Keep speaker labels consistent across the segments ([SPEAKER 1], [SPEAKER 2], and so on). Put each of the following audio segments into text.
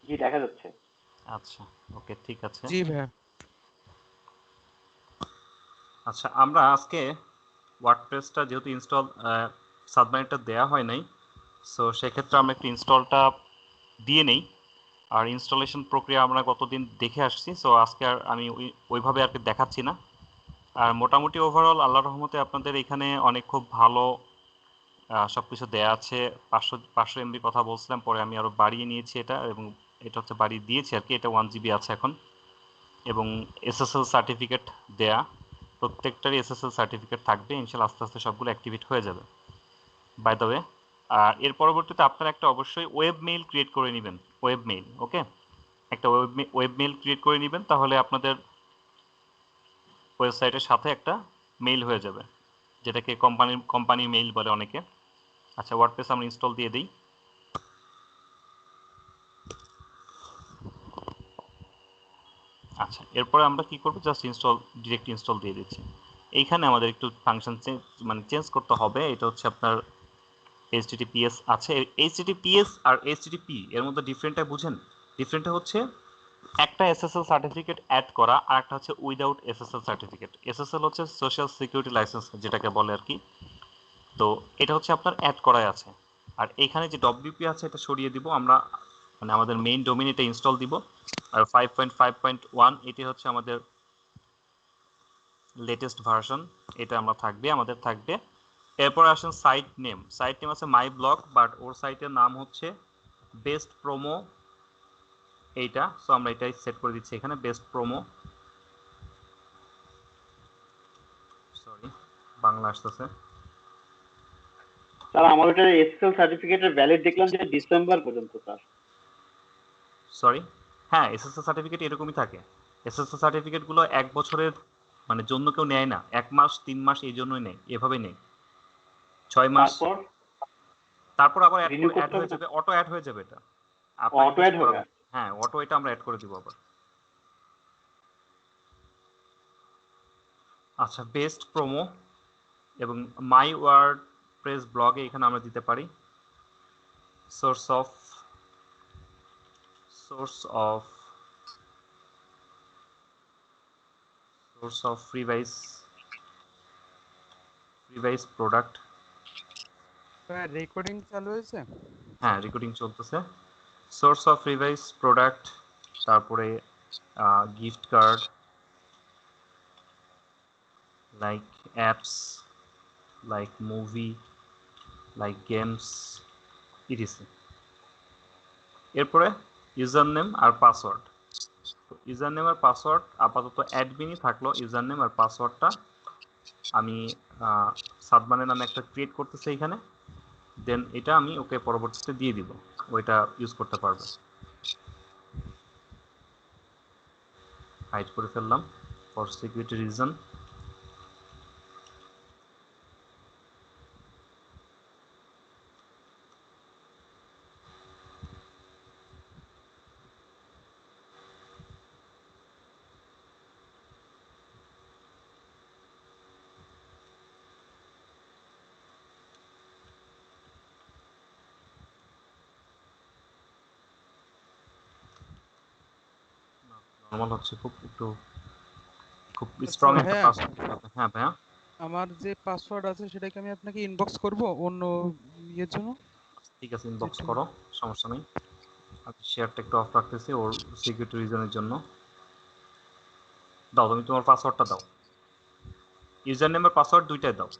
[SPEAKER 1] জি, দেখা যাচ্ছে।
[SPEAKER 2] আচ্ছা, ওকে, ঠিক আছে।
[SPEAKER 3] জি ভাইয়া।
[SPEAKER 2] আচ্ছা, আমরা আজকে ওয়ার্ডপ্রেসটা যেহেতু ইনস্টল সাবমারিনটা দেওয়া হয় নাই, সো সেক্ষেত্রে আমরা একটু ইনস্টলটা দিয়ে নেই। আর ইনস্টলেশন প্রক্রিয়া আমরা গতদিন দেখে আসছি, সো আজকে আর আমি ওইভাবে আর কি দেখাচ্ছি না। আর মোটামুটি ওভারঅল আল্লাহর রহমতে আপনাদের এখানে অনেক খুব ভালো সব কিছু দেওয়া আছে। 500 এমবি কথা বলছিলাম, পরে আমি আরও বাড়িয়ে নিয়েছি এটা, এবং এটা হচ্ছে বাড়িয়ে দিয়েছি আর কি। এটা 1 জিবি আছে এখন, এবং এসএসএল সার্টিফিকেট দেয়া, প্রত্যেকটারই এসএসএল সার্টিফিকেট থাকবে ইনশাল্লাহ। আস্তে আস্তে সবগুলো অ্যাক্টিভেট হয়ে যাবে বাই দ্য ওয়ে। আর এর পরবর্তীতে আপনারা একটা অবশ্যই ওয়েব মেইল ক্রিয়েট করে নেবেন। ওয়েব মেইল, ওকে, একটা ওয়েব মেইল ক্রিয়েট করে নেবেন, তাহলে আপনাদের ওয়েবসাইটের সাথে একটা মেইল হয়ে যাবে, যেটাকে কোম্পানি মেইল বলে অনেকে। আচ্ছা, ওয়ার্ডপ্রেস আমরা ইনস্টল দিয়ে দিই। আচ্ছা, এরপরে আমরা কি করব, জাস্ট ডিরেক্ট ইনস্টল দিয়ে দিচ্ছি। এইখানে আমাদের একটু ফাংশন চেঞ্জ করতে হবে। এটা হচ্ছে আপনার HTTPS আছে। HTTPS আর HTTP এর মধ্যে ডিফারেন্টটা বুঝেন? ডিফারেন্টটা হচ্ছে একটা SSL সার্টিফিকেট অ্যাড করা, আর একটা হচ্ছে উইদাউট SSL সার্টিফিকেট। SSL হচ্ছে সোশ্যাল সিকিউরিটি লাইসেন্স যেটাকে বলে আর কি। তো এটা হচ্ছে আপনার অ্যাড করাই আছে। আর এখানে যে WP আছে এটা সরিয়ে দিব আমরা, মানে আমাদের মেইন ডোমেইন এটা ইনস্টল দিব। আর 5.5.1 এটি হচ্ছে আমাদের লেটেস্ট ভার্সন, এটা আমাদের থাকবে। এরপর আসেন সাইট নেম আছে মাই ব্লগ, বাট ওর সাইটের নাম হচ্ছে বেস্ট প্রোমো এইটা। সো আমরা এটাই সেট করে দিচ্ছি এখানে, বেস্ট প্রোমো। সরি, বাংলা আসতেছে।
[SPEAKER 1] স্যার, আমার ওটা এসএসএল সার্টিফিকেটের ভ্যালিড দেখলাম যে ডিসেম্বর পর্যন্ত স্যার।
[SPEAKER 2] সরি, হ্যাঁ, এসএসএল সার্টিফিকেট এরকমই থাকে। এসএসএল সার্টিফিকেটগুলো 1 বছরের মানে জন্য কেউ নেয় না, 1 মাস 3 মাস এই জন্যই নেয়, এভাবে নেই 6 মাস।
[SPEAKER 1] তারপর
[SPEAKER 2] তারপর আবার
[SPEAKER 1] রিনিউ
[SPEAKER 2] অ্যাড
[SPEAKER 1] করতে হবে
[SPEAKER 2] হয়ে
[SPEAKER 1] না?
[SPEAKER 2] যাবে, অটো অ্যাড হয়ে যাবে এটা, আপনাকে
[SPEAKER 1] অটো
[SPEAKER 2] কিছু
[SPEAKER 1] অ্যাড
[SPEAKER 2] করা
[SPEAKER 1] হবে?
[SPEAKER 2] লাগবে। হ্যাঁ, অটো এটা আমরা অ্যাড করে দিব আবার। আচ্ছা, বেস্ট প্রোমো এবং মাই ওয়ার্ড প্রেস ব্লগে এখানে আমরা দিতে পারি source of source of source of freebies product.
[SPEAKER 3] Recording চালু হয়েছে?
[SPEAKER 2] হ্যাঁ, রেকর্ডিং চলতেছে। সোর্স অফ ফ্রিভাইস প্রোডাক্ট, তারপরে gift card, like apps, like movie, like games, ETC. এরপরে ইউজার নেম আর পাসওয়ার্ড। তো ইউজার নেম আর পাসওয়ার্ড আপাতত অ্যাডমিনই থাকলো। ইউজার নেম আর পাসওয়ার্ডটা আমি সাদমানের নামে একটা ক্রিয়েট করতেছি এখানে, দেন এটা আমি ওকে পরবর্তীতে দিয়ে দিব, ওইটা ইউজ করতে পারবে। হাইড করে ফেললাম ফর সিকিউরিটি রিজন। নর্মাল হচ্ছে, খুব
[SPEAKER 3] আচ্ছা
[SPEAKER 2] স্ট্রং একটা
[SPEAKER 3] ভাইয়া,
[SPEAKER 2] পাসওয়ার্ড। হ্যাঁ ভাইয়া,
[SPEAKER 3] আমার যে পাসওয়ার্ড আছে সেটা কি আমি আপনাকে ইনবক্স করব অন্য ইয়ের জন্য?
[SPEAKER 2] ঠিক আছে, ইনবক্স
[SPEAKER 3] যেটা
[SPEAKER 2] করো, সমস্যা নেই। আমি শেয়ারটা একটু অফ রাখতেছি ওর সিকিউরিটি রিজনের জন্য। দাও, তুমি তোমার পাসওয়ার্ডটা দাও, ইউজার নেম আর পাসওয়ার্ড দুইটাই দাও।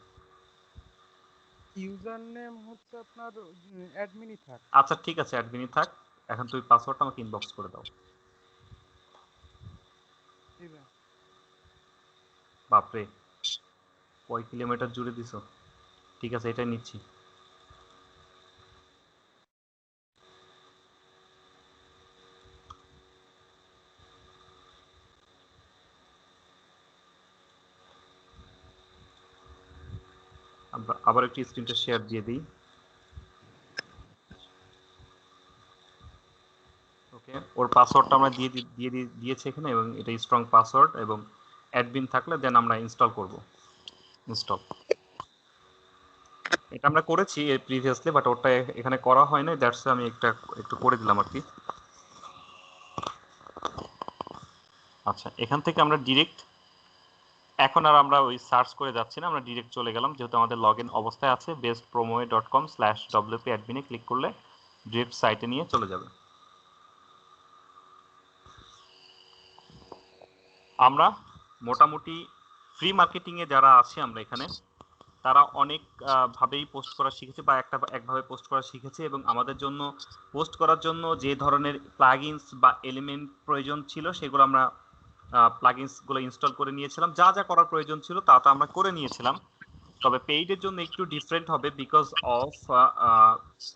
[SPEAKER 3] ইউজার নেম হচ্ছে আপনার অ্যাডমিনই থাক।
[SPEAKER 2] আচ্ছা ঠিক আছে, অ্যাডমিনই থাক। এখন তুমি পাসওয়ার্ডটা আমাকে ইনবক্স করে দাও।
[SPEAKER 3] জি ভাই।
[SPEAKER 2] বাপরে, কয় কিলোমিটার জুড়ে দিছো। ঠিক আছে, এটাই নিচ্ছি। আমরা আবার একটি স্ক্রিনটা শেয়ার দিয়ে দিই। ওকে, ওর পাসওয়ার্ডটা আমরা দিয়েছি এখানে, এবং এটা স্ট্রং পাসওয়ার্ড, এবং অ্যাডমিন থাকলে দেন আমরা ইনস্টল করব। ইনস্টল এটা আমরা করেছি প্রিভিয়াসলি, বাট ওটা এখানে করা হয় না, দ্যাটস আমি একটু করে দিলাম আর কি। আচ্ছা, এখান থেকে আমরা ডিরেক্ট এখন আর আমরা ওই সার্চ করে যাচ্ছি না, আমরা ডিরেক্ট চলে গেলাম, যেহেতু আমাদের লগ ইন অবস্থায় আছে bestpromoe.com/wp-admin ক্লিক করলে ডিরেক্ট সাইটে নিয়ে চলে যাবে। আমরা মোটামুটি ফ্রি মার্কেটিংয়ে যারা আছি আমরা এখানে, তারা অনেক ভাবেই পোস্ট করা শিখেছে বা একভাবে পোস্ট করা শিখেছে, এবং আমাদের জন্য পোস্ট করার জন্য যে ধরনের প্লাগইনস বা এলিমেন্ট প্রয়োজন ছিল সেগুলো আমরা প্লাগইনসগুলো ইনস্টল করে নিয়েছিলাম। যা যা করার প্রয়োজন ছিল তা তো আমরা করে নিয়েছিলাম। তবে পেইডের জন্য একটু ডিফারেন্ট হবে, বিকজ অফ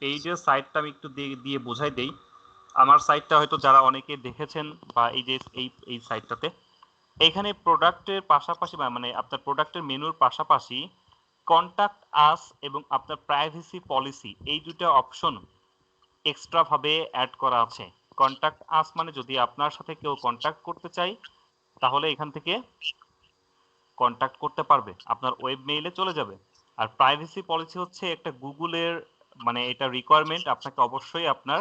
[SPEAKER 2] পেইডের সাইটটা আমি একটু দিয়ে বোঝাই দেই। আমার সাইটটা হয়তো যারা অনেকে দেখেছেন, বা এই যে এই সাইটটাতে এখানে প্রোডাক্টের পাশাপাশি মানে আপনার প্রোডাক্টের মেনুর পাশাপাশি কন্টাক্ট আস এবং আপনার প্রাইভেসি পলিসি এই দুটো অপশন এক্সট্রা ভাবে অ্যাড করা আছে। কন্টাক্ট আস মানে যদি আপনার সাথে কেউ কন্টাক্ট করতে চায় তাহলে এখান থেকে কন্টাক্ট করতে পারবে, আপনার ওয়েব মেইলে চলে যাবে। আর প্রাইভেসি পলিসি হচ্ছে একটা গুগলের মানে এটা রিকোয়ারমেন্ট, আপনাকে অবশ্যই আপনার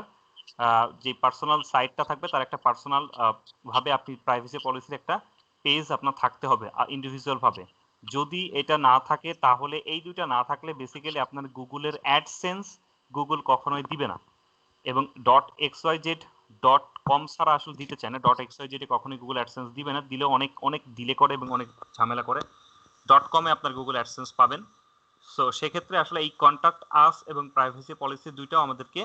[SPEAKER 2] যে পার্সোনাল সাইটটা থাকবে তার একটা পার্সোনাল ভাবে আপনি প্রাইভেসি পলিসির একটা পেজ আপনার থাকতে হবে ইন্ডিভিজুয়াল ভাবে। যদি এটা না থাকে তাহলে এই দুইটা না থাকলে বেসিক্যালি আপনার গুগলের অ্যাডসেন্স গুগল কখনোই দিবে না। এবং .xyz.com ছাড়া আসলে দিতে চায় না। .xyz এ কখনোই গুগল অ্যাডসেন্স দিবে না, দিলে অনেক ডিলে করে এবং অনেক ঝামেলা করে। .com এ আপনার গুগল অ্যাডসেন্স পাবেন। সো সেক্ষেত্রে আসলে এই কন্টাক্ট আস এবং প্রাইভেসি পলিসি দুইটাও আমাদেরকে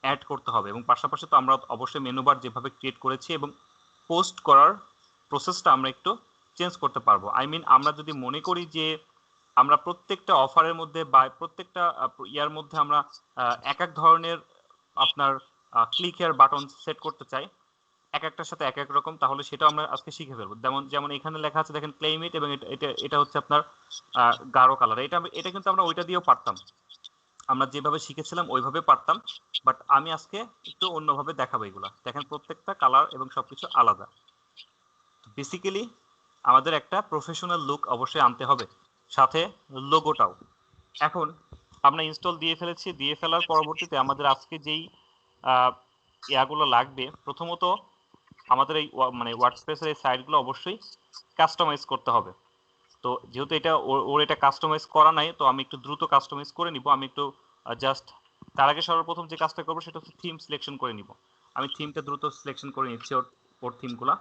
[SPEAKER 2] অ্যাড করতে হবে, এবং পাশাপাশি তো আমরা অবশ্যই মেনু বার যেভাবে ক্রিয়েট করেছি এবং পোস্ট করার প্রসেসটা আমরা একটু চেঞ্জ করতে পারবো। আই মিন আমরা যদি মনে করি যে আমরা প্রত্যেকটা অফারের মধ্যে বা প্রত্যেকটা ইয়ার মধ্যে আমরা এক এক ধরনের আপনার ক্লিক হেয়ার বাটন সেট করতে চাই, এক একটার সাথে এক এক রকম, তাহলে সেটা আমরা আজকে শিখে ফেলবো। যেমন এখানে লেখা আছে দেখেন ক্লেম ইট, এবং এটা হচ্ছে আপনার গাঢ় কালার। এটা কিন্তু আমরা ওইটা দিয়েও পারতাম, আমরা যেভাবে শিখেছিলাম ওইভাবে পারতাম, বাট আমি আজকে একটু অন্যভাবে দেখাবো। এগুলা দেখেন প্রত্যেকটা কালার এবং সবকিছু আলাদা। বেসিক্যালি আমাদের একটা প্রফেশনাল লুক অবশ্যই আনতে হবে, সাথে লোগোটাও। এখন আমরা ইনস্টল দিয়ে ফেলেছি, দিয়ে ফেলার পরবর্তীতে আমাদের আজকে যেই ইয়াগুলো লাগবে, প্রথমত আমাদের এই মানে ওয়ার্ডপ্রেসের এই সাইটগুলো অবশ্যই কাস্টমাইজ করতে হবে। তো যেহেতু এটা ওর এটা কাস্টমাইজ করা নাই, তো আমি একটু দ্রুত কাস্টমাইজ করে নিব। আমি একটু জাস্ট তার আগে সর্বপ্রথম যে কাজটা করবো সেটা হচ্ছে থিম সিলেকশন করে নিব। আমি থিমটা দ্রুত সিলেকশন করে নিচ্ছি, ওর থিমগুলা।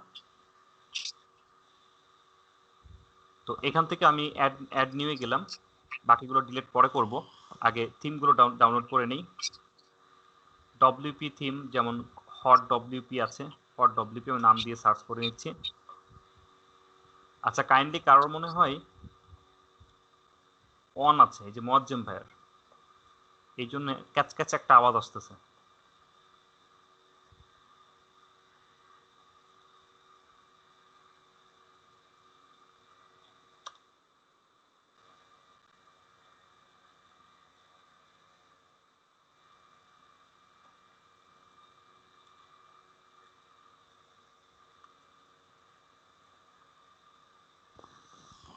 [SPEAKER 2] তো এখান থেকে আমি অ্যাড নিয়ে গেলাম, বাকিগুলো ডিলিট পরে করব, আগে থিমগুলো ডাউনলোড করে নেই। ডব্লিউপি থিম, যেমন হট ডব্লিউপি আছে, হট ডব্লিউপি আমি নাম দিয়ে সার্চ করে নিচ্ছি। আচ্ছা, কাইন্ডলি কারোর মনে হয় অন আছে, এই যে মজ্জেম ভাইয়ের, এই জন্য ক্যাচ ক্যাচ একটা আওয়াজ আসতেছে।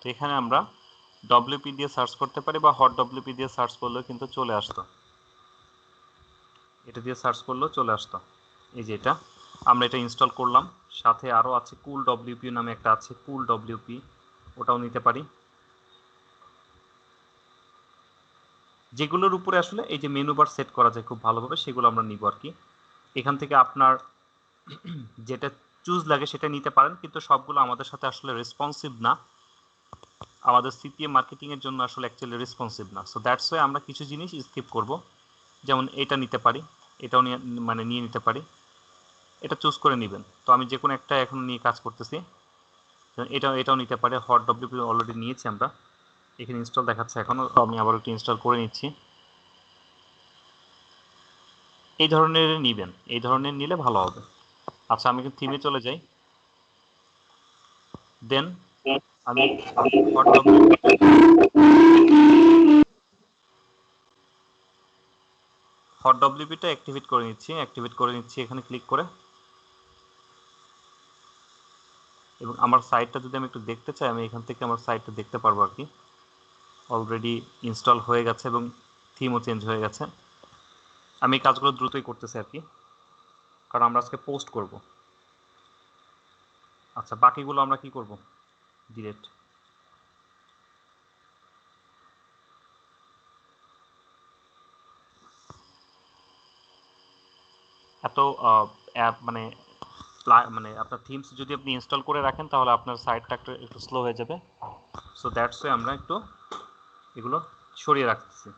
[SPEAKER 2] তো এখানে আমরা ডব্লিউপি দিয়ে সার্চ করতে পারি, বা হট ডব্লিউপি দিয়ে সার্চ করলেও কিন্তু চলে আসতো, এটা দিয়ে সার্চ করলেও চলে আসতো। এই যে এটা আমরা এটা ইনস্টল করলাম, সাথে আরও আছে কুল ডব্লিউপি নামে একটা আছে, কুল ডব্লিউপি, ওটাও নিতে পারি। যেগুলোর উপরে আসলে এই যে মেনু বার সেট করা যায় খুব ভালোভাবে, সেগুলো আমরা নিব আর কি। এখান থেকে আপনার যেটা চুজ লাগে সেটা নিতে পারেন, কিন্তু সবগুলো আমাদের সাথে আসলে রেসপন্সিভ না, আমাদের সিপিএম মার্কেটিং এর জন্য আসলে অ্যাকচুয়ালি রেসপন্সিভ না। সো দ্যাটস ওয়াই আমরা কিছু জিনিস স্কিপ করব, যেমন এটা নিতে পারি, এটাও নিয়ে নিতে পারি, এটা চুজ করে নেবেন। তো আমি যে কোনো একটা এখন নিয়ে কাজ করতেছি, এটাও নিতে পারে। হট ডব্লিউপি অলরেডি নিয়েছি আমরা, এখানে ইনস্টল দেখাচ্ছে এখনো, আমি আবার একটু ইনস্টল করে নিচ্ছি। এই ধরনের নিবেন, এই ধরনের নিলে ভালো হবে। আচ্ছা, আমি কিন্তু থিমে চলে যাই, দেন আমি হট ডব্লিউপিটা অ্যাক্টিভেট করে নিচ্ছি এখানে ক্লিক করে। এবং আমার সাইটটা যদি আমি একটু দেখতে চাই, আমি এখান থেকে আমার সাইটটা দেখতে পারবো আর কি। অলরেডি ইনস্টল হয়ে গেছে এবং থিমও চেঞ্জ হয়ে গেছে। আমি এই কাজগুলো দ্রুতই করতেছি আর কি, কারণ আমরা আজকে পোস্ট করব। আচ্ছা, বাকিগুলো আমরা কি করব? ডিলিট। এত মানে মানে আপনার থিমস যদি আপনি ইনস্টল করে রাখেন তাহলে আপনার সাইটটা একটু স্লো হয়ে যাবে। সো দ্যাটস ওয়ে আমরা একটু এগুলো সরিয়ে রাখতেছি।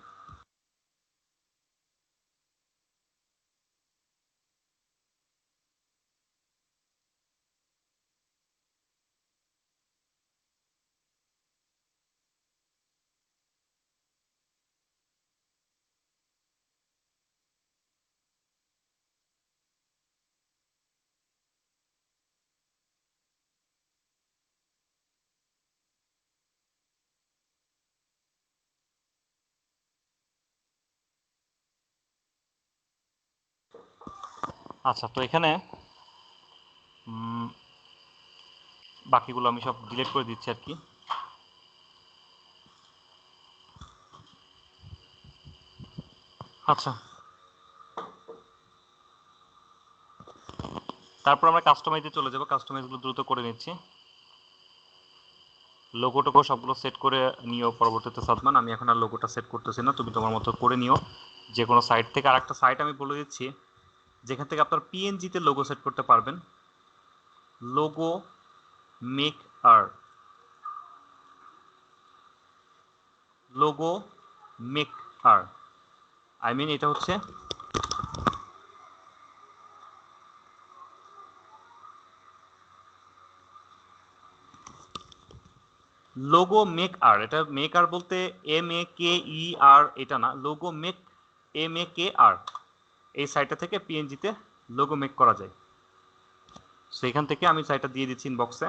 [SPEAKER 2] আচ্ছা, তো এখানে বাকিগুলো আমি সব ডিলিট করে দিচ্ছি আর কি। আচ্ছা, তারপর আমরা কাস্টমাইজে চলে যাব। কাস্টমাইজগুলো দ্রুত করে নিচ্ছি। লোগো টোগো সবগুলো সেট করে নিও পরবর্তীতে সাদমান। আমি এখন আর লোগোটা সেট করতেছি না, তুমি তোমার মতো করে নিও যে কোনো সাইট থেকে। আর একটা সাইট আমি বলে দিচ্ছি যেখান থেকে আপনার পিএনজিতে লোগো সেট করতে পারবেন। Logo maker, logo maker, I mean এটা হচ্ছে লোগো মেক আর। এটা মেক আর বলতে MAKER এটা না, লোগো মেক MAKR। এই সাইটটা থেকে পিএনজিতে লোগো মেক করা যায়। সো এখান থেকে আমি সাইটটা দিয়ে দিচ্ছি ইনবক্সে।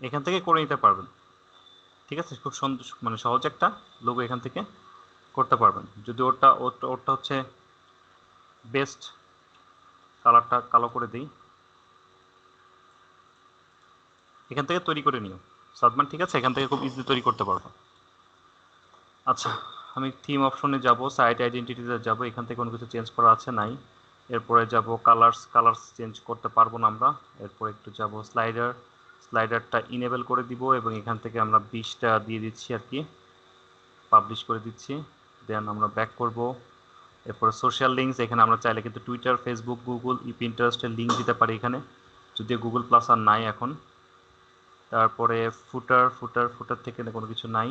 [SPEAKER 2] এখান থেকে করে নিতে পারবেন, ঠিক আছে? খুব মানে সহজ একটা লোগো এখান থেকে করতে পারবেন। যদি ওরটা হচ্ছে বেস্ট কালারটা কালো করে দিই, এখান থেকে তৈরি করে নিও সাদমান, ঠিক আছে? এখান থেকে খুব ইজিলি তৈরি করতে পারবো। আচ্ছা, আমি থিম অপশনে যাব, সাইট আইডেন্টিটিতে যাব, এখান থেকে কোনো কিছু চেঞ্জ করা আছে নাই। এরপরে যাব কালার্স চেঞ্জ করতে পারবো না আমরা। এরপরে একটু যাব স্লাইডারটা ইনেবল করে দিব এবং এখান থেকে আমরা 20টা দিয়ে দিচ্ছি আর কি, পাবলিশ করে দিচ্ছি। দেন আমরা ব্যাক করব। এরপরে সোশ্যাল লিঙ্কস, এখানে আমরা চাইলে কিন্তু টুইটার, ফেসবুক, গুগল, পিন্টারেস্টের লিঙ্ক দিতে পারি এখানে, যদিও গুগল প্লাস আর নাই এখন। তারপরে ফুটার থেকে কোনো কিছু নাই।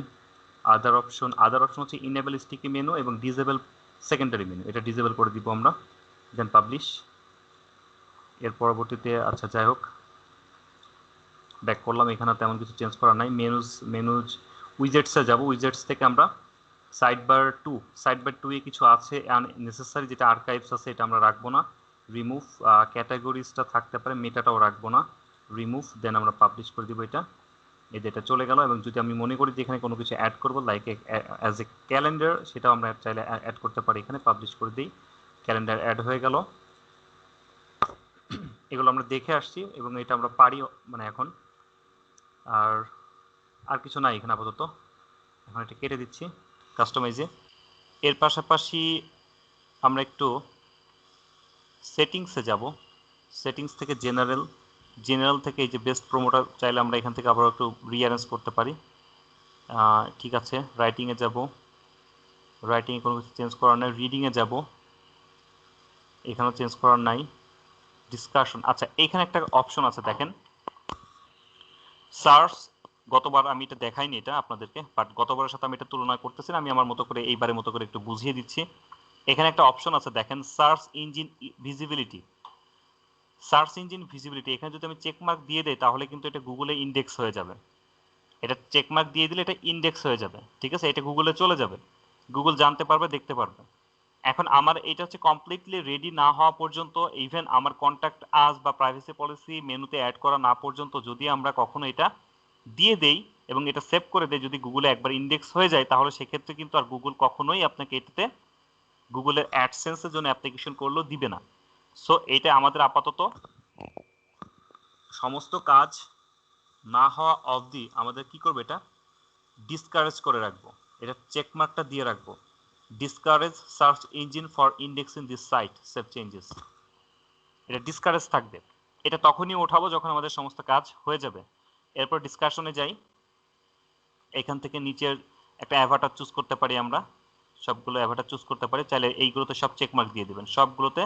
[SPEAKER 2] আদার অপশন হচ্ছে ইনেবল স্টিকি মেনু এবং ডিসেবল সেকেন্ডারি মেনু, এটা ডিসেবল করে দিব আমরা। দেন পাবলিশ। এর পরবর্তীতে আচ্ছা যাই হোক, ব্যাক করলাম। এখানে তেমন কিছু চেঞ্জ করা নাই। মেনুজ উইজেটসে যাব। উইজেটস থেকে আমরা সাইডবার 2 এ কিছু আছে নেসেসারি, যেটা আর্কাইভস আছে এটা আমরা রাখবো না। রিমুভ ক্যাটাগরিজটা থাকতে পারে, মেটাটাও রাখবো না, রিমুভ। দেন আমরা পাবলিশ করে দিব এটা। এই যেটা চলে গেল। এবং যদি আমি মনে করি যে এখানে কোনো কিছু অ্যাড করবো লাইক অ্যাজ এ ক্যালেন্ডার, সেটাও আমরা চাইলে অ্যাড করতে পারি এখানে। পাবলিশ করে দিই, ক্যালেন্ডার অ্যাড হয়ে গেল। এগুলো আমরা দেখে আসছি এবং এটা আমরা পারি মানে এখন। আর কিছু নাই এখানে আপাতত, এখন এটা কেটে দিচ্ছি কাস্টমাইজে। এর পাশাপাশি আমরা একটু সেটিংসে যাব। সেটিংস থেকে জেনারেল থেকে এই যে বেস্ট প্রোমোটার চাইলে আমরা এখান থেকে আবার একটু রিঅ্যারেঞ্জ করতে পারি। ঠিক আছে, রাইটিংয়ে যাব। রাইটিংয়ে কোনো কিছু চেঞ্জ করার নাই। রিডিংয়ে যাব, এখানেও চেঞ্জ করার নাই। ডিসকাশন, আচ্ছা এইখানে একটা অপশন আছে দেখেন, সার্চ। গতবার আমি এটা দেখাইনি এটা আপনাদেরকে, বাট গতবারের সাথে আমি এটা তুলনা করতেছি না, আমি আমার মতো করে এইবারের মতো করে একটু বুঝিয়ে দিচ্ছি। এখানে একটা অপশন আছে দেখেন, সার্চ ইঞ্জিন ভিজিবিলিটি। এখানে যদি আমি চেকমার্ক দিয়ে দেই তাহলে কিন্তু এটা গুগলে ইন্ডেক্স হয়ে যাবে। এটা চেকমার্ক দিয়ে দিলে এটা ইন্ডেক্স হয়ে যাবে, ঠিক আছে? এটা গুগলে চলে যাবে, গুগল জানতে পারবে, দেখতে পারবে। এখন আমার এটা হচ্ছে কমপ্লিটলি রেডি না হওয়া পর্যন্ত, ইভেন আমার কন্ট্যাক্ট আস বা প্রাইভেসি পলিসি মেনুতে অ্যাড করা না পর্যন্ত যদি আমরা কখনো এটা দিয়ে দেই এবং এটা সেভ করে দেই, যদি গুগলে একবার ইন্ডেক্স হয়ে যায় তাহলে সেক্ষেত্রে কিন্তু আর গুগল কখনোই আপনাকে এটাতে গুগলের অ্যাডসেন্সের জন্য অ্যাপ্লিকেশন করলেও দিবে না। সো এটা আমাদের আপাতত সমস্ত কাজ না হওয়া অবধি আমাদের কি করবে, এটা ডিসকারেজ করে রাখবো, এটা চেকমার্কটা দিয়ে রাখবো, discourage search engine for indexing this site save changes, এটা ডিসকারেজ থাকবে। এটা তখনই ওঠাবো যখন আমাদের সমস্ত কাজ হয়ে যাবে। এরপর ডিসকাশনে যাই, এখান থেকে নিচের একটা অ্যাভাটার চুজ করতে পারি, আমরা সবগুলো অ্যাভাটার চুজ করতে পারি, চাইলে এইগুলোতে সব চেকমার্ক দিয়ে দিবেন, সবগুলোতে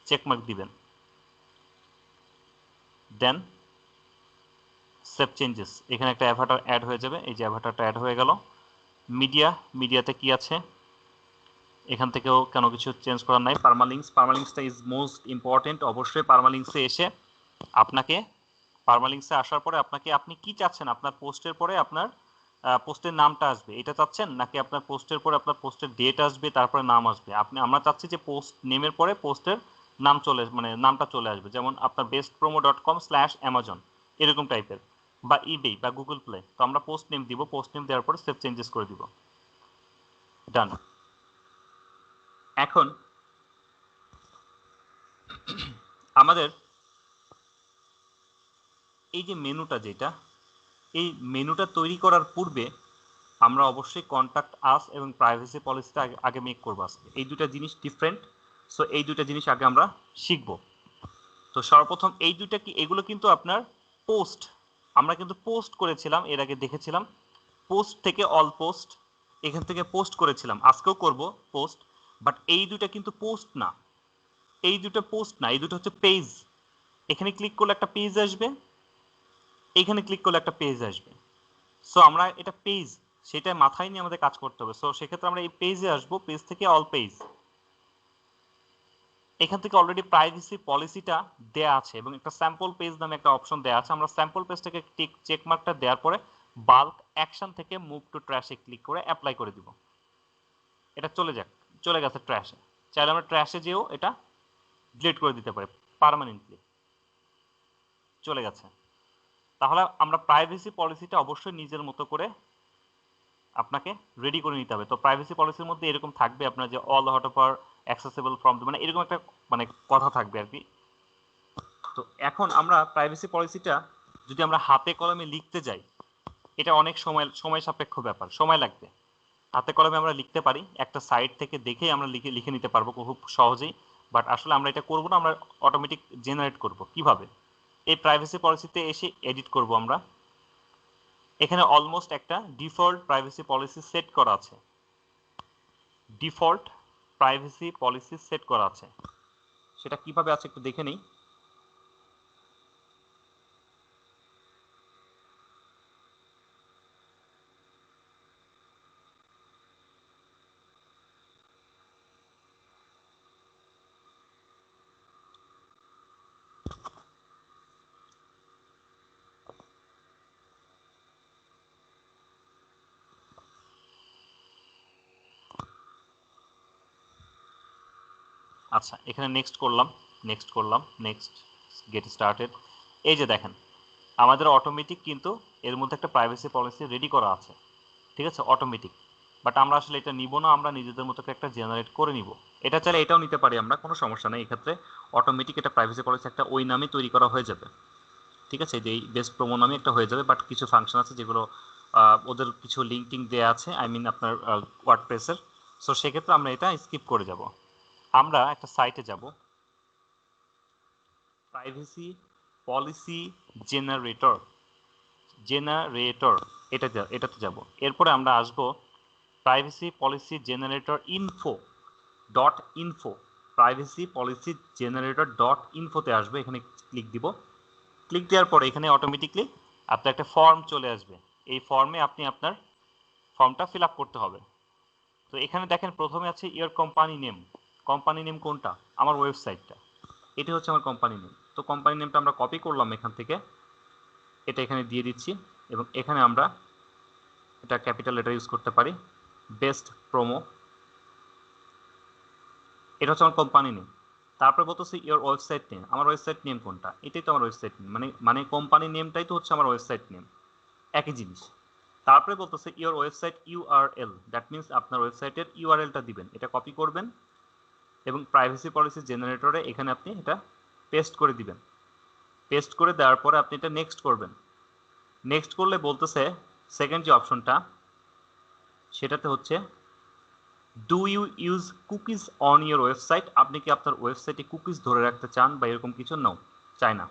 [SPEAKER 2] চেকমার্ক দিবেন, দেন সেভ চেঞ্জেস, এখানে একটা অ্যাভাটার অ্যাড হয়ে যাবে, এই যে অ্যাভাটারটা অ্যাড হয়ে গেল। মিডিয়াতে কি আছে, এখান থেকেও কেন কিছু চেঞ্জ করার নাই। পারমালিঙ্কসটা ইজ মোস্ট ইম্পর্টেন্ট, অবশ্যই পারমালিঙ্কসে এসে আপনাকে, পারমালিঙ্কসে আসার পরে আপনাকে, আপনি কি চাচ্ছেন আপনার পোস্টের পরে আপনার পোস্টের নামটা আসবে, এটা চাচ্ছেন নাকি আপনার পোস্টের পরে আপনার পোস্টের ডেট আসবে তারপরে নাম আসবে। আমরা চাচ্ছি যে পোস্ট নেমের পরে পোস্টের নাম নামটা চলে আসবে, যেমন আপনার bestpromo.com/amazon এরকম টাইপের, বা ইবে বা গুগল প্লে। তো আমরা পোস্ট নেম দিব, পোস্ট নেম দেওয়ার পরে সেভ চেঞ্জেস করে দিব, ডান। এখন আমাদের এই যে মেনুটা, এই মেনুটা তৈরি করার পূর্বে আমরা অবশ্যই কন্টাক্ট আস এবং প্রাইভেসি পলিসিটা আগে মেক করবো। আজকে এই দুটা জিনিস ডিফারেন্ট, সো এই দুটা জিনিস আগে আমরা শিখবো। তো সর্বপ্রথম এই দুইটা কি, এগুলো কিন্তু আপনার পোস্ট, আমরা কিন্তু পোস্ট করেছিলাম এর আগে, দেখেছিলাম পোস্ট থেকে অল পোস্ট, এখান থেকে পোস্ট করেছিলাম, আজকেও করব পোস্ট, বাট এই দুটা কিন্তু পোস্ট না, এই দুটো পোস্ট না, এই দুটো হচ্ছে পেজ। এখানে ক্লিক করলে একটা পেজ আসবে, এখানে ক্লিক করলে একটা পেজ আসবে। সো আমরা এটা পেজ, সেটা মাথায় নিয়ে আমাদের কাজ করতে হবে। সো সেক্ষেত্রে আমরা এই পেজে আসবো, পেজ থেকে অল পেজ, এখান থেকে অলরেডি প্রাইভেসি পলিসিটা দেয়া আছে এবং একটা স্যাম্পল পেজ নামে একটা অপশন দেয়া আছে। আমরা স্যাম্পল পেজটাকে টিক চেক মার্কটা দেওয়ার পরে বাল্ক অ্যাকশন থেকে মুভ টু ট্র্যাশে ক্লিক করে অ্যাপ্লাই করে দিব। এটা চলে গেছে ট্র্যাশে, চাইলে আমরা ট্র্যাশে যেও এটা ডিলিট করে দিতে পারি, পার্মানেন্টলি চলে গেছে। তাহলে আমরা প্রাইভেসি পলিসিটা অবশ্যই নিজের মতো করে আপনাকে রেডি করে নিতে হবে। তো প্রাইভেসি পলিসির মধ্যে এরকম থাকবে আপনার যে অল হটপার অ্যাক্সেসিবল ফ্রম, মানে এরকম একটা কথা থাকবে আর কি। তো এখন আমরা প্রাইভেসি পলিসিটা যদি আমরা হাতে কলমে লিখতে যাই, এটা অনেক সময় সাপেক্ষ ব্যাপার, সময় লাগবে। হাতে কলমে আমরা লিখতে পারি, একটা সাইট থেকে দেখেই আমরা লিখে নিতে পারবো খুব সহজেই, বাট আসলে আমরা এটা করব না, আমরা অটোমেটিক জেনারেট করব। কিভাবে? এই প্রাইভেসি পলিসিতে এসে এডিট করব আমরা। এখানে অলমোস্ট একটা ডিফল্ট প্রাইভেসি পলিসি সেট করা আছে, ডিফল্ট প্রাইভেসি পলিসি সেট করা আছে। সেটা কিভাবে আছে একটু দেখে নেই। আচ্ছা, এখানে নেক্সট করলাম, নেক্সট গেট স্টার্টেড। এই যে দেখেন আমাদের অটোমেটিক কিন্তু এর মধ্যে একটা প্রাইভেসি পলিসি রেডি করা আছে, ঠিক আছে, অটোমেটিক। বাট আমরা আসলে এটা নিব না, আমরা নিজেদের মতো একটা জেনারেট করে নিব। এটা চাইলে এটাও নিতে পারি আমরা, কোনো সমস্যা নেই। এক্ষেত্রে অটোমেটিক এটা প্রাইভেসি পলিসি একটা ওই নামে তৈরি করা হয়ে যাবে, ঠিক আছে, যে এই বেস্ট প্রোমো নামে একটা হয়ে যাবে। বাট কিছু ফাংশন আছে যেগুলো ওদের কিছু লিঙ্কিং দেওয়া আছে, আই মিন আপনার ওয়ার্ডপ্রেসের। সো সেক্ষেত্রে আমরা এটা স্কিপ করে যাব। আমরা একটা সাইটে যাব, প্রাইভেসি পলিসি জেনারেটর এটাতে যাব। এরপরে আমরা আসব privacy policy generator info, privacy policy generator .infoতে আসবে, এখানে ক্লিক দিব। ক্লিক দেওয়ার পরে এখানে অটোমেটিকলি আপনার একটা ফর্ম চলে আসবে, এই ফর্মে আপনি আপনার ফর্মটা ফিল আপ করতে হবে। তো এখানে দেখেন প্রথমে আছে ইয়োর কোম্পানি নেম কোনটা, আমার ওয়েবসাইটটা, এটি হচ্ছে আমার কোম্পানি নেম। তো কোম্পানি নেমটা আমরা কপি করলাম এখান থেকে, এটা এখানে দিয়ে দিচ্ছি এবং এখানে আমরা এটা ক্যাপিটাল লেটার ইউজ করতে পারি, বেস্ট প্রোমো, এটা হচ্ছে আমার কোম্পানি নেম। তারপরে বলতেছি ইয়োর ওয়েবসাইট নেম, আমার ওয়েবসাইট নেম কোনটা, এটাই তো আমার ওয়েবসাইট নেম, মানে কোম্পানি নেমটাই তো হচ্ছে আমার ওয়েবসাইট নেম, একই জিনিস। তারপরে বলতেছে your website URL, that means আপনার ওয়েবসাইটের ইউআরএলটা দিবেন, এটা কপি করবেন এবং প্রাইভেসি পলিসি জেনারেটরে এখানে আপনি এটা পেস্ট করে দিবেন। পেস্ট করে দেওয়ার পরে আপনি এটা নেক্সট করবেন। নেক্সট করলে বলতেছে সেকেন্ড যে অপশনটা সেটাতে হচ্ছে do you use cookies on your website, আপনি কি আপনার ওয়েবসাইটে কুকিজ ধরে রাখতে চান বা এরকম কিছু? নো, চাই না।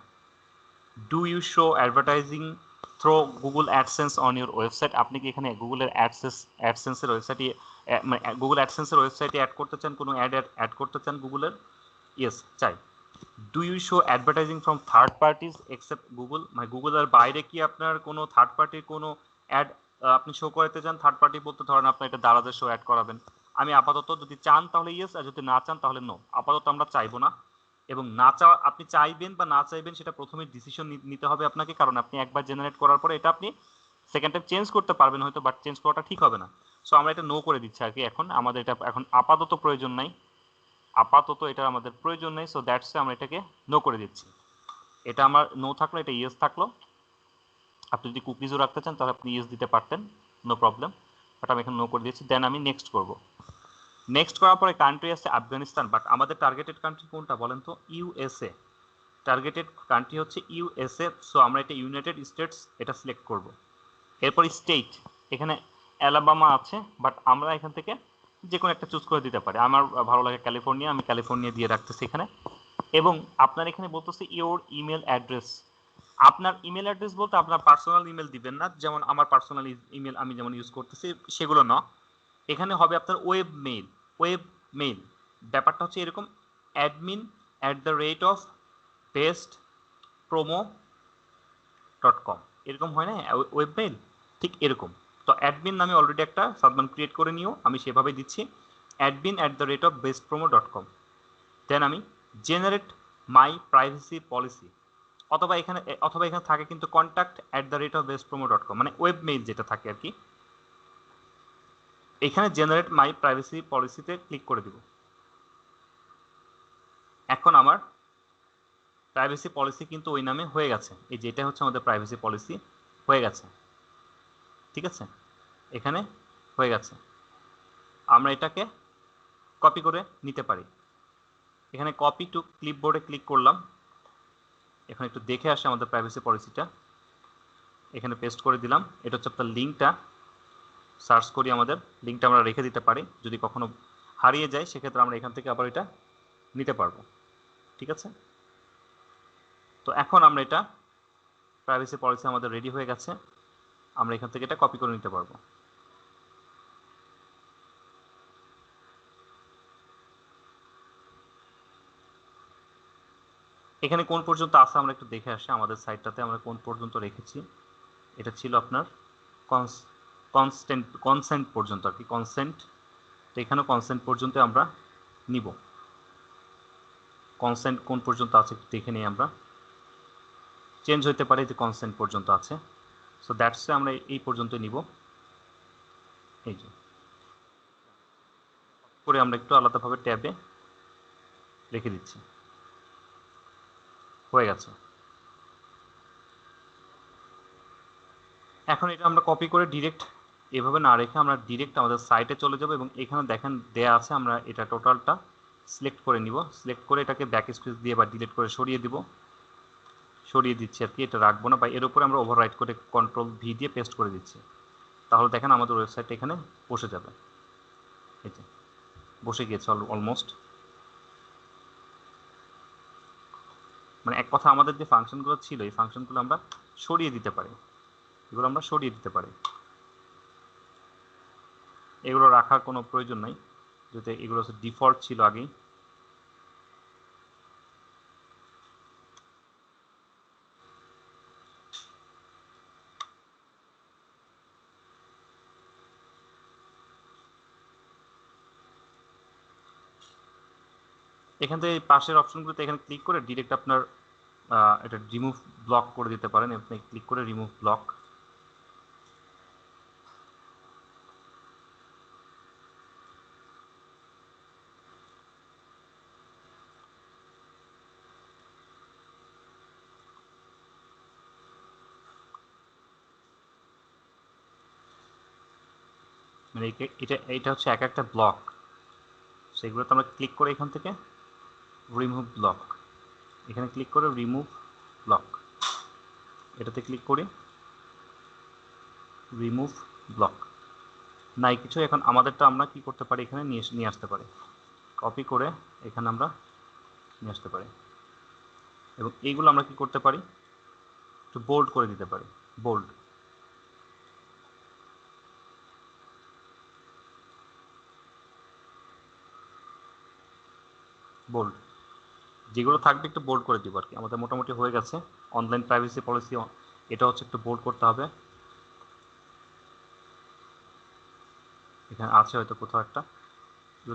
[SPEAKER 2] Do you show advertising through Google AdSense on your website, আপনি কি এখানে গুগলের অ্যাডসেন্সের ওয়েবসাইটে মানে গুগল অ্যাডসেন্সের ওয়েবসাইটে অ্যাড করতে চান, কোনো অ্যাড করতে চান গুগলের? ইয়েস, চাই। Do you show advertising from third parties except Google, মানে গুগলের বাইরে কি আপনার কোনো থার্ড পার্টির কোনো অ্যাড আপনি শো করাতে চান? থার্ড পার্টি বলতে ধরেন আপনি এটা দারাজের শো অ্যাড করাবেন। আমি আপাতত যদি চান তাহলে ইয়েস, আর যদি না চান তাহলে নো। আপাতত আমরা চাইবো না। এবং না চাওয়া, আপনি চাইবেন বা না চাইবেন সেটা প্রথমে ডিসিশন নিতে হবে আপনাকে, কারণ আপনি একবার জেনারেট করার পরে এটা আপনি সেকেন্ড টাইম চেঞ্জ করতে পারবেন হয়তো, বাট চেঞ্জ করাটা ঠিক হবে না। সো আমরা এটা নো করে দিচ্ছি আর কি। এখন আমাদের এটা এখন আপাতত প্রয়োজন নাই, আপাতত এটা আমাদের প্রয়োজন নেই। সো দ্যাটস আমরা এটাকে নো করে দিচ্ছি। এটা আমার নো থাকলো, এটা ইয়েস থাকলো। আপনি যদি কুকিজও রাখতে চান তাহলে আপনি ইয়েস দিতে পারতেন, নো প্রবলেম, বাট আমি এখন নো করে দিয়েছি। দেন আমি নেক্সট করব। নেক্সট করার পরে কান্ট্রি আছে আফগানিস্তান, বাট আমাদের টার্গেটেড কান্ট্রি কোনটা বলেন তো? ইউএসএ। টার্গেটেড কান্ট্রি হচ্ছে ইউএসএ। সো আমরা এটা ইউনাইটেড স্টেটস এটা সিলেক্ট করব। এরপর স্টেট, এখানে অ্যালাবামা আছে, বাট আমরা এখান থেকে যে কোনো একটা চুজ করে দিতে পারি। আমার ভালো লাগে ক্যালিফোর্নিয়া, আমি ক্যালিফোর্নিয়া দিয়ে রাখতেছি এখানে। এবং আপনার এখানে বলতেছে ইওর ইমেল অ্যাড্রেস। আপনার ইমেল অ্যাড্রেস বলতে আপনার পার্সোনাল ইমেল দিবেন না, যেমন আমার পার্সোনাল ইমেল আমি যেমন ইউজ করতেছি সেগুলো না। এখানে হবে আপনার ওয়েব মেইল। ওয়েব মেইল ব্যাপারটা হচ্ছে এরকম, admin@bestpromo.com, এরকম হয় না ওয়েব মেইল, ঠিক এরকম। তো অ্যাডমিন নামে অলরেডি একটা সাদমান ক্রিয়েট করে নিও, আমি সেভাবে দিচ্ছি admin@bestpromo.com। দেন আমি জেনারেট মাই প্রাইভেসি পলিসি, অথবা এখানে থাকে কিন্তু contact@bestpromo.com, মানে ওয়েব মেইল যেটা থাকে আর কি। এখানে জেনারেট মাই প্রাইভেসি পলিসিতে ক্লিক করে দিব। এখন আমার প্রাইভেসি পলিসি কিন্তু ওই নামে হয়ে গেছে, এই যেটা হচ্ছে আমাদের প্রাইভেসি পলিসি হয়ে গেছে, ঠিক আছে, এখানে হয়ে গেছে। আমরা এটাকে কপি করে নিতে পারি। এখানে কপি টু ক্লিপবোর্ডে ক্লিক করলাম, এখানে একটু দেখে আসে আমাদের প্রাইভেসি পলিসিটা, এখানে পেস্ট করে দিলাম। এটা হচ্ছে আপনার লিঙ্কটা, সার্চ করি আমাদের লিঙ্কটা আমরা রেখে দিতে পারি, যদি কখনো হারিয়ে যায় সেক্ষেত্রে আমরা এখান থেকে আবার এটা নিতে পারবো, ঠিক আছে। তো এখন আমরা এটা প্রাইভেসি পলিসি আমাদের রেডি হয়ে গেছে, আমরা এখান থেকে এটা কপি করে নিতে পারবো। এখানে কোন পর্যন্ত আছে আমরা একটু দেখে আসি, আমাদের সাইটটাতে আমরা কোন পর্যন্ত রেখেছি। এটা ছিল আপনার কনসেন্ট পর্যন্ত আর কি, কনসেন্ট। তো এখানেও কনসেন্ট পর্যন্ত আমরা নিব। কনসেন্ট কোন পর্যন্ত আছে দেখে নিই আমরা, চেঞ্জ হতে পারে, যে কনসেন্ট পর্যন্ত আছে। সো দ্যাটস আমরা এই পর্যন্ত নিব। এই যে করে আমরা একটু আলাদাভাবে ট্যাবে রেখে দিচ্ছি, হয়ে গেছে। এখন এটা আমরা কপি করে ডিরেক্ট এভাবে না রেখে আমরা ডিরেক্ট আমাদের সাইটে চলে যাব, এবং এখানে দেখেন দেয়া আছে, আমরা এটা টোটালটা সিলেক্ট করে নিব। সিলেক্ট করে এটাকে ব্যাক স্পেস দিয়ে বা ডিলিট করে সরিয়ে দিব, সরিয়ে দিচ্ছি আর কি, এটা রাখবো না। বা এর উপরে আমরা ওভাররাইট করে কন্ট্রোল ভি দিয়ে পেস্ট করে দিচ্ছি, তাহলে দেখেন আমাদের ওয়েবসাইট এখানে বসে যাবে। এই যে বসে গিয়েছে অলমোস্ট। মানে এক কথা আমাদের যে ফাংশনগুলো ছিল এই ফাংশনগুলো আমরা সরিয়ে দিতে পারি, এগুলো আমরা সরিয়ে দিতে পারি, এগুলো রাখার কোনো প্রয়োজন নাই, যেহেতু এগুলো ডিফল্ট ছিল আগেই। এখান থেকে পাশের অপশনগুলোতে এখানে ক্লিক করে ডিরেক্ট আপনার এটা রিমুভ ব্লক করে দিতে পারেন। আপনি ক্লিক করে রিমুভ ব্লক, মানে এটা হচ্ছে এক একটা ব্লক, সেগুলোতে আমরা ক্লিক করে এখান থেকে রিমুভ ব্লক, এখানে ক্লিক করে রিমুভ ব্লক, এটাতে ক্লিক করি। রিমুভ ব্লক নাই কিছু। এখন আমাদেরটা আমরা কি করতে পারি, এখানে নিয়ে আসতে পারি, কপি করে এখানে আমরা নিয়ে আসতে পারি, এবং এইগুলো আমরা কি করতে পারি, একটু বোল্ড করে দিতে পারি, বোল্ড। বোল্ড যেগুলো থাকবে একটু বোল্ড করে দিব আর কি। আমাদের মোটামুটি হয়ে গেছে অনলাইন প্রাইভেসি পলিসি, এটা হচ্ছে একটু বোল্ড করতে হবে। এখানে আছে হয়তো কোথাও একটা,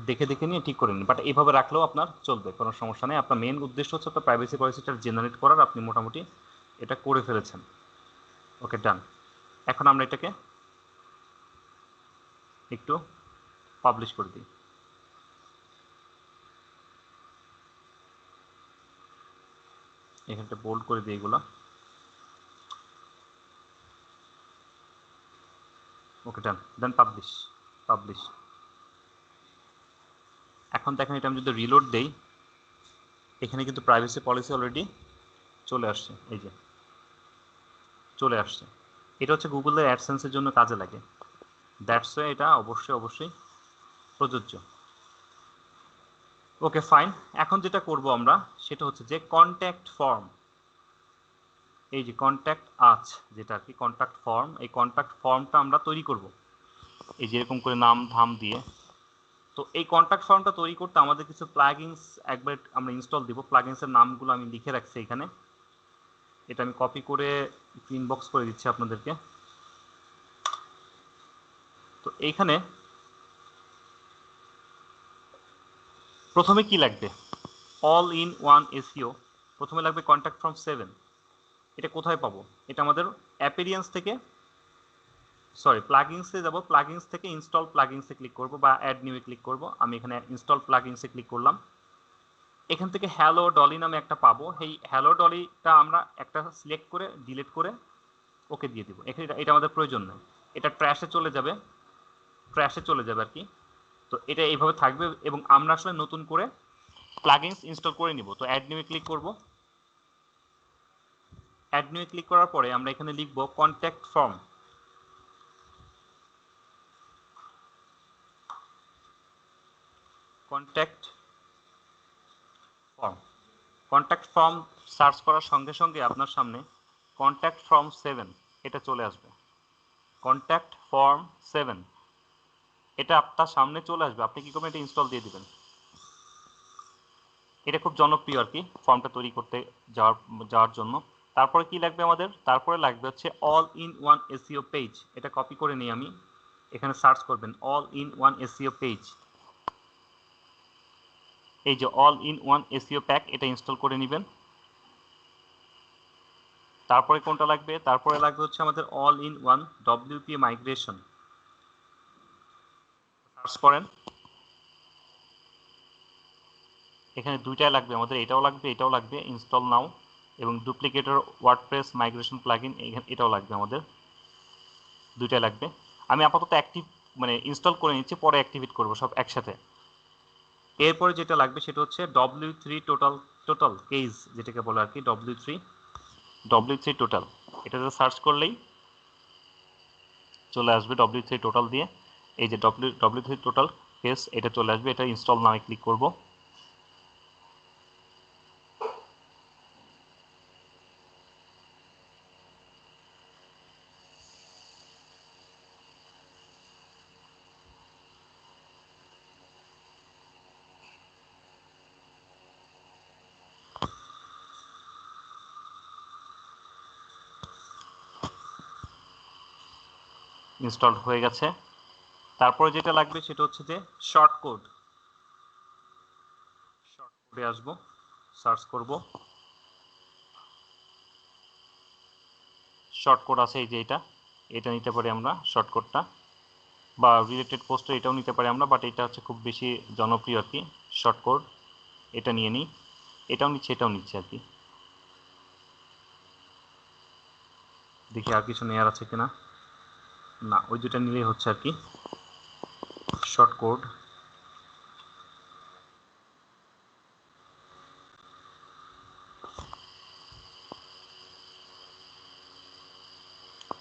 [SPEAKER 2] দেখে দেখে নিয়ে ঠিক করে নিন, বাট এইভাবে রাখলেও আপনার চলবে, কোনো সমস্যা নেই। আপনার মেইন উদ্দেশ্য হচ্ছে আপনার প্রাইভেসি পলিসিটা জেনারেট করার, আপনি মোটামুটি এটা করে ফেলেছেন। ওকে, ডান। এখন আমরা এটাকে একটু পাবলিশ করে দিই। এখানটা বোল্ড করে দিই এগুলো। ওকে, ডান, দেন পাবলিশ। পাবলিশ। এখন দেখেন এটা আমি যদি রিলোড দেই, এখানে কিন্তু প্রাইভেসি পলিসি অলরেডি চলে আসছে, এই যে চলে আসছে। এটা হচ্ছে গুগলের অ্যাডসেন্সের জন্য কাজে লাগে, দ্যাটস ওয়ে এটা অবশ্যই অবশ্যই প্রযোজ্য। ওকে, ফাইন। এখন যেটা করব আমরা সেটা হচ্ছে যে কন্ট্যাক্ট ফর্ম, এই যে কন্ট্যাক্ট আজ যেটা আর কি কন্ট্যাক্ট ফর্ম, এই কন্ট্যাক্ট ফর্মটা আমরা তৈরি করব এই যে এরকম করে নাম ধাম দিয়ে। তো এই কন্ট্যাক্ট ফর্মটা তৈরি করতে আমাদের কিছু প্লাগইনস একবার আমরা ইনস্টল দিব। প্লাগইনসের নামগুলো আমি লিখে রাখছি এখানে, এটা আমি কপি করে ইনবক্স করে দিচ্ছি আপনাদেরকে। তো এইখানে প্রথমে কি লাগবে, অল ইন ওয়ান এসইও। প্রথমে লাগবে কন্ট্যাক্ট ফর্ম 7। এটা কোথায় পাবো, এটা আমাদের অ্যাপিরিয়েন্স থেকে, সরি প্লাগইনসে যাব, প্লাগইনস থেকে ইনস্টল প্লাগইনসে ক্লিক করব বা অ্যাড নিউয়ে ক্লিক করব। আমি এখানে ইনস্টল প্লাগইনসে ক্লিক করলাম। এখান থেকে হ্যালো ডলি নামে একটা পাবো, এই হ্যালো ডলিটা আমরা একটা সিলেক্ট করে ডিলিট করে ওকে দিয়ে দিব। এখানে এটা আমাদের প্রয়োজন নেই, এটা ট্র্যাশে চলে যাবে, ট্র্যাশে চলে যাবে আর কি। তো এটা এইভাবে থাকবে এবং আমরা আসলে নতুন করে প্লাগইনস ইনস্টল করে নিব। তো অ্যাড নিউয়ে ক্লিক করব। অ্যাড নিউয়ে ক্লিক করার পরে আমরা এখানে লিখব contact form. Contact form, contact form search করার সঙ্গে সঙ্গে আপনার সামনে কন্ট্যাক্ট ফর্ম 7 এটা চলে আসবে। কন্ট্যাক্ট ফর্ম 7 এটা আপনার সামনে চলে আসবে। আপনি কি করবেন, এটা ইনস্টল দিয়ে দিবেন। এটা খুব জনপ্রিয় আর কি ফর্মটা তৈরি করতে যাওয়ার জন্য। তারপরে কি লাগবে আমাদের, তারপরে লাগবে হচ্ছে all in one SEO page. এটা কপি করে নিই আমি, এখানে সার্চ করবেন all in one SEO page. এই যে all in one SEO pack, এটা ইনস্টল করে নেবেন। তারপরে কোনটা লাগবে, তারপরে লাগবে হচ্ছে আমাদের all in one WP migration. Search করেন, এখানে দুইটাই লাগবে আমাদের, এটাও লাগবে এটাও লাগবে, ইনস্টল নাও। এবং ডুপ্লিকেটর ওয়ার্ডপ্রেস মাইগ্রেশন প্লাগইন, এটাও লাগবে আমাদের, দুইটাই লাগবে। আমি আপাতত অ্যাক্টিভ মানে ইনস্টল করে নিচ্ছি, পরে অ্যাক্টিভেট করব সব একসাথে। এরপরে যেটা লাগবে সেটা হচ্ছে W3 টোটাল কেস, যেটাকে বলে আর কি W3 টোটাল। এটাতে সার্চ করলেই চলে আসবে W3 টোটাল দিয়ে। এই যে W3 টোটাল কেস এটা চলে আসবে, এটা ইনস্টল নামে ক্লিক করব। ইনস্টল হয়ে গেছে। তারপরে যেটা লাগবে সেটা হচ্ছে যে শর্ট কোডে আসবো, সার্চ করব, শর্ট কোড আছে এই যে এটা নিতে পারি আমরা শর্ট কোডটা, বা রিলেটেড পোস্টে এটাও নিতে পারি আমরা, বাট এটা হচ্ছে খুব বেশি জনপ্রিয় আর কি শর্ট কোড। এটা নিয়ে নিই, এটাও নিচ্ছে আর কি। দেখি আর কিছু নেওয়ার আছে কিনা, না ওই দুটা নিলেই হচ্ছে আর কি শর্ট কোড।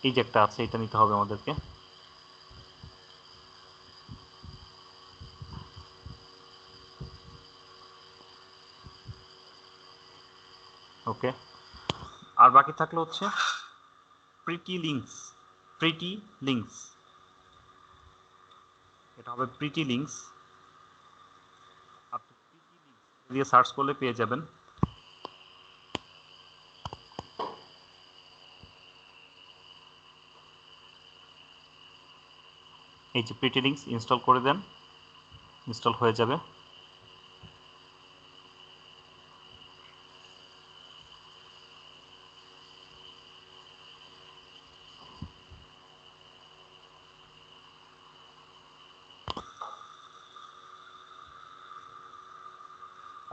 [SPEAKER 2] এই যে একটা আছে, এটা নিতে হবে আমাদেরকে। ওকে, আর বাকি থাকলো হচ্ছে প্রিটি লিঙ্কস। প্রিটি লিঙ্কস, এটা হবে প্রিটি লিঙ্কস। আপনি প্রিটি লিঙ্কস দিয়ে সার্চ করলে পেয়ে যাবেন। এই যে প্রিটি লিঙ্কস ইনস্টল করে দেন, ইনস্টল হয়ে যাবে।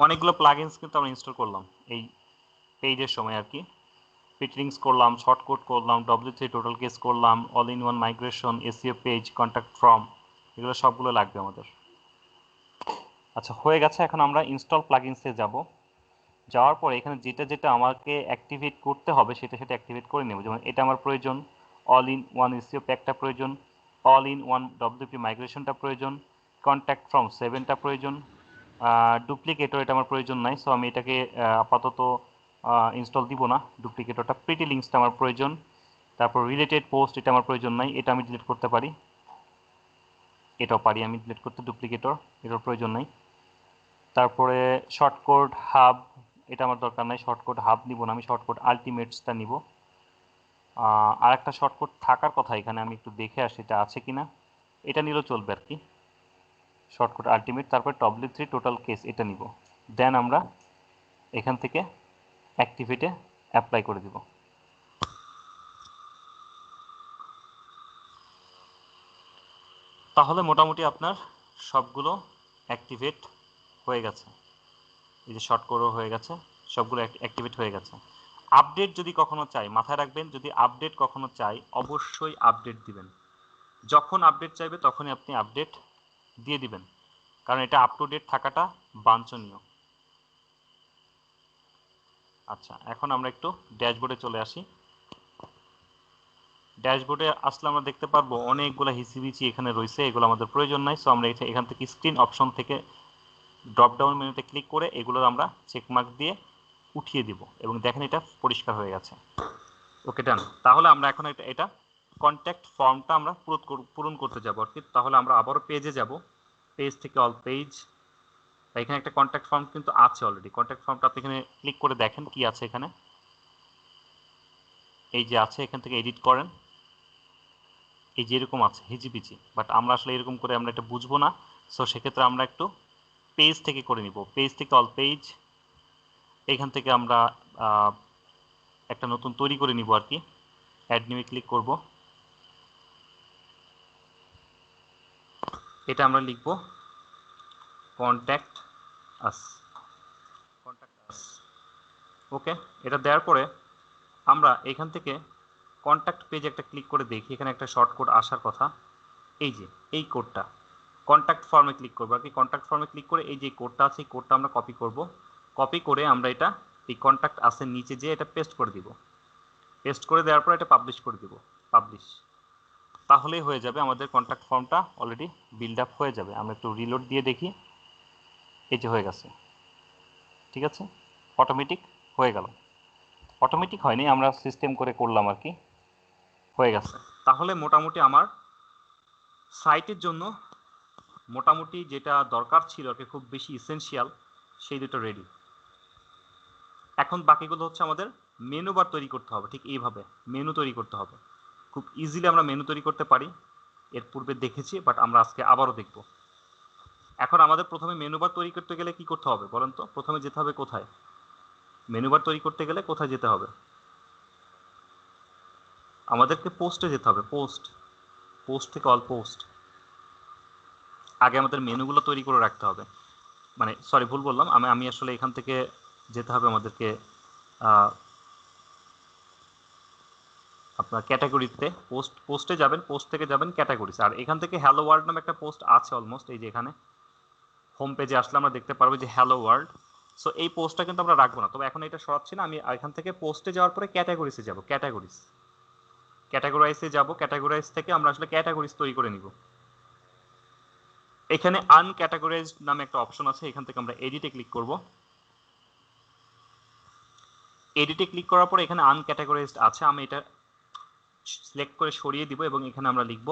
[SPEAKER 2] অনেকগুলো প্লাগইনস কিন্তু আমরা ইনস্টল করলাম এই পেজের সময় আর কি। প্রিটিলিংকস করলাম, শর্টকট করলাম, W3 টোটাল কেস করলাম, all in one migration, SEO page, contact form, এগুলো সবগুলো লাগবে আমাদের। আচ্ছা, হয়ে গেছে। এখন আমরা ইনস্টল প্লাগইনসে যাব। যাওয়ার পরে এখানে যেটা যেটা আমাকে অ্যাক্টিভেট করতে হবে সেটা সেটা অ্যাক্টিভেট করে নেব। যেমন এটা আমার প্রয়োজন, অল ইন ওয়ান এসইও প্যাকটা প্রয়োজন, অল ইন ওয়ান WP মাইগ্রেশনটা প্রয়োজন, কন্ট্যাক্ট ফর্ম 7টা প্রয়োজন, ডুপ্লিকেটর এটা আমার প্রয়োজন নাই, সো আমি এটাকে আপাতত ইনস্টল দিব না। ডুপ্লিকেটরটা, প্রিটি লিঙ্কসটা আমার প্রয়োজন। তারপর রিলেটেড পোস্ট, এটা আমার প্রয়োজন নাই, এটা আমি ডিলিট করতে পারি, এটাও পারি আমি ডিলিট করতে। ডুপ্লিকেটর এটার প্রয়োজন নাই। তারপরে শর্টকট হাব, এটা আমার দরকার নাই, শর্টকট হাব নিব না, আমি শর্টকট আলটিমেটসটা নিব। আর একটা শর্টকট থাকার কথা এখানে, আমি একটু দেখে আসি এটা আছে কিনা। এটা নিলেও চলবে আর কি, শর্টকট আলটিমেট। তারপর W3 টোটাল কেস এটা নিব। দেন আমরা এখান থেকে অ্যাক্টিভেটে অ্যাপ্লাই করে দিব। তাহলে মোটামুটি আপনার সবগুলো অ্যাক্টিভেট হয়ে গেছে। এই যে শর্টকটও হয়ে গেছে, সবগুলো অ্যাক্টিভেট হয়ে গেছে। আপডেট যদি কখনো চাই, মাথায় রাখবেন, যদি আপডেট কখনো চাই অবশ্যই আপডেট দিবেন। যখন আপডেট চাইবে তখনই আপনি আপডেট দিয়ে দিবেন, কারণ এটা আপ টু ডেট থাকাটা বাঞ্ছনীয়। আচ্ছা, এখন আমরা একটু ড্যাশবোর্ডে চলে আসি। ড্যাশবোর্ডে আসলে আমরা দেখতে পারবো অনেকগুলো হিসিবিচি এখানে রয়েছে, এগুলো আমাদের প্রয়োজন নাই। সো আমরা এখান থেকে স্ক্রিন অপশন থেকে ড্রপ ডাউন মেনুতে ক্লিক করে এগুলো আমরা চেকমার্ক দিয়ে উঠিয়ে দিব, এবং দেখেন এটা পরিষ্কার হয়ে গেছে। ওকে, ডান। তাহলে আমরা এখন এটা কন্ট্যাক্ট ফর্মটা আমরা পূরণ করতে যাব আর কি। তাহলে আমরা আবারও পেজে যাব, পেজ থেকে অল পেজ। এখানে একটা কন্ট্যাক্ট ফর্ম কিন্তু আছে অলরেডি। কন্ট্যাক্ট ফর্মটা আপনি এখানে ক্লিক করে দেখেন কি আছে এখানে। এই যে আছে, এখান থেকে এডিট করেন। এই যে এরকম আছে হিজিবিজি, বাট আমরা আসলে এরকম করে আমরা এটা বুঝবো না। সো সেক্ষেত্রে আমরা একটু পেজ থেকে করে নিব। পেজ থেকে অল পেজ, এইখান থেকে আমরা একটা নতুন তৈরি করে নিব আর কি। অ্যাড নিউ ক্লিক করব। এটা আমরা লিখব কন্ট্যাক্ট আস, কন্ট্যাক্ট আস। ওকে, এটা দেওয়ার পরে আমরা এখান থেকে কন্ট্যাক্ট পেজ একটা ক্লিক করে দেখি, এখানে একটা শর্ট কোড আসার কথা। এই যে এই কোডটা কন্ট্যাক্ট ফর্মে ক্লিক করবো আর কি। কন্ট্যাক্ট ফর্মে ক্লিক করে এই যে কোডটা আছে, এই কোডটা আমরা কপি করব। কপি করে আমরা এটা এই কন্ট্যাক্ট আসের নিচে যেয়ে এটা পেস্ট করে দিব। পেস্ট করে দেওয়ার পর এটা পাবলিশ করে দিব, পাবলিশ। তাহলেই হয়ে যাবে, আমাদের কন্ট্যাক্ট ফর্মটা অলরেডি বিল্ড আপ হয়ে যাবে। আমরা একটু রিলোড দিয়ে দেখি, এই যে হয়ে গেছে। ঠিক আছে, অটোমেটিক হয়ে গেল। অটোমেটিক হয়নি, আমরা সিস্টেম করে করলাম আর কি, হয়ে গেছে। তাহলে মোটামুটি আমার সাইটের জন্য মোটামুটি যেটা দরকার ছিল আর কি, খুব বেশি ইসেনশিয়াল, সেই দুটো রেডি। এখন বাকিগুলো হচ্ছে আমাদের মেনু বার তৈরি করতে হবে। ঠিক এইভাবে মেনু তৈরি করতে হবে। খুব ইজিলি আমরা মেনু তৈরি করতে পারি, এর পূর্বে দেখেছি, বাট আমরা আজকে আবারও দেখব। এখন আমাদের প্রথমে মেনু বার তৈরি করতে গেলে কি করতে হবে বলেন তো? প্রথমে যেতে হবে কোথায়? মেনু বার তৈরি করতে গেলে কোথায় যেতে হবে? আমাদেরকে পোস্টে যেতে হবে। পোস্ট, পোস্ট থেকে অল পোস্ট। আগে আমাদের মেনুগুলো তৈরি করে রাখতে হবে। মানে সরি, ভুল বললাম, আমি আসলে এখান থেকে যেতে হবে আমাদেরকে আপনার ক্যাটাগরিতে। পোস্টে যাবেন, পোস্ট থেকে যাবেন ক্যাটাগরিজ। আর এখান থেকে হ্যালো ওয়ার্ল্ড নামে একটা পোস্ট আছে অলমোস্ট, এই যে এখানে হোম পেজে আসলে আমরা দেখতে পারবো যে হ্যালো ওয়ার্ল্ড। সো এই পোস্টটা কিন্তু আমরা রাখবো না, তবে এখন এটা সরাচ্ছি না। আমি এখান থেকে পোস্টে যাওয়ার পরে ক্যাটাগরিজে যাব। ক্যাটাগরিজ, ক্যাটাগরাইজে যাব, ক্যাটাগরাইজ থেকে আমরা আসলে ক্যাটাগরিজ তৈরি করে নিব। এখানে আনক্যাটাগরাইজড নামে একটা অপশন আছে, এখান থেকে আমরা এডিটে ক্লিক করব। এডিটে ক্লিক করার পরে এখানে আনক্যাটাগরাইজড আছে, আমি এটা সিলেক্ট করে সরিয়ে দিব এবং এখানে আমরা লিখব,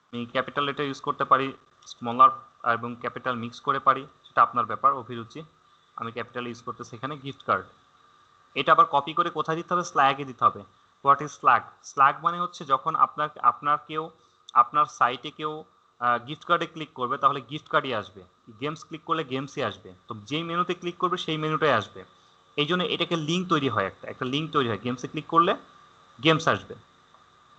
[SPEAKER 2] আমি ক্যাপিটাল লেটার ইউজ করতে পারি, স্মলার এবং ক্যাপিটাল মিক্স করে পারি, সেটা আপনার ব্যাপার, অভিরুচি। আমি ক্যাপিটাল ইউজ করতেছি এখানে, গিফট কার্ড। এটা আবার কপি করে কোথায় দিতে হবে? স্ল্যাগে দিতে হবে। What is slug? স্ল্যাগ মানে হচ্ছে যখন আপনার সাইটে কেউ গিফট কার্ডে ক্লিক করবে তাহলে গিফট কার্ডই আসবে, গেমস ক্লিক করলে গেমসই আসবে, তো যেই মেনুতে ক্লিক করবে সেই মেনুটাই আসবে। এই জন্য এটাকে লিঙ্ক তৈরি হয়, একটা লিঙ্ক তৈরি হয়, গেমসে ক্লিক করলে গেমস আসবে,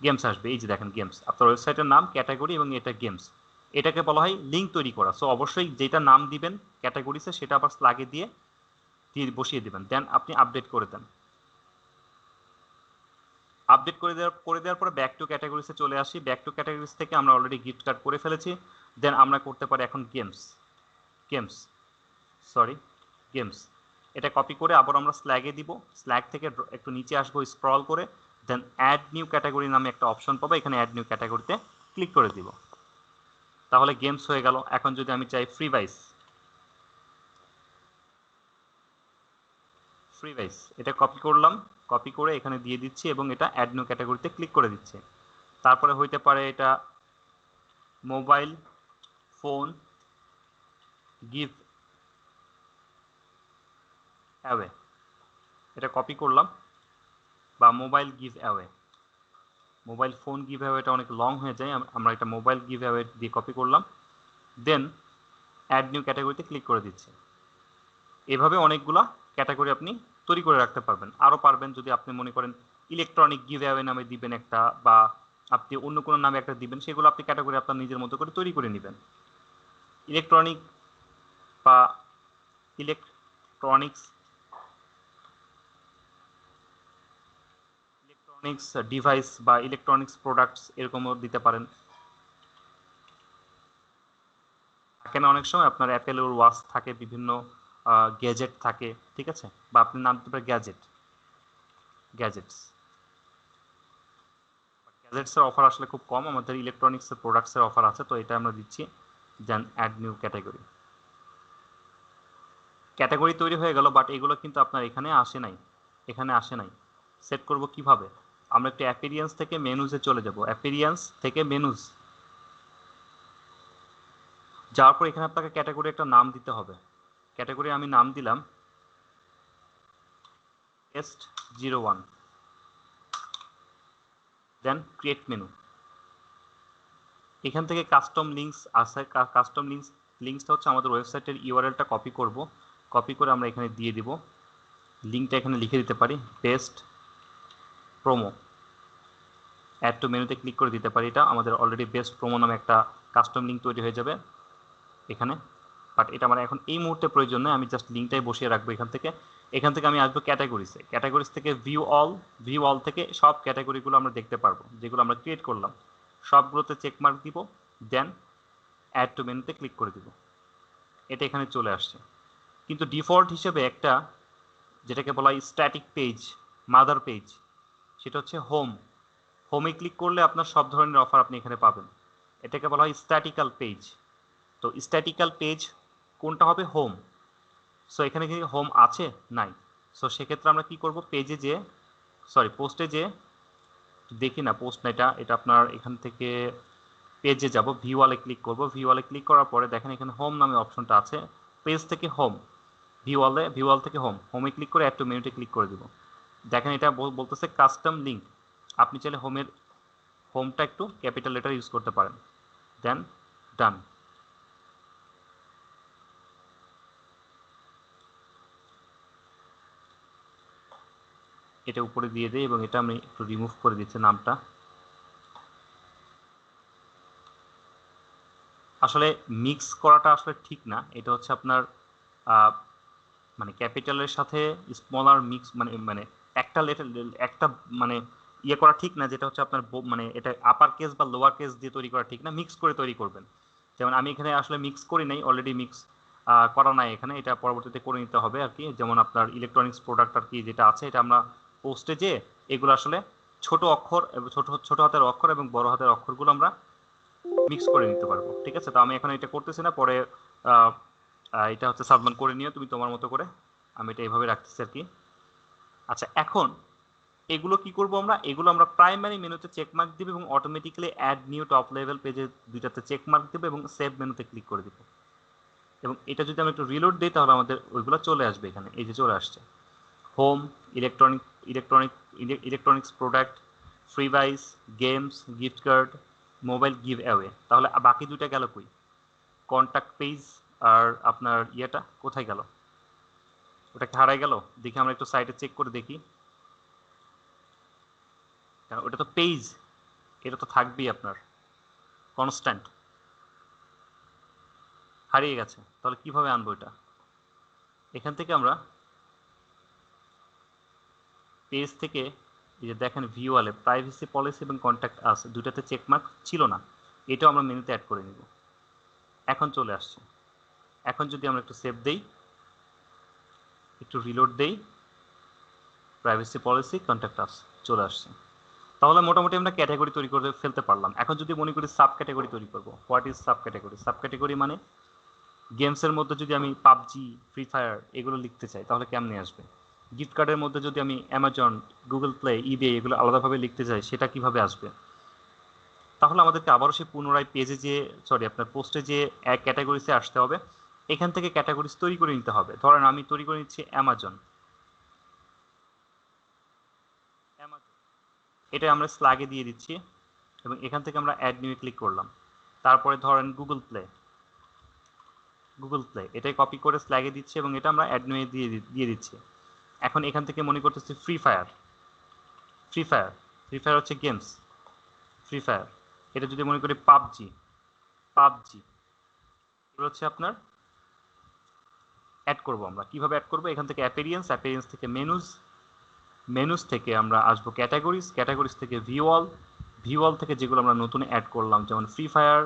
[SPEAKER 2] গেমস আসবে। এই যে দেখেন গেমস, আপনার ওয়েবসাইটের নাম, ক্যাটাগরি এবং এটা গেমস, এটাকে বলা হয় লিঙ্ক তৈরি করা। সো অবশ্যই যেটা নাম দিবেন ক্যাটাগরিসে সেটা আবার স্ল্যাগে দিয়ে বসিয়ে দিবেন, দেন আপনি আপডেট করে দেন। আপডেট করে দেওয়ার পরে ব্যাক টু ক্যাটাগরিসে চলে আসি। ব্যাক টু ক্যাটাগরিস থেকে আমরা অলরেডি গিফট কার্ড করে ফেলেছি, দেন আমরা করতে পারি এখন গেমস। এটা কপি করে আবার আমরা স্ল্যাগে দিব, স্ল্যাগ থেকে একটু নিচে আসবো স্ক্রল করে, দেন অ্যাড নিউ ক্যাটাগরি নামে একটা অপশন পাবো, এখানে অ্যাড নিউ ক্যাটাগরিতে ক্লিক করে দিব, তাহলে গেমস হয়ে গেল। এখন যদি আমি চাই ফ্রি ভাইস, এটা কপি করলাম, কপি করে এখানে দিয়ে দিচ্ছি এবং এটা অ্যাড নিউ ক্যাটাগরিতে ক্লিক করে দিচ্ছি। তারপরে হইতে পারে এটা মোবাইল ফোন গিভ অ্যাওয়ে, এটা কপি করলাম, বা mobile give away. Mobile phone give away এটা অনেক লং হয়ে যায়, আমরা এটা মোবাইল গিভ অ্যাওয়ে দিয়ে কপি করলাম, দেন অ্যাড নিউ ক্যাটাগরিতে ক্লিক করে দিচ্ছি। এভাবে অনেকগুলা ক্যাটাগরি আপনি তৈরি করে রাখতে পারবেন। আরও পারবেন যদি আপনি মনে করেন ইলেকট্রনিক গিভ অ্যাওয়ে নামে দিবেন একটা, বা আপনি অন্য কোনো নামে একটা দিবেন, সেগুলো আপনি ক্যাটাগরি আপনার নিজের মতো করে তৈরি করে নেবেন। ইলেকট্রনিক বা ইলেকট্রনিক্স ডিভাইস বা ইলেকট্রনিক্স প্রোডাক্টস এরকমও দিতে পারেন। থাকে না অনেক সময় আপনার অ্যাপেলের ওয়াচ থাকে, বিভিন্ন গ্যাজেট থাকে, ঠিক আছে, বা আপনি নাম দিতে পারেন গ্যাজেটসের অফার আসলে খুব কম, আমাদের ইলেকট্রনিক্সের প্রোডাক্টসের অফার আছে, তো এটা আমরা দিচ্ছি। দেন অ্যাড নিউ ক্যাটাগরি তৈরি হয়ে গেল, বাট এগুলো কিন্তু আপনার এখানে আসে নাই। সেট করব কিভাবে? আমরা একটু অ্যাপিরিয়েন্স থেকে মেনুজে চলে যাব, অ্যাপিরিয়েন্স থেকে মেনুজ যাওয়ার পর এখানে আপনাকে ক্যাটাগরি একটা নাম দিতে হবে। ক্যাটাগরি আমি নাম দিলাম টেস্ট 01, দেন ক্রিয়েট মেনু। এখান থেকে কাস্টম লিঙ্কস আছে, কাস্টম লিঙ্কসটা হচ্ছে আমাদের ওয়েবসাইটের ইউআরএলটা কপি করব, কপি করে আমরা এখানে দিয়ে দিব, লিঙ্কটা এখানে লিখে দিতে পারি বেস্ট প্রোমো, অ্যাড টু মেনুতে ক্লিক করে দিতে পারি, এটা আমাদের অলরেডি বেস্ট প্রোমো নামে একটা কাস্টম লিঙ্ক তৈরি হয়ে যাবে এখানে। বাট এটা আমার এখন এই মুহূর্তে প্রয়োজন নয়, আমি জাস্ট লিঙ্কটাই বসিয়ে রাখবো এখান থেকে আমি আসবো ক্যাটাগরিজ থেকে ভিউ অল থেকে সব ক্যাটাগরিগুলো আমরা দেখতে পারবো যেগুলো আমরা ক্রিয়েট করলাম, সবগুলোতে চেকমার্ক দিব, দেন অ্যাড টু মেনুতে ক্লিক করে দিব, এটা এখানে চলে আসছে। কিন্তু ডিফল্ট হিসেবে একটা যেটাকে বলা হয় স্ট্যাটিক পেজ, মাদার পেজ, সেটা হচ্ছে হোমে ক্লিক করলে আপনার সব ধরনের অফার আপনি এখানে পাবেন, এটাকে বলা হয় স্ট্যাটিক্যাল পেজ। তো স্ট্যাটিক্যাল পেজ কোনটা হবে? হোম। সো এখানে কি হোম আছে? নাই। সো সেক্ষেত্রে আমরা কি করব? পোস্টে যে দেখি না, পোস্ট না, এটা আপনার এখান থেকে পেজে যাব, ভিউয়ালে ক্লিক করব, ভিউয়ালে ক্লিক করার পরে দেখেন এখানে হোম নামে অপশনটা আছে, পেজ থেকে হোম, ভিউয়াল থেকে হোমে ক্লিক করে অ্যাড টু মেনুতে ক্লিক করে দিব। দেখেন এটা বলতেছে কাস্টম লিঙ্ক, আপনি চাইলে হোমটা একটু ক্যাপিটাল লেটার ইউজ করতে পারেন, দেন ডান। এটা উপরে দিয়ে দেই এবং এটা আমি একটু রিমুভ করে দিচ্ছি নামটা। আসলে মিক্স করাটা আসলে ঠিক না, এটা হচ্ছে আপনার মানে ক্যাপিটালের সাথে স্মলার মিক্স, মানে একটা লেটার একটা মানে ইয়ে করা ঠিক না, যেটা হচ্ছে আপনার মানে এটা আপার কেস বা লোয়ার কেস দিয়ে তৈরি করা ঠিক না, মিক্স করে তৈরি করবেন। যেমন আমি এখানে আসলে মিক্স করি নাই, অলরেডি মিক্স করা নাই এখানে, এটা পরবর্তীতে করে নিতে হবে আর কি। যেমন আপনার ইলেকট্রনিক্স প্রোডাক্ট আর কি যেটা আছে, এটা আমরা পোস্টে যে এগুলো আসলে ছোট অক্ষর এবং ছোট ছোট হাতের অক্ষর এবং বড় হাতের অক্ষরগুলো আমরা মিক্স করে নিতে পারবো। ঠিক আছে, তো আমি এখন এটা করতেছি না, পরে এটা হচ্ছে সাবমান করে নিও তুমি তোমার মতো করে, আমি এটা এইভাবে রাখতেছি আর কি। আচ্ছা, এখন এগুলো কি করব আমরা, এগুলো আমরা প্রাইমারি মেনুতে চেক মার্ক দিব এবং automatically add new top level পেজে দুইটাতে চেক মার্ক দিব এবং সেভ মেনুতে ক্লিক করে দিব। এবং এটা যদি আমি একটু রিলোড দিই তাহলে আমাদের ওইগুলো চলে আসবে এখানে, এই যে চলে আসছে home, electronics product, freebies, games, gift card, mobile give away. তাহলে বাকি দুইটা গেল কই? কন্ট্যাক্ট পেজ আর আপনার ইয়েটা কোথায় গেল? ওটা কি হারাই গেল? দেখি আমরা একটু সাইটে চেক করে দেখি। ওটা তো পেজ, এটা তো থাকবেই আপনার কনস্ট্যান্ট, হারিয়ে গেছে। তাহলে কিভাবে আনবো এটা? এখান থেকে আমরা পেজ থেকে এই যে দেখেন ভিউ ওয়ালে প্রাইভেসি পলিসি এবং কন্ট্যাক্ট আস দুটাতে চেকমার্ক ছিল না, এটাও আমরা মেনুতে অ্যাড করে নিব। এখন চলে আসছে। এখন যদি আমরা একটু সেভ দেই, একটু রিলোড দেই, প্রাইভেসি পলিসি কন্ট্যাক্ট আস চলে আসছে। তাহলে মোটামুটি আমরা ক্যাটাগরি তৈরি করে ফেলতে পারলাম। এখন যদি মনে করি সাব ক্যাটাগরি তৈরি করব, what is sub category? Sub category মানে গেমসের মধ্যে যদি আমি পাবজি, ফ্রি ফায়ার এগুলো লিখতে চাই তাহলে কেমনে আসবে? গিফট কার্ডের মধ্যে যদি আমি অ্যামাজন, গুগল প্লে, ইবে এগুলো আলাদাভাবে লিখতে চাই সেটা কিভাবে আসবে? তাহলে আমাদেরকে আবারও সেই পুনরায় পেজে যে আপনার পোস্টে যে এক ক্যাটাগরিসে আসতে হবে, এখান থেকে ক্যাটাগরিজ তৈরি করে নিতে হবে। ধরেন আমি তৈরি করে নিচ্ছি অ্যামাজন, এটা আমরা স্ল্যাগে দিয়ে দিচ্ছি এবং এখান থেকে আমরা অ্যাড নিউ ক্লিক করলাম। তারপরে ধরেন গুগল প্লে, এটাই কপি করে স্ল্যাগে দিচ্ছি এবং এটা আমরা অ্যাড নিউ দিয়ে দিচ্ছি। এখন এখান থেকে মনে করতেছি ফ্রি ফায়ার হচ্ছে গেমস, ফ্রি ফায়ার। এটা যদি মনে করি পাবজি, এগুলো হচ্ছে আপনার অ্যাড করব। আমরা কিভাবে অ্যাড করব? এখান থেকে অ্যাপিয়ারেন্স থেকে মেনুজ থেকে আমরা আসবো ক্যাটাগরিজ থেকে ভিউয়াল থেকে যেগুলো আমরা নতুন অ্যাড করলাম, যেমন ফ্রি ফায়ার,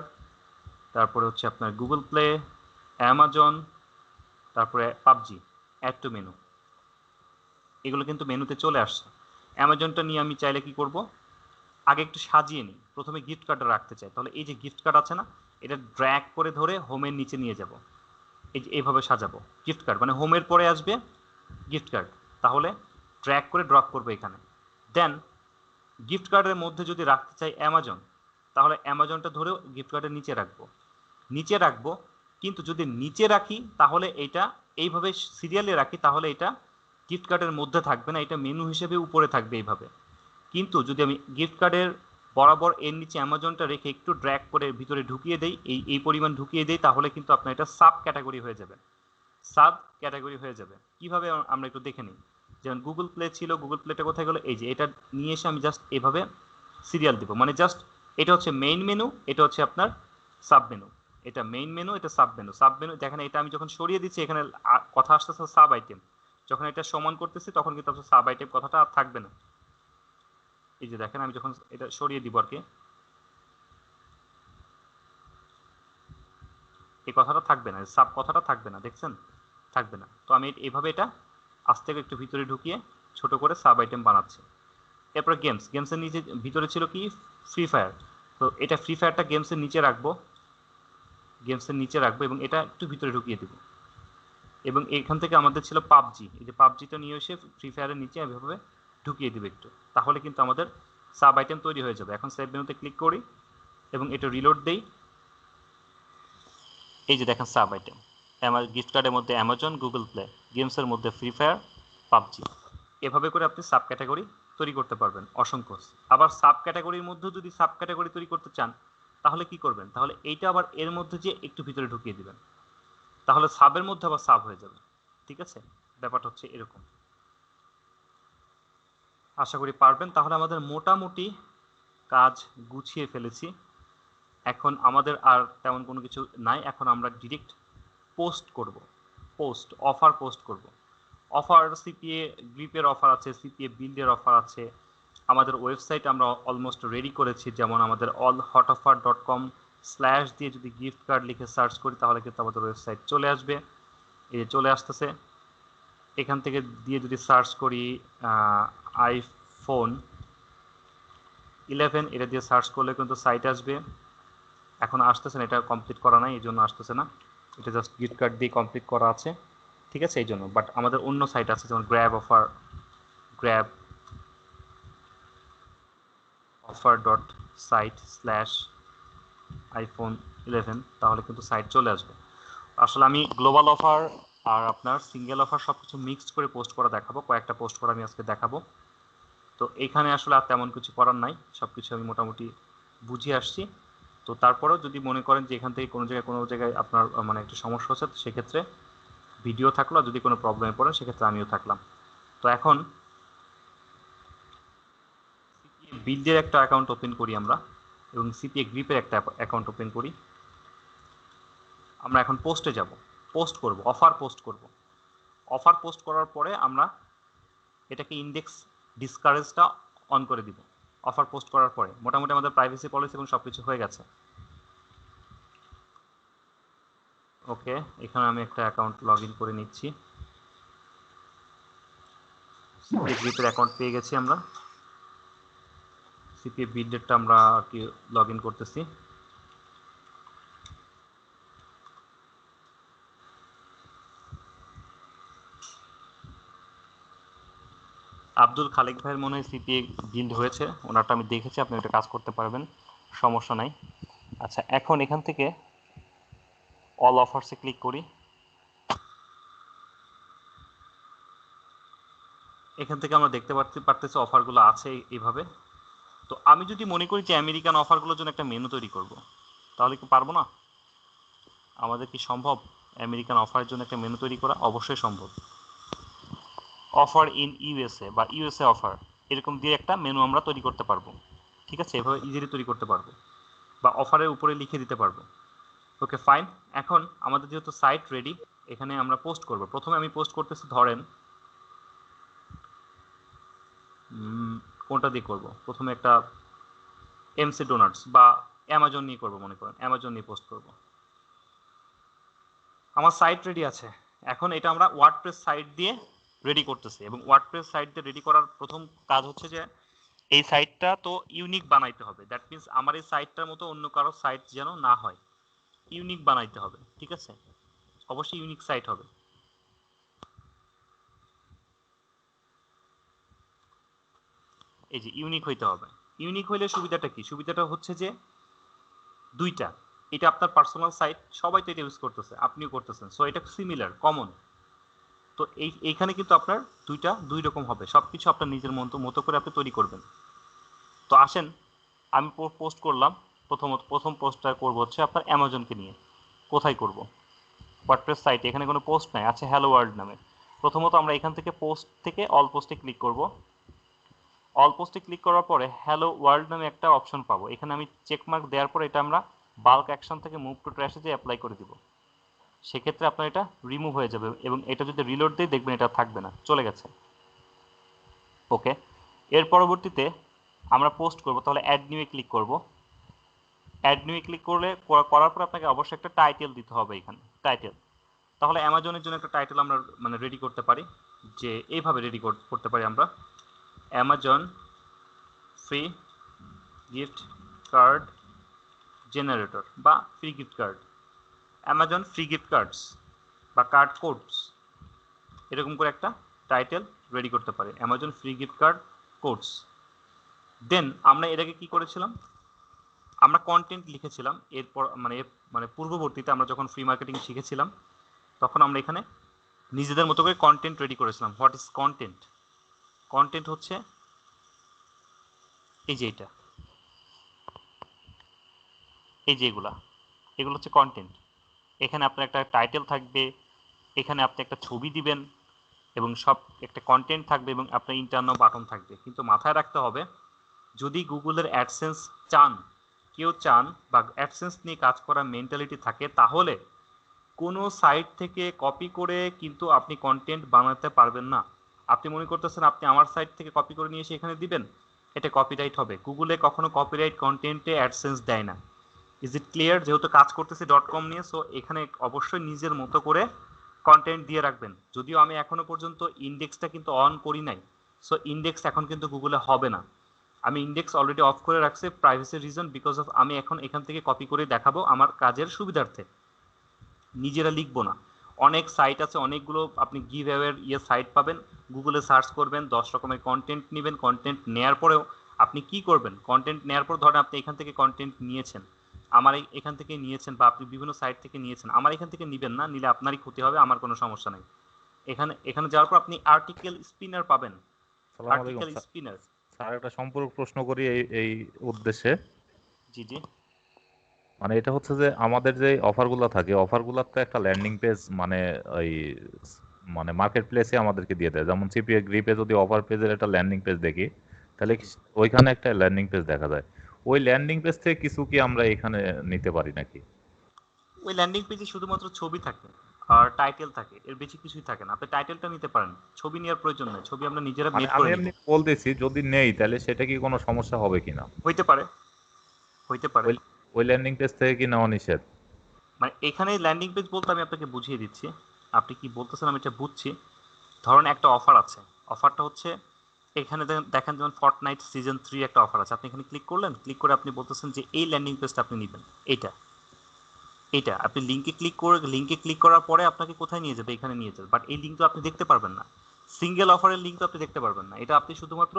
[SPEAKER 2] তারপরে হচ্ছে আপনার গুগল প্লে, অ্যামাজন, তারপরে পাবজি, অ্যাড টু মেনু, এগুলো কিন্তু মেনুতে চলে আসছে। অ্যামাজনটা নিয়ে আমি চাইলে কি করব, আগে একটু সাজিয়ে নিই। প্রথমে গিফট কার্ডটা রাখতে চাই, তাহলে এই যে গিফট কার্ড আছে না, এটা ড্র্যাগ করে ধরে হোমের নিচে নিয়ে যাব। এই যে এইভাবে সাজাবো গিফট কার্ড, মানে হোমের পরে আসবে গিফট কার্ড, তাহলে ড্র্যাগ করে ড্রপ করবো এখানে। দেন গিফট কার্ডের মধ্যে যদি রাখতে চাই অ্যামাজন, তাহলে অ্যামাজনটা ধরেও গিফট কার্ডের নিচে রাখবো। কিন্তু যদি নিচে রাখি তাহলে এটা এইভাবে সিরিয়ালে রাখি, তাহলে এটা গিফট কার্ডের মধ্যে থাকবে না, এটা মেনু হিসেবে উপরে থাকবে এইভাবে। কিন্তু যদি আমি গিফট কার্ডের বরাবর এর নিচে অ্যামাজনটা রেখে একটু ড্র্যাগ করে ভিতরে ঢুকিয়ে দেই, এই পরিমাণ ঢুকিয়ে দেই, তাহলে কিন্তু আপনার এটা সাব ক্যাটাগরি হয়ে যাবে। কিভাবে আমরা একটু দেখে নিই। যেমন গুগল প্লে ছিল, গুগল প্লেটা কোথায় গেল? এই যে এটা নিয়ে এসে আমি জাস্ট এভাবে সিরিয়াল দিব, মানে জাস্ট এটা হচ্ছে মেইন মেনু, এটা হচ্ছে আপনার সাব মেনু। এটা মেইন মেনু, এটা সাব মেনু। দেখেন এটা আমি যখন সরিয়ে দিচ্ছি এখানে কথা আসতেছে সাব আইটেম, যখন এটা সমান করতেছি তখন কিন্তু আপনার সাব আইটেম কথাটা আর থাকবে না। এই যে দেখেন আমি যখন এটা সরিয়ে দিব আর কি, এই কথাটা থাকবে না, সাব কথাটা থাকবে না, দেখছেন? থাকবে না। তো আমি এইভাবে এটা আস্তে করে একটু ভিতরে ঢুকিয়ে ছোট করে সাব আইটেম বানাচ্ছি। এরপর গেমসের নিচে ভিতরে ছিল কি? Free fire. তো এটা ফ্রি ফায়ারটা গেমসের নিচে রাখবো এবং এটা একটু ভিতরে ঢুকিয়ে দেবো। এবং এখান থেকে আমাদের ছিল পাবজি, এই যে পাবজিটা নিয়ে এসে ফ্রি ফায়ারের নিচে এভাবে ঢুকিয়ে দেবে একটু, তাহলে কিন্তু আমাদের সাব আইটেম তৈরি হয়ে যাবে। এখন সেভ মেনুতে ক্লিক করি এবং এটা রিলোড দেই। এই যে দেখেন সাব আইটেম, আমার গিফট কার্ডের মধ্যে অ্যামাজন, গুগল প্লে, গেমসের মধ্যে ফ্রি ফায়ার, পাবজি। এভাবে করে আপনি সাব ক্যাটাগরি তৈরি করতে পারবেন অসংখ্য। আবার সাব ক্যাটাগরির মধ্যে যদি সাব ক্যাটাগরি তৈরি করতে চান তাহলে কি করবেন? তাহলে এইটা আবার এর মধ্যে যে একটু ভিতরে ঢুকিয়ে দিবেন, তাহলে সাবের মধ্যে আবার সাব হয়ে যাবে। ঠিক আছে, ব্যাপারটা হচ্ছে এরকম। আশা করি পারবেন। তাহলে আমাদের মোটামুটি কাজ গুছিয়ে ফেলেছি। এখন আমাদের আর তেমন কোনো কিছু নাই, এখন আমরা ডিরেক্ট অফার পোস্ট করব। অফার সিপিএ গ্রিপের অফার আছে, সিপিএ বিল্ডের অফার আছে। আমাদের ওয়েবসাইট আমরা অলমোস্ট রেডি করেছি, যেমন আমাদের allhotoffer.com/ দিয়ে যদি গিফট কার্ড লিখে সার্চ করি তাহলে কিন্তু আমাদের ওয়েবসাইট চলে আসবে। এই যে চলে আসতেছে। এখান থেকে দিয়ে যদি সার্চ করি iPhone 11 এটা দিয়ে সার্চ করলে কিন্তু সাইট আসবে। এখন আসতেছে না, এটা কমপ্লিট করা নাই, এই জন্য আসতেছে না। এটা জাস্ট গিফট কার্ড দিয়ে কমপ্লিট করা আছে, ঠিক আছে, এই জন্য। বাট আমাদের অন্য সাইট আছে, যেমন grab offer dot site slash iPhone 11, তাহলে কিন্তু সাইট চলে আসবে। আসলে আমি গ্লোবাল অফার আর আপনার সিঙ্গেল অফার সব কিছু মিক্সড করে পোস্ট করা দেখাবো, কয়েকটা পোস্ট করা আমি আজকে দেখাবো। তো এইখানে আসলে আর তেমন কিছু করার নাই, সব কিছু আমি মোটামুটি বুঝিয়ে আসছি। তো তারপরেও যদি মনে করেন যে এখান থেকে কোনো জায়গায় আপনার মানে একটু সমস্যা হচ্ছে, তো সেক্ষেত্রে ভিডিও থাকলো, আর যদি কোনো প্রবলেমে পড়েন সেক্ষেত্রে আমিও থাকলাম। তো এখন বিল্ডের একটা অ্যাকাউন্ট ওপেন করি আমরা, এবং সিপিএ গ্রিপের একটা অ্যাকাউন্ট ওপেন করি। আমরা এখন পোস্টে যাব, পোস্ট করব, অফার পোস্ট করব। অফার পোস্ট করার পরে আমরা এটাকে ইন্ডেক্স ডিসকারেজটা অন করে দিব। অফার পোস্ট করার পরে মোটামুটি আমাদের প্রাইভেসি পলিসি এবং সবকিছু হয়ে গেছে। ওকে, এখানে আমি একটা অ্যাকাউন্ট লগ ইন করে নিচ্ছি। সিপিএ গ্রিপের অ্যাকাউন্ট পেয়ে গেছি আমরা। সিপিএ বিল্ডেরটা আমরা আর কি লগ ইন করতেছি। আব্দুল খালেক ভাইয়ের মনে হয় সিপিএ বিল্ড হয়েছে, ওনারটা আমি দেখেছি, আপনি একটা কাজ করতে পারবেন, সমস্যা নাই। আচ্ছা, এখন এখান থেকে অল অফার্সে ক্লিক করি। এখান থেকে আমরা দেখতে পারতেছি অফারগুলো আছে এইভাবে। তো আমি যদি মনে করি যে আমেরিকান অফারগুলোর জন্য একটা মেনু তৈরি করব, তাহলে কি পারবো না? আমাদের কি সম্ভব আমেরিকান অফারের জন্য একটা মেনু তৈরি করা? অবশ্যই সম্ভব। অফার ইন ইউএসএ বা ইউএসএ অফার, এরকম দিয়ে একটা মেনু আমরা তৈরি করতে পারবো, ঠিক আছে, এভাবে ইজিলি তৈরি করতে পারবো, বা অফারের উপরে লিখে দিতে পারবো। Okay fine. এখন আমাদের যেহেতু সাইট রেডি, এখানে আমরা পোস্ট করব। প্রথমে আমি পোস্ট করতেছি, ধরেন কোনটা দিয়ে করব, প্রথমে একটা এমসি ডোনাটস বা অ্যামাজন নিয়ে করব, মনে করেন অ্যামাজন নিয়ে পোস্ট করব। আমার সাইট রেডি আছে। এখন এটা আমরা ওয়ার্ডপ্রেস সাইট দিয়ে রেডি করতেছি, এবং ওয়ার্ডপ্রেস সাইট দিয়ে রেডি করার প্রথম কাজ হচ্ছে যে এই সাইটটা তো ইউনিক বানাইতে হবে। দ্যাট মিন্স আমার এই সাইটটার মতো অন্য কারো সাইট যেন না হয়, ইউনিক বানাইতে হবে, ঠিক আছে, অবশ্যই ইউনিক সাইট হবে। এই যে ইউনিক হইতে হবে। ইউনিক হইলে সুবিধাটা কি? সুবিধাটা হচ্ছে যে দুইটা, এটা আপনার পার্সোনাল সাইট, সবাই তো এটা ইউজ করতেছে, আপনিও করতেছেন, সো এটা সিমিলার, কমন। তো এইখানে কিন্তু আপনার দুই রকম হবে, সবকিছু আপনার নিজের মতো করে আপনি তৈরি করবেন। তো আসেন, আমি পোস্ট করলাম। প্রথম পোস্টটা করব হচ্ছে আপনার অ্যামাজনকে নিয়ে। কোথায় করব? ওয়ার্ডপ্রেস সাইটে, এখানে কোনো পোস্ট নাই, আছে হ্যালো ওয়ার্ল্ড নামে। প্রথমত আমরা এখান থেকে পোস্ট থেকে অল পোস্টে ক্লিক করব। অল পোস্টে ক্লিক করার পরে হ্যালো ওয়ার্ল্ড নামে একটা অপশন পাবো। এখানে আমি চেকমার্ক দেওয়ার পরে এটা আমরা বাল্ক অ্যাকশন থেকে মুভ টু ট্র্যাশে যে অ্যাপ্লাই করে দিব। সেক্ষেত্রে আপনার এটা রিমুভ হয়ে যাবে, এবং এটা যদি রিলোড দিই দেখবেন এটা থাকবে না, চলে গেছে। ওকে, এর পরবর্তীতে আমরা পোস্ট করব, তাহলে অ্যাড নিউয়ে ক্লিক করব। অ্যাড নিউয়ে ক্লিক করার পর আপনাকে অবশ্যই একটা টাইটেল দিতে হবে এখানে, টাইটেল। তাহলে অ্যামাজনের জন্য একটা টাইটেল আমরা মানে রেডি করতে পারি, যে এইভাবে রেডি করতে পারি আমরা, Amazon free gift card generator বা free gift card, Amazon free gift cards বা কার্ড কোডস, এরকম করে একটা টাইটেল রেডি করতে পারি, Amazon free gift card codes. Then আমরা এটাকে কি করেছিলাম, আমরা কন্টেন্ট লিখেছিলাম। এরপর মানে পূর্ববর্তীতে আমরা যখন ফ্রি মার্কেটিং শিখেছিলাম, তখন আমরা এখানে নিজেদের মতো করে কন্টেন্ট রেডি করেছিলাম। What is content? কন্টেন্ট হচ্ছে এই যে এটা, এই যে এগুলো হচ্ছে কন্টেন্ট। এখানে আপনার একটা টাইটেল থাকবে, এখানে আপনি একটা ছবি দিবেন, এবং সব একটা কন্টেন্ট থাকবে, এবং আপনার ইন্টারনাল বাটন থাকবে। কিন্তু মাথায় রাখতে হবে, যদি গুগলের অ্যাডসেন্স চান বা অ্যাডসেন্স নিয়ে কাজ করার মেন্টালিটি থাকে, তাহলে কোনো সাইট থেকে কপি করে কিন্তু আপনি কন্টেন্ট বানাতে পারবেন না। আপনি মনে করতেছেন আপনি আমার সাইট থেকে কপি করে নিয়ে এসে এখানে দিবেন, এটা কপিরাইট হবে। গুগলে কখনো কপিরাইট কন্টেন্টে অ্যাডসেন্স দেয় না। Is it clear? যেহেতু কাজ করতেছি .com নিয়ে, সো এখানে অবশ্যই নিজের মতো করে কন্টেন্ট দিয়ে রাখবেন। যদিও আমি এখনো পর্যন্ত ইন্ডেক্সটা কিন্তু অন করি নাই, সো ইন্ডেক্স এখন কিন্তু গুগলে হবে না। আমি ইন্ডেক্স অলরেডি অফ করে রাখছি প্রাইভেসি রিজন, বিকজ অফ আমি এখন এখান থেকে কপি করে দেখাবো আমার কাজের সুবিধার্থে, নিজেরা লিখবো না। অনেক সাইট আছে, অনেকগুলো আপনি গিভ অ্যাওয়ের সাইট পাবেন, গুগলে সার্চ করবেন, 10 রকমের কন্টেন্ট নেবেন। কন্টেন্ট নেয়ার পরেও আপনি কি করবেন, কন্টেন্ট নেয়ার পর ধরেন আপনি এখান থেকে কন্টেন্ট নিয়েছেন, আমার এখান থেকে নিয়েছেন, বা আপনি বিভিন্ন সাইট থেকে নিয়েছেন, আমার এখান থেকে নিবেন না, নিলে আপনারই ক্ষতি হবে, আমার কোনো সমস্যা নেই। এখানে এখানে যাওয়ার পর আপনি আর্টিকেল স্পিনার পাবেন,
[SPEAKER 4] সালাম আলাইকুম
[SPEAKER 2] আর্টিকেল স্পিনার।
[SPEAKER 4] স্যার, একটা সম্পূরক প্রশ্ন করি এই এই উদ্দেশ্যে।
[SPEAKER 2] জি জি।
[SPEAKER 4] মানে এটা হচ্ছে যে আমাদের যে অফারগুলো থাকে, অফারগুলোর তো একটা ল্যান্ডিং পেজ মানে ওই মানে মার্কেট প্লেসে আমাদেরকে দিয়ে দেয়। যেমন সিপিএ গ্রিপে যদি অফার পেজের একটা ল্যান্ডিং পেজ দেখি, তাহলে ওইখানে একটা ল্যান্ডিং পেজ দেখা যায়। ওই ল্যান্ডিং পেজ থেকে কিছু কি আমরা এখানে নিতে পারি নাকি?
[SPEAKER 2] ওই ল্যান্ডিং পেজে শুধুমাত্র ছবি থাকে আর টাইটেল থাকে, এর বেশি কিছুই থাকে না। আপনি টাইটেলটা নিতে পারেন, ছবি নেওয়ার প্রয়োজন নেই, ছবি আমরা নিজেরা
[SPEAKER 4] মানে
[SPEAKER 2] মেক
[SPEAKER 4] আমি
[SPEAKER 2] করে নিব।
[SPEAKER 4] এমনি বলতেছি, যদি নেই তাহলে সেটা কি কোনো সমস্যা হবে কিনা?
[SPEAKER 2] হইতে পারে, হইতে পারে।
[SPEAKER 4] ওই ওই ল্যান্ডিং পেজ থেকে কি নেওয়া নিষেধ?
[SPEAKER 2] মানে এখানে ল্যান্ডিং পেজ বলতে আমি আপনাকে বুঝিয়ে দিচ্ছি, আপনি কি বলতেছেন আমি এটা বুঝছি। ধরুন একটা অফার আছে, অফারটা হচ্ছে এখানে দেখেন যেমন ফর্টনাইট সিজন 3 একটা অফার আছে, আপনি এখানে ক্লিক করলেন, ক্লিক করে আপনি বলতেছেন যে এই ল্যান্ডিং পেজটা আপনি নেবেন, এইটা এইটা আপনি লিঙ্কে ক্লিক করার পরে আপনাকে কোথায় নিয়ে যাবে, এখানে নিয়ে যাবে, বাট এই লিঙ্ক তো আপনি দেখতে পারবেন না, সিঙ্গেল অফারের লিঙ্ক তো আপনি দেখতে পারবেন না, এটা আপনি শুধুমাত্র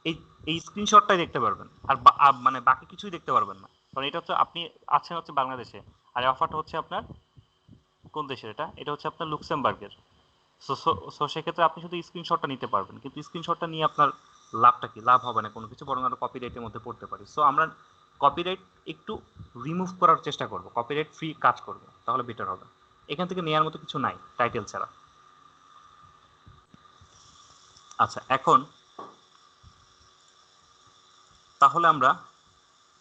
[SPEAKER 2] এই এই স্ক্রিনশটটাই দেখতে পারবেন, আর মানে বাকি কিছুই দেখতে পারবেন না। কারণ এটা হচ্ছে আপনি আছেন হচ্ছে বাংলাদেশে, আর এই অফারটা হচ্ছে আপনার কোন দেশের, এটা এটা হচ্ছে আপনার লুক্সেমবার্গের। সো সো সেক্ষেত্রে আপনি শুধু স্ক্রিনশটটা নিতে পারবেন, কিন্তু স্ক্রিনশটটা নিয়ে আপনার লাভটা কি, লাভ হবে না কোনো কিছু, বরং আরো কপিরাইটের মধ্যে পড়তে পারি। সো আমরা কপিরাইট একটু রিমুভ করার চেষ্টা করব, কপিরাইট ফ্রি কাজ করব, তাহলে বেটার হবে। এখান থেকে নেওয়ার মতো কিছু নাই টাইটেল ছাড়া। আচ্ছা, এখন তাহলে আমরা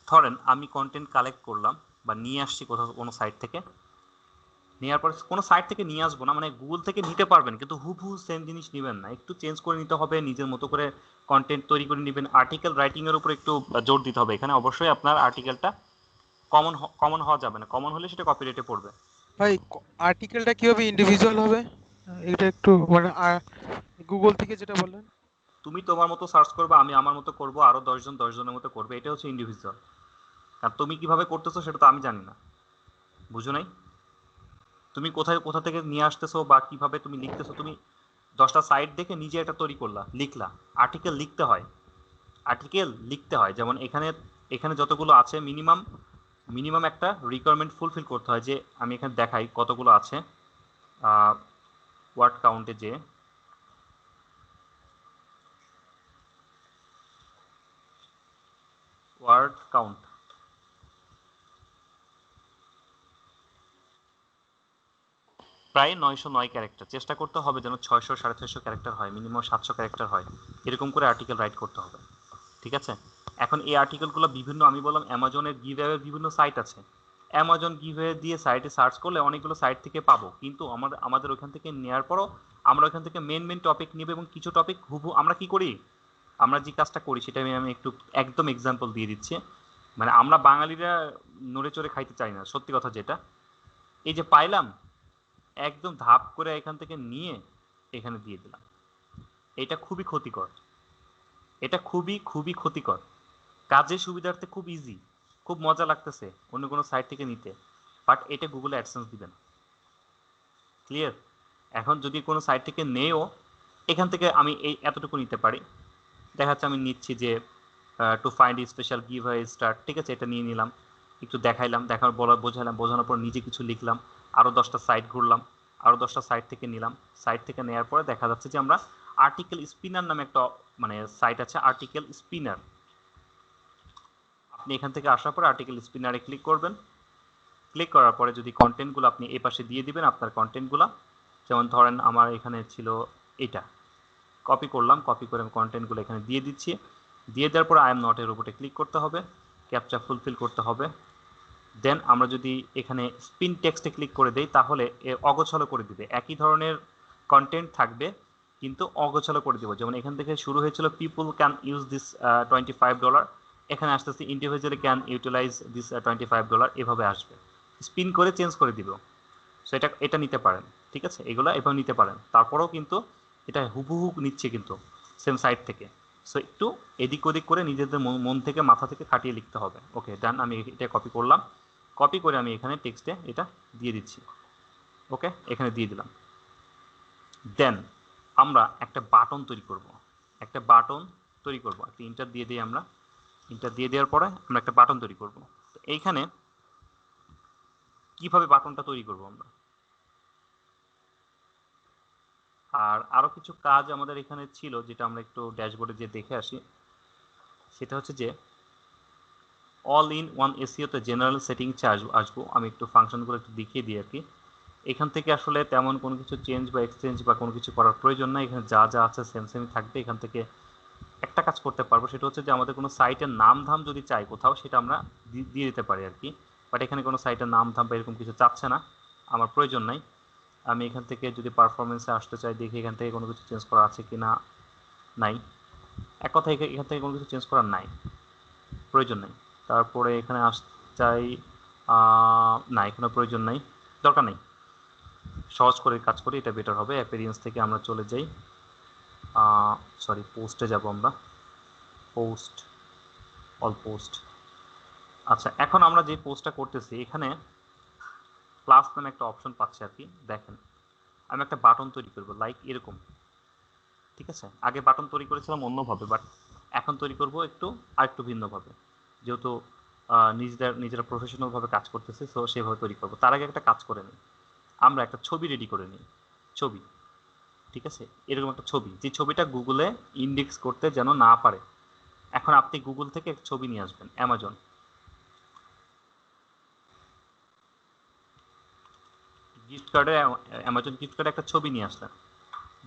[SPEAKER 2] ধরেন আমি কন্টেন্ট কালেক্ট করলাম বা নিয়ে আসছি কোথাও কোনো সাইট থেকে, নেওয়ার পর কোনো সাইট থেকে নিয়ে আসবো না, মানে গুগল থেকে নিতে পারবেন কিন্তু হুবহু সেম জিনিস নেবেন না, একটু চেঞ্জ করে নিতে হবে, নিজের মতো করে কন্টেন্ট তৈরি করে নেবেন। আর্টিকেল রাইটিং এর উপর একটু জোর দিতে হবে এখানে, অবশ্যই আপনার আর্টিকেলটা কমন হওয়া যাবে না, কমন হলে সেটা কপিরাইটে পড়বে।
[SPEAKER 3] ভাই আর্টিকেলটা কিভাবে ইন্ডিভিজুয়াল হবে? এটা একটু মানে গুগল থেকে যেটা বললেন।
[SPEAKER 2] তুমি তোমার মতো সার্চ করবে, আমি আমার মতো করব, আরো 10 জন 10 জনের মতো করবে, এটা হচ্ছে ইন্ডিভিজুয়াল। আর তুমি কিভাবে করতেছো সেটা তো আমি জানি না, বুঝো নাই? তুমি কোথা থেকে নিয়ে আসতেছো বা কিভাবে তুমি লিখতেছো, তুমি 10টা সাইট দেখে নিজে এটা তৈরি করলা, লিখলা। আর্টিকেল লিখতে হয়, আর্টিকেল লিখতে হয়, যেমন এখানে এখানে যতগুলো আছে মিনিমাম মিনিমাম একটা রিকোয়ারমেন্ট ফুলফিল করতে হয়, যে আমি এখানে দেখাই কতগুলো আছে। ওয়ার্ড কাউন্টে যে ওয়ার্ড কাউন্ট প্রায় 909 ক্যারেক্টার, চেষ্টা করতে হবে যেন 600 650 ক্যারেক্টার হয়, মিনিমাম 700 ক্যারেক্টার হয়, এরকম করে আর্টিকেল রাইট করতে হবে। ঠিক আছে? এখন এই আর্টিকেলগুলো বিভিন্ন, আমি বললাম অ্যামাজনের গিভ অ্যাওয়ের বিভিন্ন সাইট আছে, অ্যামাজন গিভ অ্যাওয়ে দিয়ে সাইটে সার্চ করলে অনেকগুলো সাইট থেকে পাবো, কিন্তু আমাদের ওখান থেকে নেওয়ার পরও আমরা ওখান থেকে মেন টপিক নিব, এবং কিছু টপিক হুবহু আমরা কি করি, আমরা যে কাজটা করি সেটা আমি একটু একদম এক্সাম্পল দিয়ে দিচ্ছি। মানে আমরা বাঙালিরা নড়ে চড়ে খাইতে চাই না, সত্যি কথা যেটা, এই যে পাইলাম একদম ধাপ করে এখান থেকে নিয়ে এখানে দিয়ে দিলাম, এটা খুবই ক্ষতিকর, এটা খুবই খুবই ক্ষতিকর। কাজের সুবিধার্থে খুব ইজি, খুব মজা লাগতেছে অন্য কোনো সাইট থেকে নিতে, বাট এটা গুগলে অ্যাডসেন্স দিবে না। ক্লিয়ার? এখন যদি কোনো সাইট থেকে নেও, এখান থেকে আমি এই এতটুকু নিতে পারি, দেখা যাচ্ছে আমি নিচ্ছি যে to find special give আওয়ে star, ঠিক আছে, এটা নিয়ে নিলাম, একটু দেখাইলাম, বোঝানোর পর নিজে কিছু লিখলাম, আরও 10টা সাইট ঘুরলাম, আরও 10টা সাইট থেকে নিলাম, সাইট থেকে নেওয়ার পরে দেখা যাচ্ছে যে আমরা আর্টিকেল স্পিনার নামে একটা মানে সাইট আছে, আর্টিকেল স্পিনার। আপনি এখান থেকে আসার পরে আর্টিকেল স্পিনারে ক্লিক করবেন, ক্লিক করার পরে যদি কন্টেন্টগুলো আপনি এই পাশে দিয়ে দিবেন, আপনার কন্টেন্টগুলো, যেমন ধরেন আমার এখানে ছিল এটা, কপি করলাম, কপি করে আমি কন্টেন্টগুলো এখানে দিয়ে দিচ্ছি, দিয়ে দেওয়ার পর আই এম নট এর উপরে ক্লিক করতে হবে, ক্যাপচা ফুলফিল করতে হবে। দেন আমরা যদি এখানে স্পিন টেক্সটে ক্লিক করে দেই, তাহলে অগোছালো করে দিবে, একই ধরনের কন্টেন্ট থাকবে কিন্তু অগোছালো করে দিব। যেমন এখান থেকে শুরু হয়েছিল পিপল ক্যান ইউজ দিস $25, এখানে আসতেছে ইন্ডিভিজুয়ালি ক্যান ইউটিলাইজ দিস $25, এভাবে আসবে, স্পিন করে চেঞ্জ করে দিব। সো এটা এটা নিতে পারেন, ঠিক আছে, এগুলো এভাবে নিতে পারেন। তারপরেও কিন্তু এটা হুবহু নিচ্ছে কিন্তু, সেম সাইট থেকে। সো একটু এদিক ওদিক করে নিজেদের মন থেকে মাথা থেকে খাটিয়ে লিখতে হবে। ওকে ডান, আমি এটা কপি করলাম, কপি করে আমি এখানে টেক্সটে এটা দিয়ে দিচ্ছি। ওকে এখানে দিয়ে দিলাম। দেন আমরা একটা বাটন তৈরি করব, একটা বাটন তৈরি করব, একটা ইন্টার দিয়ে দিই আমরা। ইন্টার দিয়ে দেওয়ার পরে আমরা একটা বাটন তৈরি করব। তো এইখানে কিভাবে বাটনটা তৈরি করব আমরা, আর আরো কিছু কাজ আমাদের এখানে ছিল যেটা আমরা একটু ড্যাশবোর্ডে যে দেখে আসি। সেটা হচ্ছে যে অল ইন ওয়ান এসইওতে জেনারেল সেটিংসে আসবো। আমি একটু ফাংশনগুলো একটু দেখিয়ে দিই আর কি। এখান থেকে আসলে তেমন কোনো কিছু চেঞ্জ বা এক্সচেঞ্জ বা কোনো কিছু করার প্রয়োজন নাই। এখানে যা যা আছে সেম সেমই থাকবে। এখান থেকে একটা কাজ করতে পারবো, সেটা হচ্ছে যে আমাদের কোনো সাইটের নাম ধাম যদি চাই কোথাও, সেটা আমরা দিয়ে দিতে পারি আর কি। বাট এখানে কোনো সাইটের নাম ধাম বা এরকম কিছু চাচ্ছে না, আমার প্রয়োজন নাই। আমি এখান থেকে যদি পারফরমেন্সে আসতে চাই, দেখি এখান থেকে কোনো কিছু চেঞ্জ করা আছে কি না, নাই। এক কথা এখান থেকে কোনো কিছু চেঞ্জ করার নাই, প্রয়োজন নাই। তারপরে এখানে আসতে চাই, না এখানে প্রয়োজন নাই, দরকার নেই। সহজ করে কাজ করি, এটা বেটার হবে। অ্যাপিয়ারেন্স থেকে আমরা চলে যাই, সরি পোস্টে যাব আমরা, পোস্ট, অল পোস্ট। আচ্ছা এখন আমরা যে পোস্টটা করতেছি এখানে প্লাস নামে একটা অপশন পাচ্ছি আর কি। দেখেন আমি একটা বাটন তৈরি করব লাইক এরকম, ঠিক আছে। আগে বাটন তৈরি করেছিলাম অন্যভাবে, বাট এখন তৈরি করব আরেকটু ভিন্নভাবে, যেহেতু নিজেরা প্রফেশনালভাবে কাজ করতেছে, সো সেভাবে তৈরি করব। তার আগে একটা কাজ করে নিই, আমরা একটা ছবি রেডি করে নিই, ছবি, ঠিক আছে। এরকম একটা ছবি, যে ছবিটা গুগলে ইন্ডেক্স করতে যেন না পারে। এখন আপনি গুগল থেকে একটা ছবি নিয়ে আসবেন, অ্যামাজন গিফট কার্ডে, অ্যামাজন গিফট কার্ডে একটা ছবি নিয়ে আসলেন।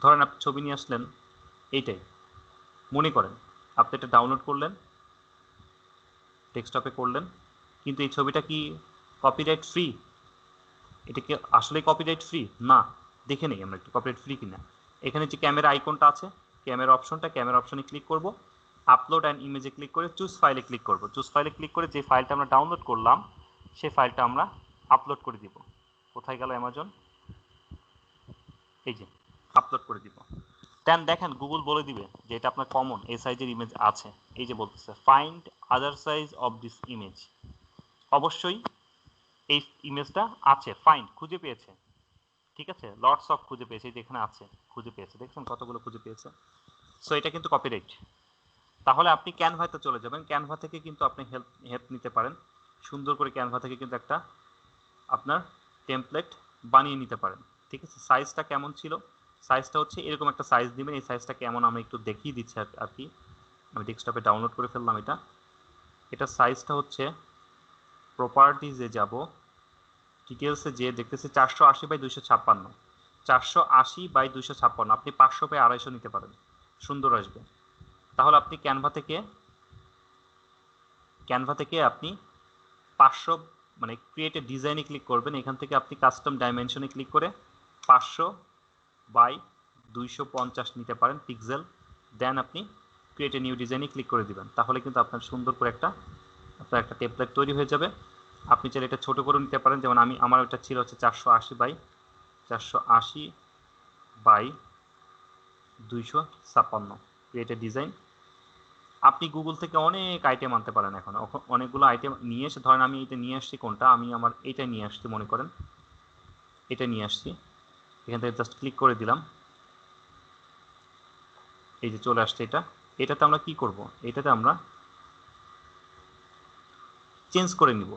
[SPEAKER 2] ধরেন আপনি ছবি নিয়ে আসলেন এইটাই, মনে করেন আপনি এটা ডাউনলোড করলেন, ডেস্কটপে করলেন, কিন্তু এই ছবিটা কি কপিরাইট ফ্রি? এটা কি আসলে কপিরাইট ফ্রি? না, দেখে নেই আমরা একটু কপিরাইট ফ্রি কিনা। এখানে যে ক্যামেরা আইকনটা আছে, ক্যামেরা অপশনে ক্লিক করব, আপলোড অ্যান্ড ইমেজে ক্লিক করে চুজ ফাইলে ক্লিক করব। চুজ ফাইলে ক্লিক করে যে ফাইলটা আমরা ডাউনলোড করলাম সেই ফাইলটা আমরা আপলোড করে দিব। কোথায় গেল অ্যামাজন, এই যে আপলোড করে দিব। দেন দেখেন গুগল বলে দিবে যে এটা আপনার কমন, এই সাইজের ইমেজ আছে। এই যে বলতেছে find other size of this image. অবশ্যই এই ইমেজটা আছে, ফাইন্ড খুঁজে পেয়েছে, ঠিক আছে। লটস অফ খুঁজে পেয়েছে, যেখানে আছে খুঁজে পেয়েছে, দেখছেন কতগুলো খুঁজে পেয়েছে। সো এটা কিন্তু কপিরাইট। তাহলে আপনি ক্যানভাতে চলে যাবেন, ক্যানভা থেকে কিন্তু আপনি হেল্প নিতে পারেন। সুন্দর করে ক্যানভা থেকে কিন্তু একটা আপনার টেমপ্লেট বানিয়ে নিতে পারেন, ঠিক আছে। সাইজটা কেমন ছিল, সাইজটা হচ্ছে এরকম একটা সাইজ দিবেন। এই সাইজটা কেমন আমি একটু দেখিয়ে দিচ্ছি আর কি। আমি ডেস্কটপে ডাউনলোড করে ফেললাম এটা সাইজটা হচ্ছে, প্রপার্টিজে যাব, ডিটেলসে যে দেখতেছি 480x256, 480x256। আপনি 500x250 নিতে পারেন, সুন্দর আসবে। তাহলে আপনি ক্যানভা থেকে আপনি 500 মানে ক্রিয়েট এ ডিজাইনে ক্লিক করবেন। এখান থেকে আপনি কাস্টম ডাইমেনশনে ক্লিক করে 500x250 নিতে পারেন পিক্সেল। দেন আপনি ক্রিয়েট এ নিউ ডিজাইনে ক্লিক করে দিবেন। তাহলে কিন্তু আপনার সুন্দর করে একটা টেমপ্লেট তৈরি হয়ে যাবে। আপনি চাইলে এটা ছোট করে নিতে পারেন, যেমন আমার ওটা ছিল হচ্ছে 480x256 ক্রিয়েট এ ডিজাইন। আপনি গুগল থেকে অনেক আইটেম আনতে পারেন। এখন অনেকগুলো আইটেম নিয়ে এসে, ধরেন আমি এটা নিয়ে আসছি, কোনটা আমি আমার এইটা নিয়ে আসছি, মনে করেন এটা নিয়ে আসছি। এখান থেকে জাস্ট ক্লিক করে দিলাম, এই যে চলে আসছে। এটাতে আমরা কি করব, এটাতে আমরা চেঞ্জ করে নিব,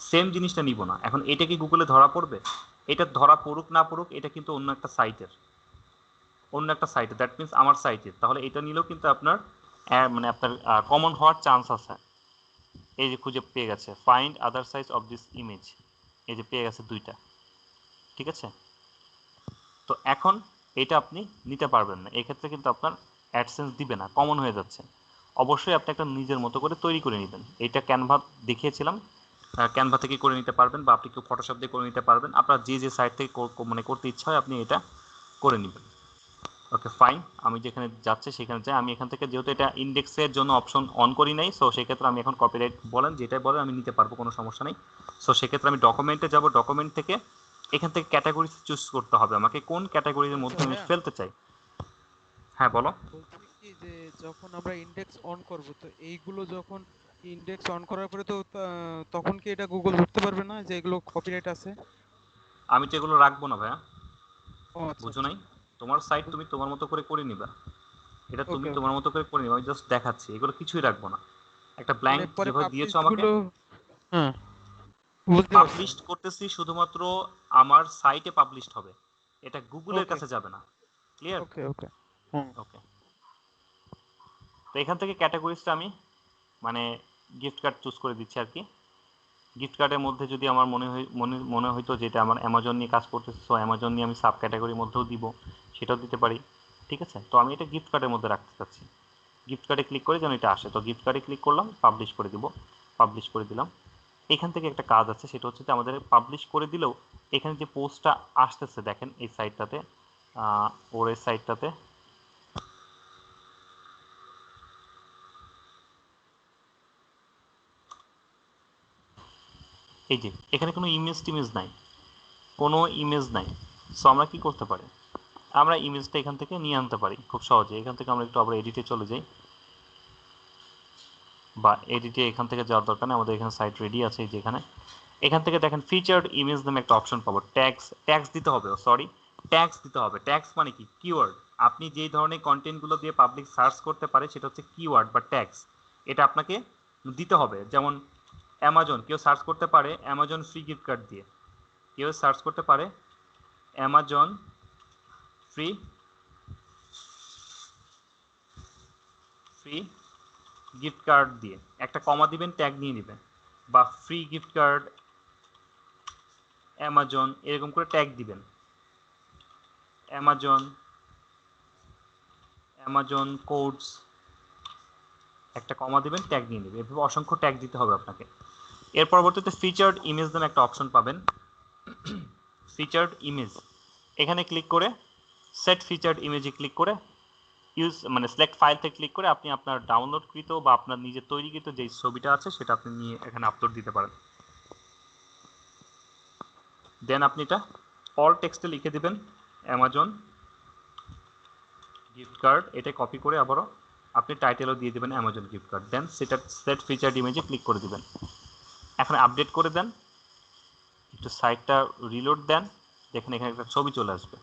[SPEAKER 2] সেম জিনিসটা নিব না। এখন এটা কি গুগলে ধরা পড়বে? এটা ধরা পড়ুক না পড়ুক, এটা কিন্তু অন্য একটা সাইটের, দ্যাট মিনস আমার সাইটের। তাহলে এটা নিলেও কিন্তু আপনার মানে আপনার কমন হওয়ার চান্স আছে। এই যে খুঁজে পেয়ে গেছে, find other size of this image, এই যে পেয়ে গেছে দুইটা, ঠিক আছে। তো এখন এটা আপনি নিতে পারবেন না, এক্ষেত্রে কিন্তু আপনার অ্যাডসেন্স দিবে না, কমন হয়ে যাচ্ছে। অবশ্যই আপনি একটা নিজের মতো করে তৈরি করে নেবেন। এটা ক্যানভা দেখিয়েছিলাম, ক্যানভা থেকে করে নিতে পারবেন, বা আপনি কেউ ফটোশপ দিয়ে করে নিতে পারবেন। আপনার যে সাইট থেকে মানে করতে ইচ্ছা হয় আপনি এটা করে নেবেন। ওকে ফাইন, আমি যেখানে যাচ্ছি সেখানে যাই। আমি এখান থেকে যেহেতু এটা ইন্ডেক্সের জন্য অপশন অন করি নাই, সো সেক্ষেত্রে আমি এখন কপিরাইট বলেন যেটাই বলেন আমি নিতে পারবো, কোনো সমস্যা নেই। সো সেক্ষেত্রে আমি ডকুমেন্টে যাব, ডকুমেন্ট থেকে এখান থেকে ক্যাটাগরি চুজ করতে হবে আমাকে, কোন ক্যাটাগরির মধ্যে আমি ফেলতে চাই। হ্যাঁ বলো।
[SPEAKER 3] কি যে যখন আমরা ইন্ডেক্স অন করব, তো এইগুলো যখন ইন্ডেক্স অন করার পরে তো তখন কি এটা গুগল ধরতে পারবে না যে এগুলো কপিরাইট আছে?
[SPEAKER 2] আমি তো এগুলো রাখবো না ভাইয়া,
[SPEAKER 3] ও আচ্ছা
[SPEAKER 2] বুঝো
[SPEAKER 3] আচ্ছা।
[SPEAKER 2] নাই? তোমার সাইট তুমি তোমার মতো করে করে নিবা, এটা তুমি
[SPEAKER 3] ওকে ওকে।
[SPEAKER 2] তোমার মতো করে করে নিবা, আমি জাস্ট দেখাচ্ছি, এগুলো কিছুই রাখবো না। একটা
[SPEAKER 3] মানে
[SPEAKER 2] ব্ল্যাঙ্ক
[SPEAKER 3] পরে
[SPEAKER 2] যেভাবে দিয়েছো
[SPEAKER 3] পাবলিশড
[SPEAKER 2] আমাকে,
[SPEAKER 3] গুলো, হ্যাঁ বুঝতে পারছি।
[SPEAKER 2] পাবলিশড করতেছি শুধুমাত্র আমার সাইটে পাবলিশড হবে, এটা গুগলের
[SPEAKER 3] ওকে
[SPEAKER 2] কাছে যাবে না। ক্লিয়ার?
[SPEAKER 3] ওকে ওকে। হুম।
[SPEAKER 2] ওকে। তো এখান থেকে ক্যাটাগরিজটা আমি মানে গিফট কার্ড চুজ করে দিচ্ছি আর কি। গিফট কার্ডের মধ্যে যদি আমার মনে হইতো যেটা আমার অ্যামাজন নিয়ে কাজ করতেছে, সো অ্যামাজন নিয়ে আমি সাব ক্যাটাগরির মধ্যেও দিব, সেটাও দিতে পারি। ঠিক আছে, তো আমি এটা গিফট কার্ডের মধ্যে রাখতে চাচ্ছি। গিফট কার্ডে ক্লিক করে যেন এটা আসে, তো গিফট কার্ডে ক্লিক করলাম, পাবলিশ করে দিব, পাবলিশ করে দিলাম। এখান থেকে একটা কাজ আছে, সেটা হচ্ছে যে আমাদের পাবলিশ করে দিলেও এখানে যে পোস্টটা আসতেছে দেখেন এই সাইটটাতে, ওর এই সাইটটাতে এই যে এখানে কোনো ইমেজ টিমেজ নাই, কোনো ইমেজ নাই। সো আমরা কি করতে পারি, আমরা ইমেজটা এখান থেকে নিয়ে আনতে পারি খুব সহজে। এখান থেকে আমরা একটু আবার এডিটে চলে যাই, বা এডিটে এখান থেকে যাওয়ার দরকার নেই, আমাদের এখানে সাইট রেডি আছে এই যেখানে। এখান থেকে দেখেন ফিচার্ড ইমেজ নামে একটা অপশন পাবো, ট্যাগস, ট্যাগস দিতে হবে, সরি ট্যাগস দিতে হবে। ট্যাগস মানে কি? কিওয়ার্ড। আপনি যেই ধরনের কন্টেন্টগুলো দিয়ে পাবলিক সার্চ করতে পারে সেটা হচ্ছে কিওয়ার্ড বা ট্যাগস, এটা আপনাকে দিতে হবে। যেমন অ্যামাজন, কেউ সার্চ করতে পারে অ্যামাজন ফ্রি গিফট কার্ড দিয়ে, কেউ সার্চ করতে পারে Amazon free free gift card দিয়ে একটা কমা দিবেন, ট্যাগ নিয়ে নেবেন, বা ফ্রি গিফট কার্ড অ্যামাজন এরকম করে ট্যাগ দিবেন, অ্যামাজন, অ্যামাজন কোডস, একটা কমা দিবেন, ট্যাগ নিয়ে নেবে, এভাবে অসংখ্য ট্যাগ দিতে হবে আপনাকে। এর পরবর্তীতে ফিচার্ড ইমেজ নামে একটা অপশন পাবেন, ফিচার্ড ইমেজ, এখানে ক্লিক করে সেট ফিচার্ড ইমেজে ক্লিক করে ইউজ মানে সিলেক্ট ফাইল থেকে ক্লিক করে আপনি আপনার ডাউনলোডকৃত বা আপনার নিজের তৈরিকৃত যে ছবিটা আছে সেটা আপনি নিয়ে এখানে আপলোড দিতে পারেন। দেন আপনি এটা অল টেক্সটে লিখে দিবেন অ্যামাজন গিফট কার্ড, এটা কপি করে আবারও আপনি টাইটেলও দিয়ে দিবেন অ্যামাজন গিফট কার্ড, দেন সেটা সেট ফিচার্ড ইমেজে ক্লিক করে দিবেন। এখন আপডেট করে দেন, একটু সাইটটা রিলোড দেন, দেখেন এখানে একটা ছবি চলে আসবে।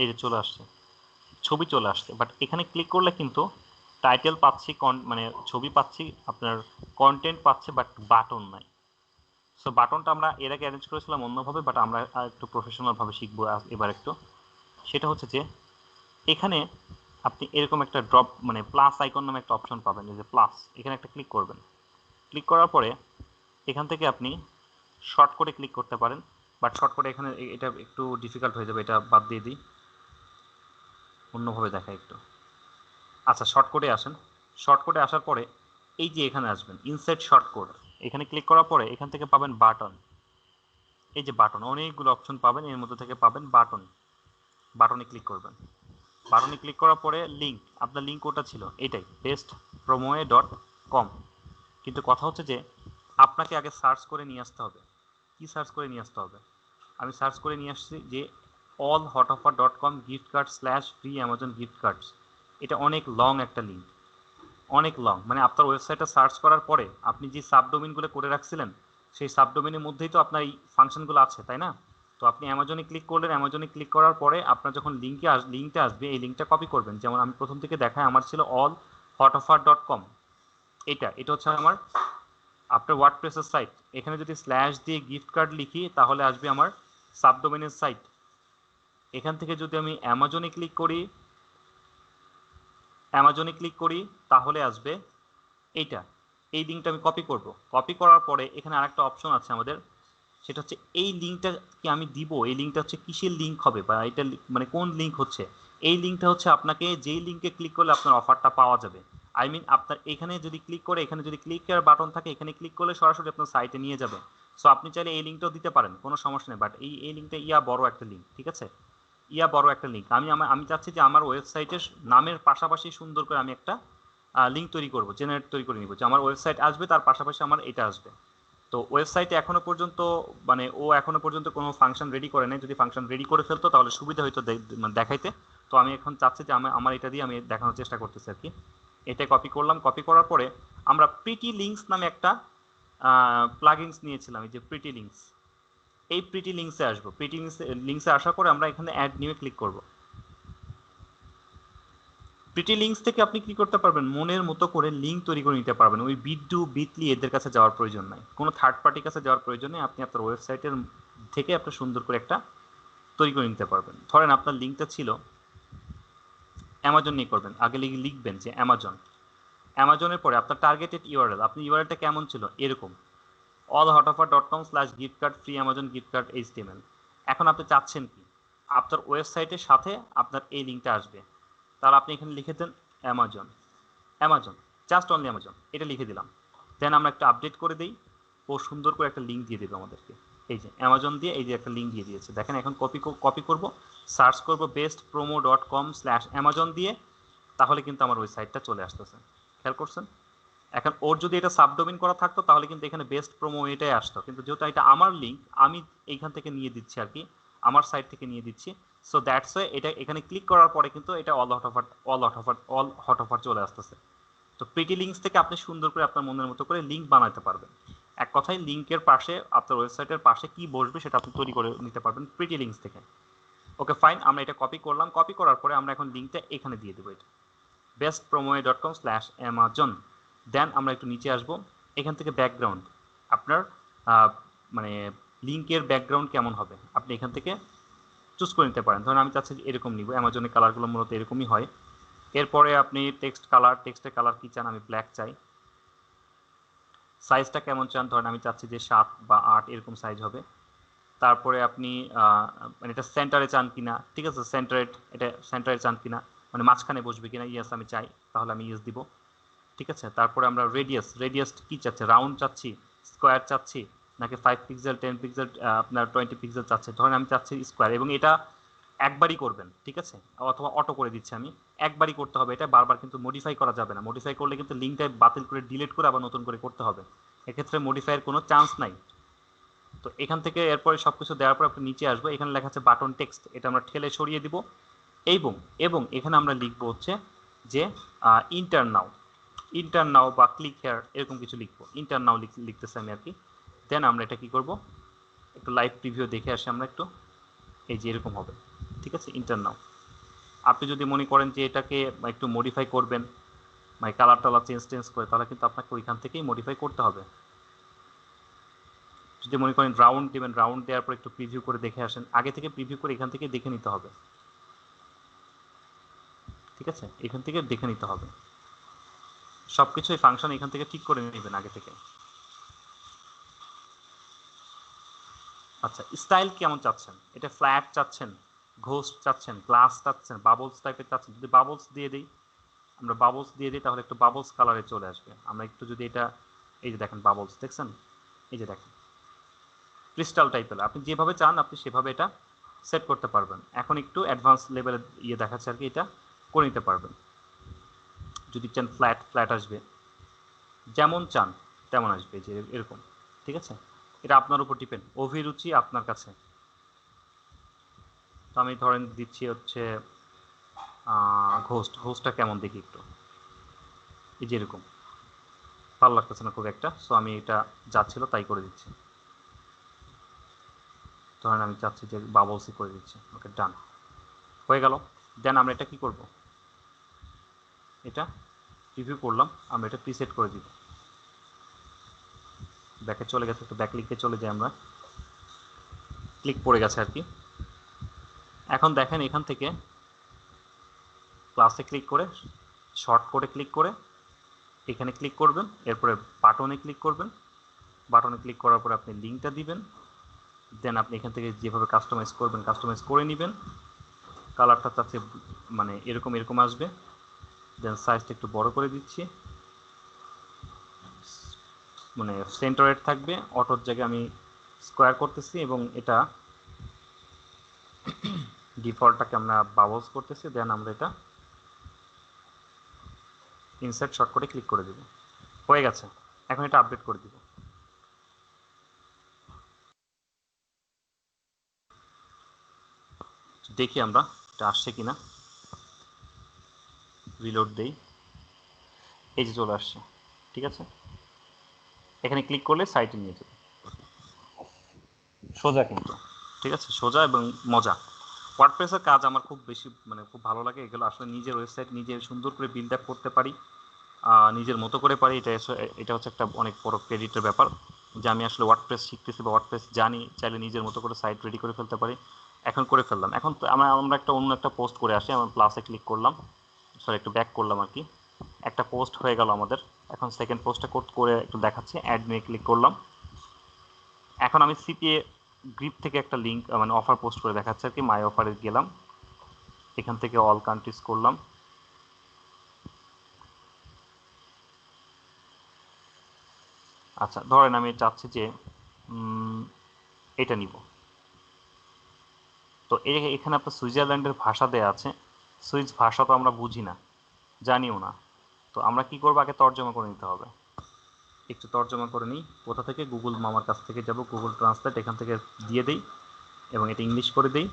[SPEAKER 2] এই যে চলে আসছে, ছবি চলে আসছে, বাট এখানে ক্লিক করলে কিন্তু টাইটেল পাচ্ছি, মানে ছবি পাচ্ছি, আপনার কন্টেন্ট পাচ্ছে, বাট বাটন নাই। সো বাটনটা আমরা এর আগে অ্যারেঞ্জ করেছিলাম অন্যভাবে, বাট আমরা একটু প্রফেশনালভাবে শিখবো এবার একটু। সেটা হচ্ছে যে এখানে আপনি এরকম একটা ড্রপ মানে প্লাস আইকন নামে একটা অপশন পাবেন, এই যে প্লাস, এখানে একটা ক্লিক করবেন। ক্লিক করার পরে এখান থেকে আপনি শর্ট করে ক্লিক করতে পারেন, বাট শর্ট করে এখানে এটা একটু ডিফিকাল্ট হয়ে যাবে, এটা বাদ দিয়ে দিই, অন্যভাবে দেখাই একটু। আচ্ছা, শর্টকাটে আসেন। শর্টকাটে আসার পরে এই যে এখানে আসবেন ইনসার্ট শর্টকাট, এখানে ক্লিক করার পরে এখান থেকে পাবেন বাটন, এই যে বাটন, অনেকগুলো অপশন পাবেন, এর মধ্যে থেকে পাবেন বাটন, বাটনে ক্লিক করবেন। বাটনে ক্লিক করার পরে লিঙ্ক, আপনার লিঙ্ক ওটা ছিল এটাই bestpromoe.com, কিন্তু কথা হচ্ছে যে আপনাকে আগে সার্চ করে নিয়ে আসতে হবে। কি সার্চ করে নিয়ে আসতে হবে? আমি সার্চ করে নিয়ে আসছি যে allhotoffer.com gift card slash free Amazon gift cards, এটা অনেক লং একটা লিঙ্ক, অনেক লং, মানে আপনার ওয়েবসাইটে সার্চ করার পরে আপনি যে সাবডোমেইনগুলো করে রাখছিলেন সেই সাবডোমেইনের মধ্যেই তো আপনার এই ফাংশনগুলো আছে, তাই না? তো আপনি অ্যামাজনে ক্লিক করলেন, অ্যামাজনে ক্লিক করার পরে আপনার যখন লিঙ্কটা আসবে এই লিঙ্কটা কপি করবেন। যেমন আমি প্রথম থেকে দেখাই, আমার ছিল allhotoffer.com, এটা হচ্ছে আমার আপনার ওয়ার্ডপ্রেসের সাইট। এখানে যদি স্ল্যাশ দিয়ে গিফট কার্ড লিখি তাহলে আসবে আমার সাবডোমেইনের সাইট। এখান থেকে যদি আমি অ্যামাজনে ক্লিক করি তাহলে আসবে এইটা, এই লিঙ্কটা আমি কপি করব। কপি করার পরে এখানে আরেকটা অপশন আছে আমাদের, সেটা হচ্ছে এই লিঙ্কটা কি আমি দিব, এই লিঙ্কটা হচ্ছে কিসের লিঙ্ক হবে, বা এটা মানে কোন লিঙ্ক হচ্ছে। এই লিঙ্কটা হচ্ছে আপনাকে যেই লিঙ্কে ক্লিক করলে আপনার অফারটা পাওয়া যাবে। আই মিন আপনার এখানে যদি ক্লিক করে, এখানে যদি ক্লিক করার বাটন থাকে, এখানে ক্লিক করলে সরাসরি আপনার সাইটে নিয়ে যাবে। সো আপনি চাইলে এই লিঙ্কটাও দিতে পারেন, কোনো সমস্যা নেই, বাট এই লিঙ্কটা বড় একটা লিঙ্ক, ঠিক আছে? বড় একটা লিঙ্ক। আমি চাচ্ছি যে আমার ওয়েবসাইটের নামের পাশাপাশি সুন্দর করে আমি একটা লিঙ্ক তৈরি করব, জেনারেট তৈরি করে নিব, যে আমার ওয়েবসাইট আসবে তার পাশাপাশি আমার এটা আসবে। তো ওয়েবসাইটে এখনো পর্যন্ত মানে ও এখনো পর্যন্ত কোনো ফাংশন রেডি করে নাই, যদি ফাংশন রেডি করে ফেলতো তাহলে সুবিধা হইতো মানে দেখাইতে। তো আমি এখন চাচ্ছি যে আমার এটা দিয়ে আমি দেখানোর চেষ্টা করতেছি আর কি। এটা কপি করলাম, কপি করার পরে আমরা প্রিটি লিঙ্কস নামে একটা প্লাগইনস নিয়েছিলাম, এই যে প্রিটি লিঙ্কস, এই প্রিটি লিঙ্কসে আসবো। প্রিটি লিঙ্কসে আসার পরে আমরা এখানে অ্যাড নিয়ে ক্লিক করব। প্রিটি লিঙ্কস থেকে আপনি কি করতে পারবেন, মনের মতো করে লিঙ্ক তৈরি করে নিতে পারবেন। ওই বিটডু বিটলি এদের কাছে যাওয়ার প্রয়োজন নাই, কোনো থার্ড পার্টির কাছে যাওয়ার প্রয়োজন নেই। আপনি আপনার ওয়েবসাইটের থেকে আপনার সুন্দর করে একটা তৈরি করে নিতে পারবেন। ধরেন আপনার লিঙ্কটা ছিল অ্যামাজন নিয়ে করবেন, আগে লিখবেন যে অ্যামাজন। অ্যামাজনের পরে আপনার টার্গেটেড ইউআরএল, আপনি ইউআরএলটা কেমন ছিল এরকম allhotoffer.com/giftcard free amazon gift card html। এখন আপনি চাচ্ছেন কি, আপনার ওয়েবসাইটের সাথে আপনার এই লিঙ্কটা আসবে, তাহলে আপনি এখানে লিখে দেন Amazon, Amazon, just only Amazon, এটা লিখে দিলাম। দেন আমরা একটা আপডেট করে দিই, ও সুন্দর করে একটা লিঙ্ক দিয়ে দেবে আমাদেরকে। এই যে অ্যামাজন দিয়ে এই যে একটা লিঙ্ক দিয়ে দিয়েছে, দেখেন। এখন কপি করব, সার্চ করব bestpromo.com/amazon দিয়ে, তাহলে কিন্তু আমার ওই সাইটটা চলে আসতেছে। খেয়াল করছেন? এখন ওর যদি এটা সাবডোমেইন করা থাকতো তাহলে কিন্তু এখানে বেস্ট প্রোমো এটাই আসতো, কিন্তু যেহেতু এটা আমার লিঙ্ক, আমি এইখান থেকে নিয়ে দিচ্ছি আর কি, আমার সাইট থেকে নিয়ে দিচ্ছি। সো দ্যাটস ওয়ে এটা এখানে ক্লিক করার পরে কিন্তু এটা অল হট অফার চলে আসতেছে। তো প্রিটি লিঙ্কস থেকে আপনি সুন্দর করে আপনার মনের মতো করে লিঙ্ক বানাতে পারবেন। এক কথায় লিঙ্কের পাশে আপনার ওয়েবসাইটের পাশে কি বসবে সেটা আপনি তৈরি করে নিতে পারবেন প্রিটি লিঙ্কস থেকে। ওকে ফাইন, আমরা এটা কপি করলাম, কপি করার পরে আমরা এখন লিঙ্কটা এখানে দিয়ে দেবো, এটা bestpromo.com/amazon। দেন আমরা একটু নিচে আসব, এখান থেকে ব্যাকগ্রাউন্ড, আপনার মানে লিঙ্কের ব্যাকগ্রাউন্ড কেমন হবে আপনি এখান থেকে চুজ করে নিতে পারেন। ধরুন আমি চাচ্ছি এরকম নিব, অ্যামাজনের কালারগুলো মূলত এরকমই হয়। এরপরে আপনি টেক্সটের কালার কি চান, আমি ব্ল্যাক চাই। সাইজটা কেমন চান, ধরেন আমি চাচ্ছি যে 7 বা 8 এরকম সাইজ হবে। তারপরে আপনি মানে এটা সেন্টারে চান কিনা, ঠিক আছে, এটা সেন্টারে চান কিনা, মানে মাঝখানে বসবে কিনা, ইয়েস আমি চাই, তাহলে আমি ইয়েস দিব, ঠিক আছে। তারপরে আমরা রেডিয়াস কি চাচ্ছি, রাউন্ড চাচ্ছি, স্কোয়ার চাচ্ছি, নাকি 5 পিক্সেল 10 পিক্সেল আপনার 20 পিক্সেল চাচ্ছে। ধরেন আমি চাচ্ছি স্কোয়ার, এবং এটা একবারই করবেন, ঠিক আছে, অথবা অটো করে দিচ্ছি আমি, একবারই করতে হবে, এটা বারবার কিন্তু মডিফাই করা যাবে না। মডিফাই করলে কিন্তু লিঙ্কটা বাতিল করে ডিলিট করে আবার নতুন করে করতে হবে, এক্ষেত্রে মডিফাইয়ের কোনো চান্স নাই। তো এখান থেকে এরপরে সবকিছু দেওয়ার পর আপনি নিচে আসবো, এখানে লেখা আছে বাটন টেক্সট, এটা আমরা ঠেলে সরিয়ে দিব, এবং এখানে আমরা লিখবো হচ্ছে যে ইন্টার নাও বা ক্লিক হেয়ার এরকম কিছু লিখবো, ইন্টার নাও লিখতেছি আমি আর কি। দেন আমরা এটা কি করব, একটু লাইভ প্রিভিউ দেখে আসি আমরা একটু, এই যে এরকম হবে, ঠিক আছে, ইন্টার নাও। আপনি যদি মনে করেন যে এটাকে একটু মডিফাই করবেন, মানে কালার টালার চেঞ্জ করে, তাহলে কিন্তু আপনাকে ওইখান থেকেই মডিফাই করতে হবে। যদি মনে করেন রাউন্ড দেবেন, রাউন্ড দেওয়ার পর একটু প্রিভিউ করে দেখে আসেন, আগে থেকে প্রিভিউ করে এখান থেকে দেখে নিতে হবে, ঠিক আছে, এখান থেকে দেখে নিতে হবে সবকিছু। এই ফাংশন এখান থেকে ঠিক করে নেবেন আগে থেকে। আচ্ছা, স্টাইল কেমন চাচ্ছেন, এটা ফ্ল্যাট চাচ্ছেন, ঘোস্ট চাচ্ছেন, গ্লাস চাচ্ছেন, বাবলস টাইপের চাচ্ছেন। যদি বাবলস দিয়ে দিই, আমরা বাবলস দিয়ে দিই, তাহলে একটু বাবলস কালারে চলে আসবে। আমরা একটু যদি এটা, এই যে দেখেন বাবলস দেখছেন, এই যে দেখেন ক্রিস্টাল টাইপের, আপনি যেভাবে চান আপনি সেভাবে এটা সেট করতে পারবেন। এখন একটু অ্যাডভান্স লেভেলের ইয়ে দেখাচ্ছে আর কি, এটা করে নিতে পারবেন। যদি চান ফ্ল্যাট আসবে, যেমন চান তেমন আসবে, যে এরকম, ঠিক আছে। এটা আপনার উপর ডিপেন্ড, অভিরুচি আপনার কাছে। তো আমি ধরেন দিচ্ছি হচ্ছে ঘোস্টটা কেমন দেখি একটু, এই যে এরকম, ভালো লাগতেছে না খুব একটা, সো আমি এটা যাচ্ছিল তাই করে দিচ্ছি। ধরেন আমি চাচ্ছি যে বাবলসই করে দিচ্ছি, ওকে ডান হয়ে গেল। দেন আমরা এটা কি করব, এটা রিভিউ করলাম, আমরা এটা প্রিসেট করে দিব। ব্যাকে চলে গেছে, একটু ব্যাক লিখে চলে যাই আমরা, ক্লিক পড়ে গেছে আর কি। এখন দেখেন এখান থেকে ক্লাসে ক্লিক করে, শর্ট কোডে ক্লিক করে এখানে ক্লিক করবেন, এরপরে বাটনে ক্লিক করবেন, বাটনে ক্লিক করার পরে আপনি লিঙ্কটা দিবেন। দেন আপনি এখান থেকে যেভাবে কাস্টমাইজ করবেন কাস্টমাইজ করে নেবেন। কালারটা চাচ্ছে মানে এরকম আসবে। দেন সাইজটা একটু বড় করে দিচ্ছি, মানে সেন্টারেড থাকবে, অটোর জায়গায় আমি স্কোয়ার করতেছি, এবং এটা ডিফল্টটাকে আমরা বাবলস করতেছি। দেন আমরা এটা ইনসার্ট শর্ট করে ক্লিক করে দেব, হয়ে গেছে। এখন এটা আপডেট করে দিব। দেখি আমরা এটা আসছে কিনা, রিলোড দেই, এই যে চলে আসছে। ঠিক আছে, এখানে ক্লিক করলে সাইটে নিয়ে যাবে, সোজা কিন্তু। ঠিক আছে, সোজা এবং মজা। ওয়ার্ডপ্রেসের কাজ আমার খুব বেশি মানে খুব ভালো লাগে। এগুলো আসলে নিজের ওয়েবসাইট নিজে সুন্দর করে বিল্ড আপ করতে পারি, নিজের মতো করে পারি। এটা হচ্ছে একটা অনেক বড় ক্রেডিটের ব্যাপার যে আমি আসলে ওয়ার্ডপ্রেস শিখতেছি বা ওয়ার্ডপ্রেস জানি, চাইলে নিজের মতো করে সাইট রেডি করে ফেলতে পারি। এখন করে ফেললাম। এখন তো আমরা অন্য একটা পোস্ট করে আসি। আমরা প্লাসে ক্লিক করলাম, সরি একটু ব্যাক করলাম আর কি। একটা পোস্ট হয়ে গেল আমাদের। এখন সেকেন্ড পোস্টটা করে একটু দেখাচ্ছি, অ্যাড নিয়ে ক্লিক করলাম। এখন আমি সিপিএ গ্রিপ থেকে একটা লিঙ্ক মানে অফার পোস্ট করে দেখাচ্ছে আর কি। মাই অফারে গেলাম, এখান থেকে অল কান্ট্রিজ করলাম। আচ্ছা, ধরেন আমি চাচ্ছি যে এটা নিব। তো এখানে আপনার সুইজারল্যান্ডের ভাষা দেয়া আছে। সুইস ভাষা তো আমরা বুঝি না, জানিও না। তো আমরা কি করবো, আগে তর্জমা করে নিতে হবে। একটু তর্জমা করে নিই। কোথা থেকে? গুগল মামার কাছ থেকে যাব, গুগল ট্রান্সলেট এখান থেকে দিয়ে দিই এবং এটা ইংলিশ করে দিই।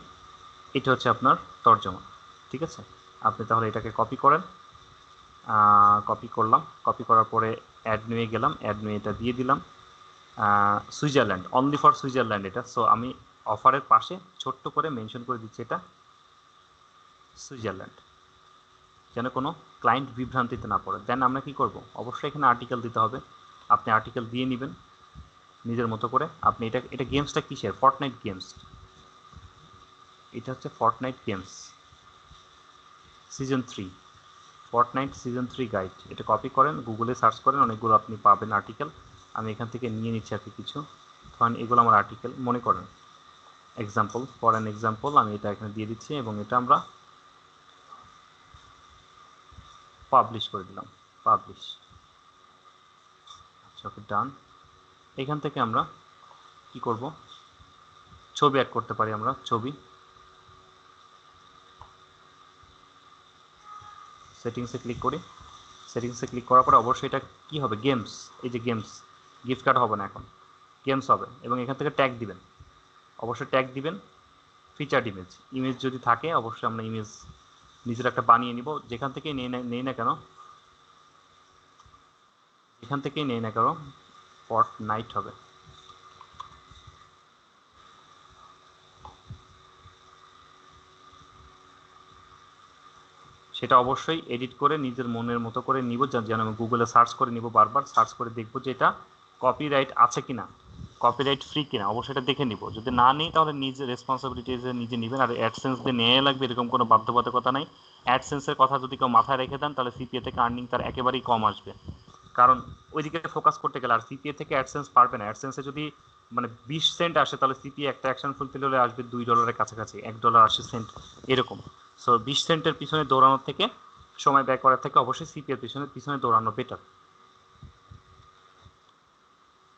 [SPEAKER 2] এটা হচ্ছে আপনার তর্জমা। ঠিক আছে, আপনি তাহলে এটাকে কপি করেন। কপি করলাম, কপি করার পরে অ্যাড নিয়ে গেলাম, অ্যাড নিয়ে এটা দিয়ে দিলাম। সুইজারল্যান্ড, অনলি ফর সুইজারল্যান্ড এটা। সো আমি অফারের পাশে ছোট্ট করে মেনশন করে দিচ্ছি এটা সুইজারল্যান্ড, যেন কোনো ক্লায়েন্ট বিভ্রান্তিতে না পড়ে। দেন আমরা কি করব, অবশ্যই এখানে আর্টিকেল দিতে হবে। আপনি আর্টিকেল দিয়ে নেবেন নিজের মতো করে। আপনি এটা গেমসটা কিসের? Fortnite games. এটা হচ্ছে Fortnite games season 3, Fortnite season 3 guide. এটা কপি করেন, গুগলে সার্চ করেন, অনেকগুলো আপনি পাবেন আর্টিকেল। আমি এখান থেকে নিয়ে নিচ্ছি আর কি কিছু। ধরেন এগুলো আমার আর্টিকেল মনে করেন, এক্সাম্পল, ফর অ্যান এক্সাম্পল আমি এটা এখানে দিয়ে দিচ্ছি এবং এটা আমরা পাবলিশ করে দিলাম, পাবলিশ। আচ্ছা, ওকে, ডান। এখান থেকে আমরা কি করব, ছবি অ্যাড করতে পারি। আমরা ছবি সেটিংসে ক্লিক করি। সেটিংসে ক্লিক করার পরে অবশ্যই এটা কি হবে, গেমস। এই যে গেমস, গিফট কার্ড হবে না, এখন গেমস হবে। এবং এখান থেকে ট্যাগ দিবেন, অবশ্যই ট্যাগ দিবেন। ফিচার্ড ইমেজ, ইমেজ যদি থাকে অবশ্যই আমরা ইমেজ নিজের একটা বানিয়ে নিব, যেখান থেকেই নেই না কেন, এখান থেকেই নেই না কেন ফর্টনাইট হবে। সেটা অবশ্যই এডিট করে নিজের মনের মতো করে নিব, যেন আমি গুগলে সার্চ করে নিব, বারবার সার্চ করে দেখব যে এটা কপিরাইট আছে কিনা, কপিরাইট ফ্রি কিনা। অবশ্যই এটা দেখে নিব। যদি না নিই তাহলে নিজের রেসপন্সিবিলিটি নিজে নেবেন। আর অ্যাডসেন্স দিয়ে নেওয়া লাগবে এরকম কোনো বাধ্যবাধকতা নাই। অ্যাডসেন্সের কথা যদি কেউ মাথায় রেখে দেন তাহলে সিপিএ থেকে আর্নিং তার একেবারেই কম আসবে, কারণ ওইদিকে ফোকাস করতে গেলে। আর সিপিএ থেকে অ্যাডসেন্স পারবে না। অ্যাডসেন্সে যদি মানে 20 সেন্ট আসে তাহলে সিপিএ একটা অ্যাকশন ফুলফিল হলে আসবে $2 কাছাকাছি, $1.80 এরকম। সো 20 সেন্টের পিছনে দৌড়ানোর থেকে, সময় ব্যয় করার থেকে অবশ্যই সিপিএর পিছনে দৌড়ানো বেটার।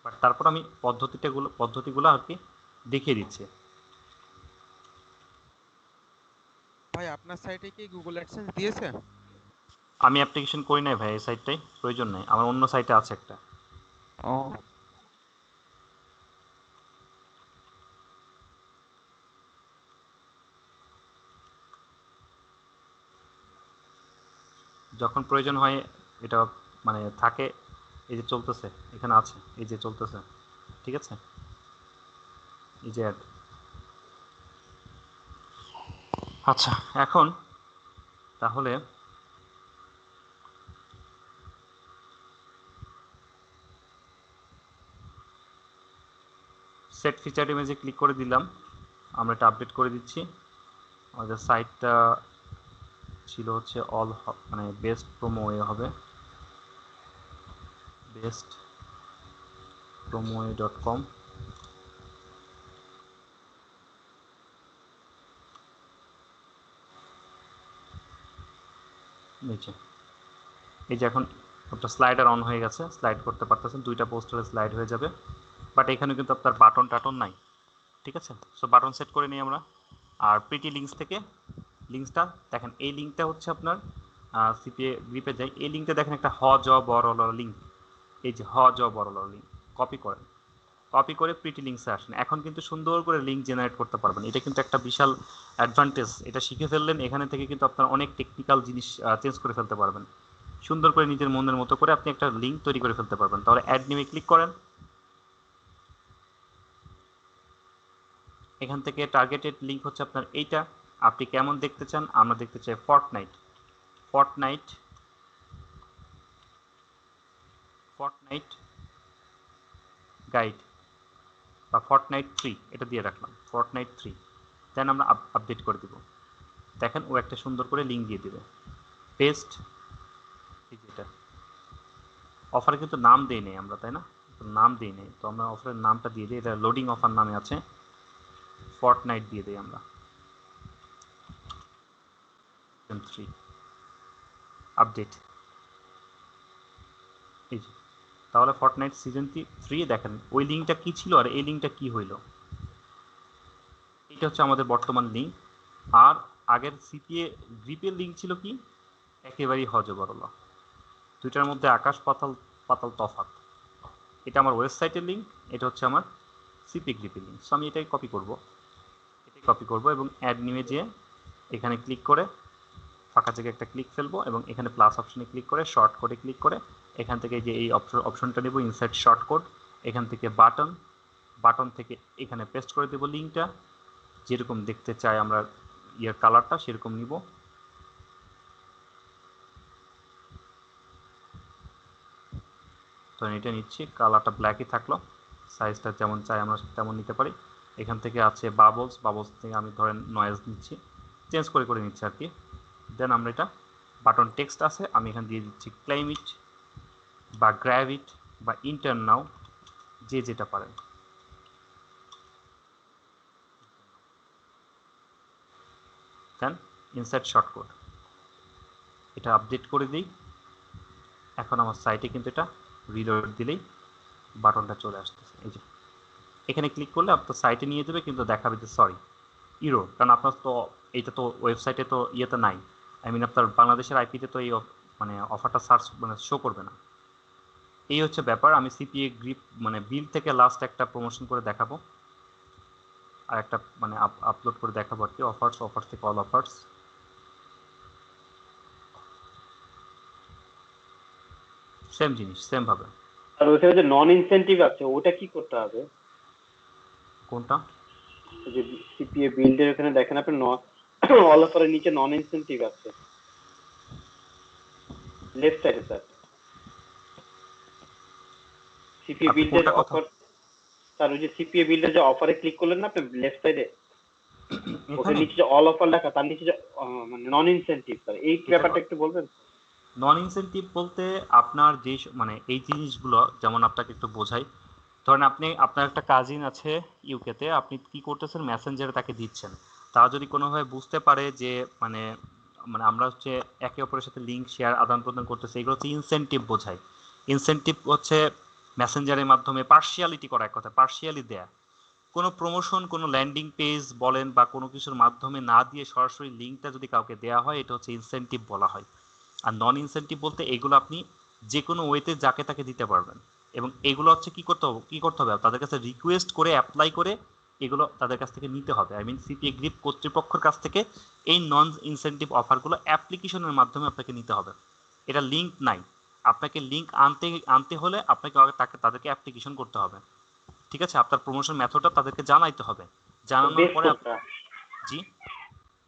[SPEAKER 2] বাট তারপর আমি পদ্ধতিগুলো আর কি দেখিয়ে দিচ্ছি।
[SPEAKER 3] ভাই আপনার সাইটে কি গুগল অ্যাডসেন্স দিয়েছে?
[SPEAKER 2] আমি অ্যাপ্লিকেশন করি নাই ভাই, এই সাইটটাই প্রয়োজন নেই আমার, অন্য সাইটে আছে একটা।
[SPEAKER 3] ও,
[SPEAKER 2] যখন প্রয়োজন হয় এটা মানে থাকে, এই যে চলতেছে এখানে আছে, এই যে চলতেছে। ঠিক আছে, এই যে অ্যাড। আচ্ছা, এখন তাহলে সেট ফিচার ইমেজে ক্লিক করে দিলাম। আমরা এটা আপডেট করে দিচ্ছি। আমাদের সাইটটা ছিল হচ্ছে মানে বেস্ট প্রোমো হবে, bestpromoe.com। নিচে এই যে এখন আপনার স্লাইডার অন হয়ে গেছে, স্লাইড করতে পারতেছেন, 2টা পোস্ট হলে স্লাইড হয়ে যাবে। বাট এখানে কিন্তু আপনার বাটন টাটন নাই। ঠিক আছে, সো বাটন সেট করে নিই আমরা। আর প্রিটি লিঙ্কস থেকে লিঙ্কসটা দেখেন, এই লিঙ্কটা হচ্ছে আপনার সিপিএ গ্রিপে যাই। এই লিঙ্কটা দেখেন একটা হ জ বড় লিঙ্ক, এই যে হ জ বড় লিঙ্ক, কপি করেন। কপি করে প্রিটি লিঙ্কসে আসেন। এখন কিন্তু সুন্দর করে লিঙ্ক জেনারেট করতে পারবেন। এটা কিন্তু একটা বিশাল অ্যাডভান্টেজ। এটা শিখে ফেললেন, এখানে থেকে কিন্তু আপনার অনেক টেকনিক্যাল জিনিস চেঞ্জ করে ফেলতে পারবেন। সুন্দর করে নিজের মনের মতো করে আপনি একটা লিঙ্ক তৈরি করে ফেলতে পারবেন। তাহলে অ্যাড নিয়ে ক্লিক করেন। এখান থেকে টার্গেটেড লিঙ্ক হচ্ছে আপনার এইটা। আপনি কেমন দেখতে চান? আমরা দেখতে চাই ফর্টনাইট। ফর্টনাইট ফর্টনাইট গাইড বা ফর্টনাইট 3 এটা দিয়ে রাখলাম, ফর্টনাইট 3। দেন আমরা আপডেট করে দিব। দেখেন ও একটা সুন্দর করে লিঙ্ক দিয়ে দিবে। পেস্ট। এই যেটা অফারে কিন্তু নাম দেই নেই আমরা, তাই না? নাম দিই নেই, তো আমরা অফারের নামটা দিয়ে দিই। এটা লোডিং অফার নামে আছে, ফর্টনাইট দিয়ে দিই আমরা 3 আপডেট। এই যে তাহলে ফর্টনাইট সিজন 3 দেখেন ওই লিঙ্কটা কি ছিল আর এই লিঙ্কটা কি হইল। এটা হচ্ছে আমাদের বর্তমান লিঙ্ক। আর আগের সিপিএ গ্রিপের লিঙ্ক ছিল কি? একেবারেই হজবরল। দুইটার মধ্যে আকাশ পাতাল পাতাল তফাৎ। এটা আমার ওয়েবসাইটের লিঙ্ক, এটা হচ্ছে আমার সিপি গ্রিপের লিঙ্ক। সো আমি এটাই কপি করব, এবং অ্যাড নিয়ে যেয়ে এখানে ক্লিক করে ফাঁকা জায়গায় একটা ক্লিক ফেলবো এবং এখানে প্লাস অপশনে ক্লিক করে শর্ট কোডে ক্লিক করে এখান থেকে যে এই অপশনটা নেব ইনসার্ট শর্ট কোড, এখান থেকে বাটন থেকে এখানে পেস্ট করে দেব লিঙ্কটা। যেরকম দেখতে চাই আমরা ইয়ার কালারটা সেরকম নিব। তো এটা নিচ্ছি, কালারটা ব্ল্যাকই থাকলো, সাইজটা যেমন চাই আমরা তেমন নিতে পারি। এখান থেকে আছে বাবলস থেকে আমি ধরেন নয়েজ নিচ্ছি, চেঞ্জ করে নিচ্ছি আর কি। দেন আমরা এটা বাটন টেক্সট আছে, আমি এখানে দিয়ে দিচ্ছি ক্লেম ইট বা গ্র্যাব ইট বা ইন্টার নাও, যে যেটা পারেন। দেন ইনসার্ট শর্ট কোড, এটা আপডেট করে দিই। এখন আমার সাইটে কিন্তু এটা রিলোড দিলেই বাটনটা চলে আসতেছে। এই যে এখানে ক্লিক করলে আপনার সাইটে নিয়ে যাবে, কিন্তু দেখাবে যে সরি ইরো, কারণ আপনার তো এইটা তো ওয়েবসাইটে তো ইয়েতে নাই, আই মিন আপনার বাংলাদেশের আইপিতে তো এই মানে অফারটা সার্চ মানে শো করবে না। এই হচ্ছে ব্যাপার। আমি সিপিএ গ্রিপ মানে বিল থেকে লাস্ট একটা প্রমোশন করে দেখাবো আর একটা মানে আপলোড করে দেখাবো আর কি। অফার্স থেকে অল অফার্স, সেম জিনিস সেম ভাবে।
[SPEAKER 1] আর ওখানে যে নন ইনসেন্টিভ আছে ওটা কি করতে হবে?
[SPEAKER 2] কোনটা?
[SPEAKER 1] ওই যে সিপিএ বিল্ডের ওখানে দেখেন আপনি অল অফারের নিচে নন ইনসেন্টিভ আছে লেফট সাইডে স্যার। সিপিএ
[SPEAKER 2] আপনি
[SPEAKER 1] বিল্ডের
[SPEAKER 2] কোনটা কথা
[SPEAKER 1] অফার স্যার, ওই যে সিপিএ বিল্ডের যে অফারে ক্লিক করলেন না আপনি লেফট সাইডে, ওখানে
[SPEAKER 2] এখানে
[SPEAKER 1] নিচে যে অল অফার লেখা তার নিচে যে মানে নন ইনসেন্টিভ, স্যার এই ব্যাপারটা একটু বলবেন?
[SPEAKER 2] নন ইনসেন্টিভ বলতে আপনার যে মানে এই জিনিসগুলো যেমন আপনাকে একটু বোঝাই। ধরেন আপনার একটা কাজিন আছে ইউকেতে, আপনি কি করতেছেন মেসেঞ্জারে তাকে দিচ্ছেন। তারা যদি কোনোভাবে বুঝতে পারে যে মানে মানে আমরা হচ্ছে একে অপরের সাথে লিঙ্ক শেয়ার আদান প্রদান করতেছি, এগুলো হচ্ছে ইনসেন্টিভ বোঝায়। ইনসেন্টিভ হচ্ছে মেসেঞ্জারের মাধ্যমে পার্শিয়ালিটি করা, এক কথা পার্শিয়ালি দেয়া। কোনো প্রমোশন, কোনো ল্যান্ডিং পেজ বলেন বা কোনো কিছুর মাধ্যমে না দিয়ে সরাসরি লিঙ্কটা যদি কাউকে দেওয়া হয়, এটা হচ্ছে ইনসেন্টিভ বলা হয়। আর নন ইনসেন্টিভ বলতে এগুলো আপনি যে কোনো ওয়েতে যাকে তাকে দিতে পারবেন, এবং এগুলো হচ্ছে কি করতে হবে তাদের কাছে রিকোয়েস্ট করে অ্যাপ্লাই করে এগুলো তাদের কাছ থেকে নিতে হবে। আই মিন সিপিএ গ্রিপ কর্তৃপক্ষের কাছ থেকে এই নন ইনসেন্টিভ অফারগুলো অ্যাপ্লিকেশনের মাধ্যমে আপনাকে নিতে হবে। এটা লিঙ্ক নাই, আপনাকে লিঙ্ক আনতে হলে আপনাকে আগে তাদেরকে অ্যাপ্লিকেশন করতে হবে। ঠিক আছে, আপনার প্রমোশন মেথডটা তাদেরকে জানাইতে হবে। জানানোর
[SPEAKER 1] বেস্ট
[SPEAKER 2] পরে
[SPEAKER 1] কোনটা?
[SPEAKER 2] জি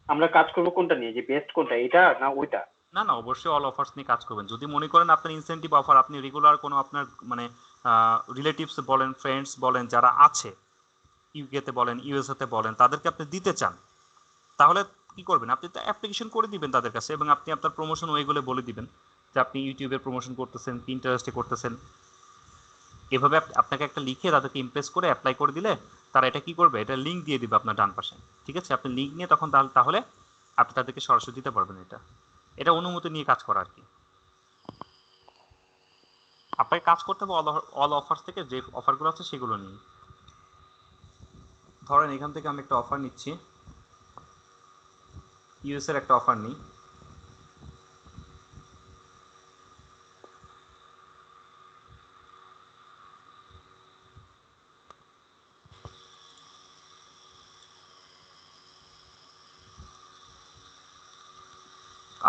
[SPEAKER 1] আমরা কাজ করব কোনটা নিয়ে, যে বেস্ট কোনটা, এটা না ওইটা?
[SPEAKER 2] না অবশ্যই অল অফার্স নিয়ে কাজ করবেন। যদি মনে করেন আপনার ইনসেন্টিভ অফার আপনি রেগুলার কোনো আপনার মানে রিলেটিভস বলেন, ফ্রেন্ডস বলেন যারা আছে ইউকেতে বলেন, ইউএসএতে বলেন, তাদেরকে আপনি দিতে চান, তাহলে কি করবেন? আপনি তো অ্যাপ্লিকেশন করে দিবেন তাদের কাছে এবং আপনি আপনার প্রমোশন ওইগুলো বলে দিবেন যে আপনি ইউটিউবের প্রমোশন করতেছেন, পিন্টারেস্টে করতেছেন। এভাবে আপনাকে একটা লিখে তাদেরকে ইমপ্রেস করে অ্যাপ্লাই করে দিলে তারা এটা কি করবে, এটা লিঙ্ক দিয়ে দিবে আপনার ডান পাশে। ঠিক আছে, আপনি লিঙ্ক নিয়ে তখন তাহলে আপনি তাদেরকে সরাসরি দিতে পারবেন। এটা অনুমতি নিয়ে কাজ করা আর কি। আপনাকে কাজ করতে হবে অল অফার্স থেকে যে অফারগুলো আছে সেগুলো নিয়ে। ধরেন এখান থেকে আমি একটা অফার নিচ্ছি, ইউএস এর একটা অফার নিই।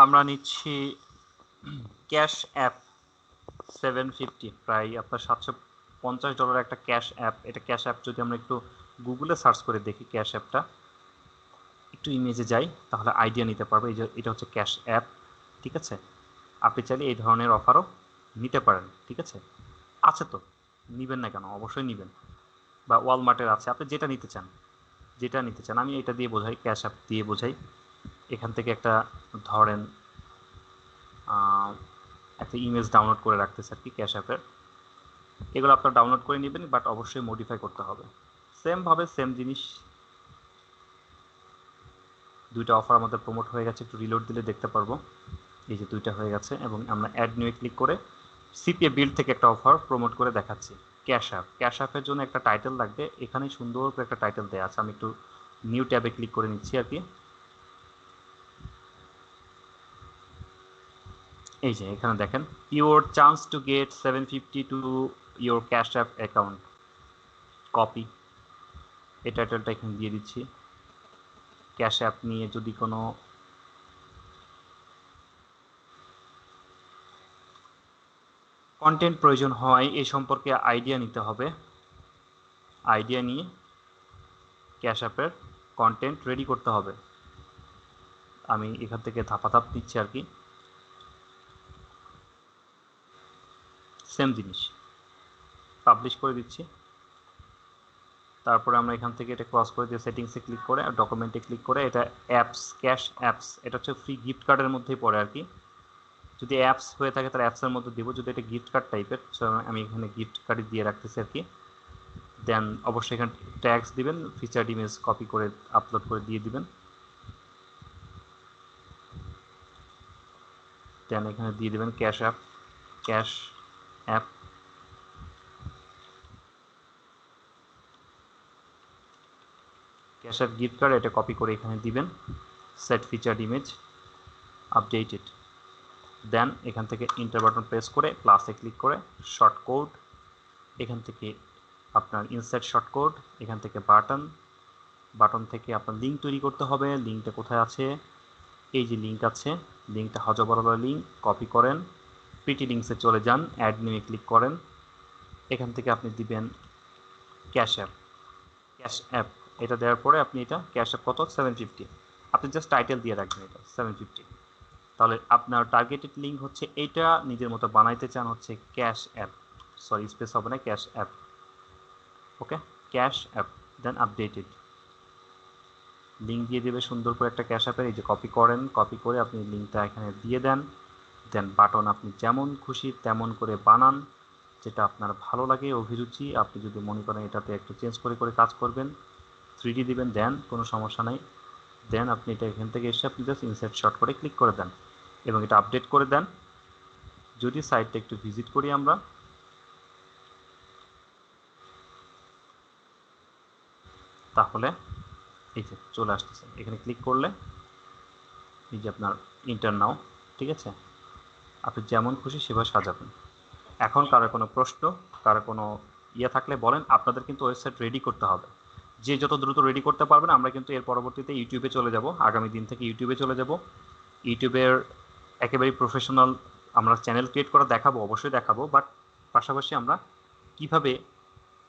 [SPEAKER 2] আমরা নিচ্ছি ক্যাশ অ্যাপ 750, প্রায় আপনার $750 একটা ক্যাশ অ্যাপ। এটা ক্যাশ অ্যাপ যদি আমরা একটু গুগলে সার্চ করে দেখি ক্যাশ অ্যাপটা, একটু ইমেজে যাই তাহলে আইডিয়া নিতে পারবো। এই যে এটা হচ্ছে ক্যাশ অ্যাপ, ঠিক আছে। আপনি চাইলে এই ধরনের অফারও নিতে পারেন, ঠিক আছে। আছে তো, নিবেন না কেন, অবশ্যই নিবেন। বা ওয়ালমার্টের আছে, আপনি যেটা নিতে চান, যেটা নিতে চান। আমি এটা দিয়ে বোঝাই, ক্যাশ অ্যাপ দিয়ে বোঝাই। এখান থেকে একটা ধরেন একটা ইমেজ ডাউনলোড করে রাখতেছে আর কি ক্যাশ অ্যাপের। এগুলো আপনার ডাউনলোড করে নেবেন, বাট অবশ্যই মডিফাই করতে হবে। সেমভাবে সেম জিনিস, দুইটা অফার আমাদের প্রমোট হয়ে গেছে। একটু রিলোড দিলে দেখতে পারবো, এই যে দুইটা হয়ে গেছে। এবং আমরা অ্যাড নিউয়ে ক্লিক করে সিপিএ বিল্ড থেকে একটা অফার প্রমোট করে দেখাচ্ছি। ক্যাশ অ্যাপ, ক্যাশ অ্যাপের জন্য একটা টাইটেল লাগবে, এখানে সুন্দর করে একটা টাইটেল দেওয়া আছে। আমি একটু নিউ ট্যাবে ক্লিক করে নিচ্ছি আর কি। এই যে এখানে দেখেন, your chance to get 750 to your cash app account, copy. এই টাইটেলটা এখানে দিয়ে দিচ্ছি। ক্যাশ অ্যাপ নিয়ে যদি কোনো কন্টেন্ট প্রয়োজন হয়, এই সম্পর্কে আইডিয়া নিতে হবে। আইডিয়া নিয়ে ক্যাশ অ্যাপের কন্টেন্ট রেডি করতে হবে। আমি এখান থেকে ধাপাধাপ দিচ্ছি আর কি। সেম জিনিস পাবলিশ করে দিচ্ছি। তারপরে আমরা এখান থেকে এটা ক্রস করে দিয়ে সেটিংসে ক্লিক করে আর ডকুমেন্টে ক্লিক করে এটা অ্যাপস, ক্যাশ অ্যাপস, এটা হচ্ছে ফ্রি গিফট কার্ডের মধ্যেই পড়ে আর কি। যদি অ্যাপস হয়ে থাকে তাহলে অ্যাপসের মধ্যে দিব, যদি এটা গিফট কার্ড টাইপের, আমি এখানে গিফট কার্ড দিয়ে রাখতেছি আর কি। দেন অবশ্যই এখানে ট্যাগস দিবেন, ফিচার্ড ইমেজ কপি করে আপলোড করে দিয়ে দিবেন। দেন এখানে দিয়ে দিবেন cash app, cash app. Cash app gift card, এটা কপি করে এখানে দিবেন। Set featured image, updated. Then এখান থেকে ইন্টার বাটন প্রেস করে প্লাসে ক্লিক করে শর্ট কোড, এখান থেকে আপনার ইনসার্ট শর্ট কোড, এখান থেকে বাটন, বাটন থেকে আপনার লিঙ্ক তৈরি করতে হবে। লিঙ্কটা কোথায় আছে, এই যে লিঙ্ক আছে, লিঙ্কটা হজবরল লিঙ্ক, কপি করেন, পিটি লিঙ্কসে চলে যান, অ্যাড নিয়ে ক্লিক করেন। এখান থেকে আপনি দিবেন ক্যাশ অ্যাপ, ক্যাশ অ্যাপ। এটা দেওয়ার পরে আপনি এটা ক্যাশ অ্যাপ কত 750, আপনি জাস্ট টাইটেল দিয়ে রাখবেন এটা 750। তাহলে আপনার টার্গেটেড লিঙ্ক হচ্ছে এইটা, নিজের মতো বানাইতে চান হচ্ছে ক্যাশ অ্যাপ, সরি স্পেস হবে না, ক্যাশ অ্যাপ। ওকে, ক্যাশ অ্যাপ। দেন আপডেটেড, লিঙ্ক দিয়ে দেবে সুন্দর করে একটা ক্যাশ অ্যাপের। এই যে কপি করেন, কপি করে আপনি লিঙ্কটা এখানে দিয়ে দেন। দেন বাটন আপনি যেমন খুশি তেমন করে বানান, যেটা আপনার ভালো লাগে, অভিরুচি। আপনি যদি মনে করেন এটাতে একটু চেঞ্জ করে করে কাজ করবেন, 3D দিবেন, দেন কোনো সমস্যা নাই। দেন আপনি এটা এখান থেকে এসে আপনি জাস্ট ইনসার্ট শর্ট করে ক্লিক করে দেন এবং এটা আপডেট করে দেন। যদি সাইটটা একটু ভিজিট করি আমরা, তাহলে এই যে চলে আসতেছে। এখানে ক্লিক করলে এই যে আপনার ইন্টার নাও, ঠিক আছে। আপনি যেমন খুশি সেভাবে সাজাবেন। এখন কারো কোনো প্রশ্ন, কারো কোনো ইয়ে থাকলে বলেন। আপনাদের কিন্তু ওয়েবসাইট রেডি করতে হবে, যে যত দ্রুত রেডি করতে পারবেন। আমরা কিন্তু এর পরবর্তীতে ইউটিউবে চলে যাব, আগামী দিন থেকে ইউটিউবে চলে যাব। ইউটিউবের একেবারেই প্রফেশনাল আমরা চ্যানেল ক্রিয়েট করা দেখাবো, অবশ্যই দেখাবো। বাট পাশাপাশি আমরা কিভাবে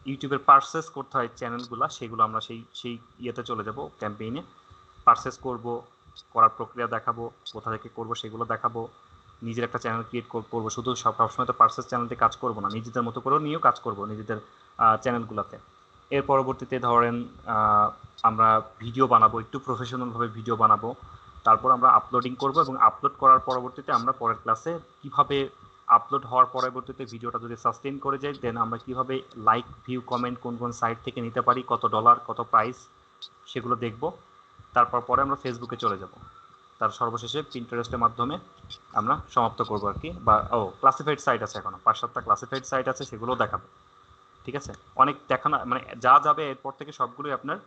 [SPEAKER 2] ইউটিউবের পারচেস করতে হয় চ্যানেলগুলো, সেগুলো আমরা সেই ইয়েতে চলে যাব, ক্যাম্পেইনে পারচেস করব, করার প্রক্রিয়া দেখাবো, কোথা থেকে করব সেগুলো দেখাবো। নিজের একটা চ্যানেল ক্রিয়েট করবো, শুধু সবসময় তো পারচেস চ্যানেলতে কাজ করবো না, নিজেদের মতো করেও নিয়েও কাজ করব নিজেদের চ্যানেলগুলোতে। এর পরবর্তীতে ধরেন আমরা ভিডিও বানাবো, একটু প্রফেশনালভাবে ভিডিও বানাবো। তারপর আমরা আপলোডিং করব এবং আপলোড করার পরবর্তীতে আমরা পরের ক্লাসে কিভাবে আপলোড হওয়ার পরবর্তীতে ভিডিওটা যদি সাস্টেইন করে যায়, দেন আমরা কিভাবে লাইক, ভিউ, কমেন্ট কোন কোন সাইট থেকে নিতে পারি, কত ডলার, কত প্রাইস, সেগুলো দেখব। তারপর পরে আমরা ফেসবুকে চলে যাব, তার সর্বশেষে পিন্টারেস্টের মাধ্যমে আমরা সমাপ্ত করব আর কি। বা ক্লাসিফাইড সাইট আছে, এখনো 5-7টা ক্লাসিফাইড সাইট আছে, সেগুলোও দেখাবো, ঠিক আছে। অনেক দেখানো মানে যা যাবে এরপর থেকে সবগুলোই আপনার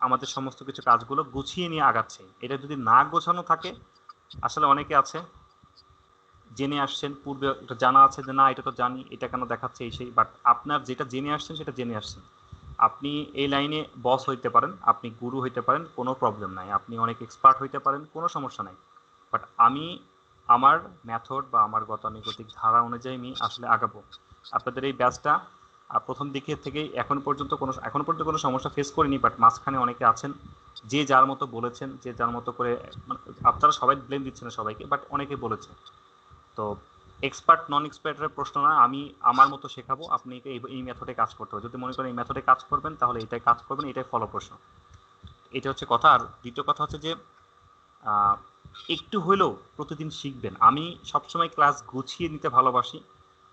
[SPEAKER 2] আমাদের সমস্ত কিছু কাজগুলো গুছিয়ে নিয়ে আগাচ্ছে। এটা যদি না গোছানো থাকে, আসলে অনেকে আছে জেনে আসছেন, পূর্বে এটা জানা আছে যে না এটা তো জানি, এটা কেন দেখাচ্ছে এই সেই, বাট আপনার যেটা জেনে আসছেন সেটা জেনে আসছেন। আপনি এই লাইনে বস হইতে পারেন, আপনি গুরু হইতে পারেন, কোনো প্রবলেম নাই। আপনি অনেক এক্সপার্ট হইতে পারেন, কোনো সমস্যা নাই। বাট আমি আমার মেথড বা আমার গতানুগতিক ধারা অনুযায়ী আমি আসলে আগাবো। আপনাদের এই ব্যাচটা প্রথম দিকে থেকেই এখন পর্যন্ত কোনো সমস্যা ফেস করিনি, বাট মাঝখানে অনেকে আছেন যে যার মতো বলেছেন, যে যার মতো করে, মানে আপনারা সবাই ব্লেম দিচ্ছেন না সবাইকে, বাট অনেকে বলেছে। তো এক্সপার্ট নন এক্সপার্টের প্রশ্ন না, আমি আমার মতো শেখাবো, আপনি এই মেথডে কাজ করতে হবে। যদি মনে করেন এই মেথডে কাজ করবেন তাহলে এটাই কাজ করবেন, এটাই ফলো প্রশ্ন। এটা হচ্ছে কথা। আর দ্বিতীয় কথা হচ্ছে যে একটু হলেও প্রতিদিন শিখবেন। আমি সবসময় ক্লাস গুছিয়ে নিতে ভালোবাসি,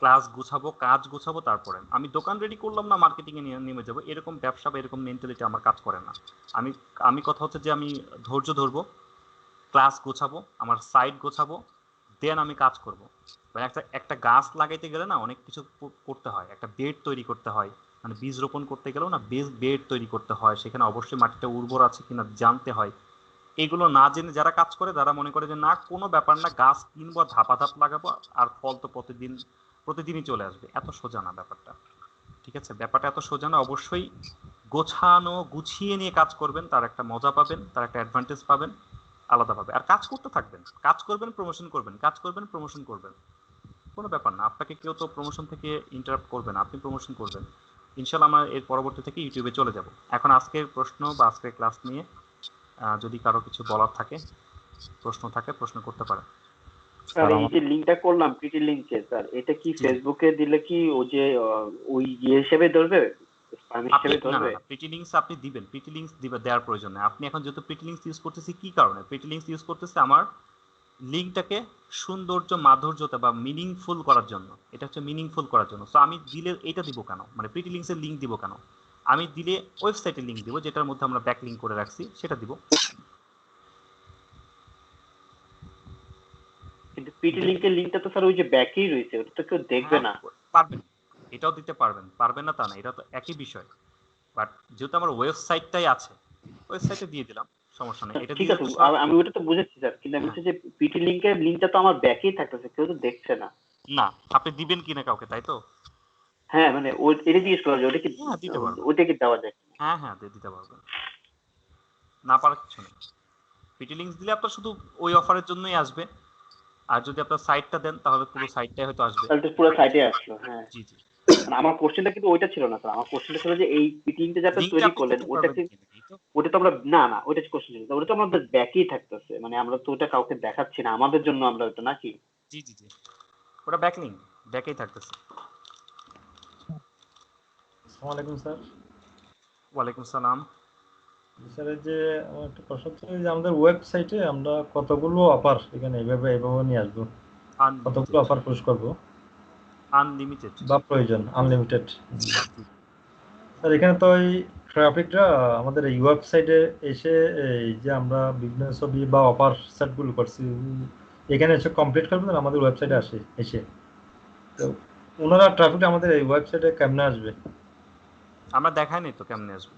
[SPEAKER 2] ক্লাস গুছাবো, কাজ গুছাবো, তারপরে আমি দোকান রেডি করলাম না মার্কেটিংয়ে নেমে যাবো, এরকম ব্যবসা বা এরকম মেন্টালিটি আমার কাজ করে না। আমি আমি কথা হচ্ছে যে আমি ধৈর্য ধরবো, ক্লাস গোছাবো, আমার সাইট গোছাবো, দেন আমি কাজ করব। মানে একটা গাছ লাগাইতে গেলে না অনেক কিছু করতে হয়, একটা বেড তৈরি করতে হয়, মানে বীজ রোপণ করতে গেলেও না বেড তৈরি করতে হয়, সেখানে অবশ্যই মাটিটা উর্বর আছে কিনা জানতে হয়। এগুলো না জেনে যারা কাজ করে তারা মনে করে যে না কোনো ব্যাপার না, গাছ কিনবো, ধাপাধাপ লাগাবো, আর ফল তো প্রতিদিনই চলে আসবে। এত সোজা না ব্যাপারটা, ঠিক আছে? ব্যাপারটা এত সোজা না। অবশ্যই গোছানো গুছিয়ে নিয়ে কাজ করবেন, তার একটা মজা পাবেন, তার একটা অ্যাডভান্টেজ পাবেন আলাদাভাবে। আর কাজ করতে থাকবেন, কাজ করবেন, প্রমোশন করবেন, কাজ করবেন, প্রমোশন করবেন, কোনো ব্যাপার না। আপনাকে কেউ তো প্রমোশন থেকে ইন্টারাপ্ট করবে না, আপনি প্রমোশন করবেন। ইনশাল্লাহ আমরা এর পরবর্তী থেকে ইউটিউবে চলে যাব। এখন আজকের প্রশ্ন বা আজকের ক্লাস নিয়ে যদি কারো কিছু বলার থাকে, প্রশ্ন থাকে, প্রশ্ন করতে পারেন।
[SPEAKER 1] স্যার এই যে লিংকটা করলাম পিটি লিংকে, স্যার এটা কি ফেসবুকে দিলে কি ও যে ওই হিসেবে ধরবে, স্প্যাম হিসেবে ধরবে?
[SPEAKER 2] প্রিটি লিংকস আপনি দিবেন, প্রিটি লিংকস দেওয়ার প্রয়োজন নেই। আপনি এখন যেহেতু প্রিটি লিংকস ইউজ করতেছি, কি কারণে প্রিটি লিংকস ইউজ করতেছে? আমার লিঙ্কটাকে সৌন্দর্য মাধুর্যতা বা মিনিংফুল করার জন্য। এটা হচ্ছে মিনিংফুল করার জন্য। সো আমি দিলে এটা দিব কেন, মানে প্রিটি লিংকসের লিঙ্ক দিব কেন? আমি দিলে ওয়েবসাইটের লিঙ্ক দিব, যেটার মধ্যে আমরা ব্যাক লিঙ্ক করে রাখছি, সেটা দিব।
[SPEAKER 1] কিন্তু পিটি লিংকের লিংকটা তো স্যার ওই যে ব্যাকেই রয়েছে, ওটা তো কেউ দেখবে না।
[SPEAKER 2] পারবেন, এটাও দিতে পারবেন না তা না, এটা তো একই বিষয়। বাট যেহেতু আমার ওয়েবসাইটটাই আছে, ওয়েবসাইটে দিয়ে দিলাম, সমস্যা নেই। এটা
[SPEAKER 1] ঠিক আছে, আমি ওটা তো বুঝেছি স্যার, কিন্তু আমি বলছি যে পিটি লিংকের লিংকটা তো আমার ব্যাকেই থাকতেছে, কেউ তো দেখছে না।
[SPEAKER 2] না, আপনি দিবেন কিনা কাউকে, তাই তো?
[SPEAKER 1] হ্যাঁ, মানে এটা জিজ্ঞেস করা যায়, ওটা কি ওটা কি দেওয়া যায়?
[SPEAKER 2] হ্যাঁ দিতে পারবেন, না পারার কিছু নেই। পিটি লিংকস দিলে আপনার শুধু ওই অফারের জন্যই আসবে, আর যদি আপনার সাইটটা দেন তাহলে পুরো সাইটটাই হয়তো আসবে।
[SPEAKER 1] তাহলে তো পুরো সাইটে আসলো। হ্যাঁ
[SPEAKER 2] জি।
[SPEAKER 1] আমার কোশ্চেনটা কিন্তু ওইটা ছিল না স্যার, আমার কোশ্চেনটা ছিল যে এই পিটিংটা যেটা তৈরি করলেন ওটা তো আমরা না ওটা কোশ্চেন ছিল, ওটা তো আমাদের ব্যাকেই থাকতেছে, মানে আমরা তো ওটা কাউকে দেখাচ্ছি না, আমাদের জন্য আমরা ওটা নাকি?
[SPEAKER 2] জি ওটা ব্যাকলিংক, ব্যাকেই থাকতেছে।
[SPEAKER 5] আসসালামু আলাইকুম স্যার।
[SPEAKER 2] ওয়ালাইকুম সালাম।
[SPEAKER 5] স্যার এই যে আমার একটা প্রশ্ন ছিল যে আমাদের ওয়েবসাইটে আমরা কতগুলো অফার এখানে এইভাবে নিয়ে আসবো, কতগুলো অফার পুশ করব?
[SPEAKER 2] আনলিমিটেড
[SPEAKER 5] বা প্রয়োজন আনলিমিটেড? স্যার এখানে তো এই ট্রাফিকটা আমাদের এই ওয়েবসাইটে এসে এই যে আমরা বিভিন্ন ছবি বা অফার সেটগুলো করছি এখানে এসে কমপ্লিট করবেন, আমাদের ওয়েবসাইটে এসে তো ওনারা ট্রাফিকটা আমাদের এই ওয়েবসাইটে কেমনে আসবে?
[SPEAKER 2] আমরা দেখাই নাই তো কেমনে আসবে।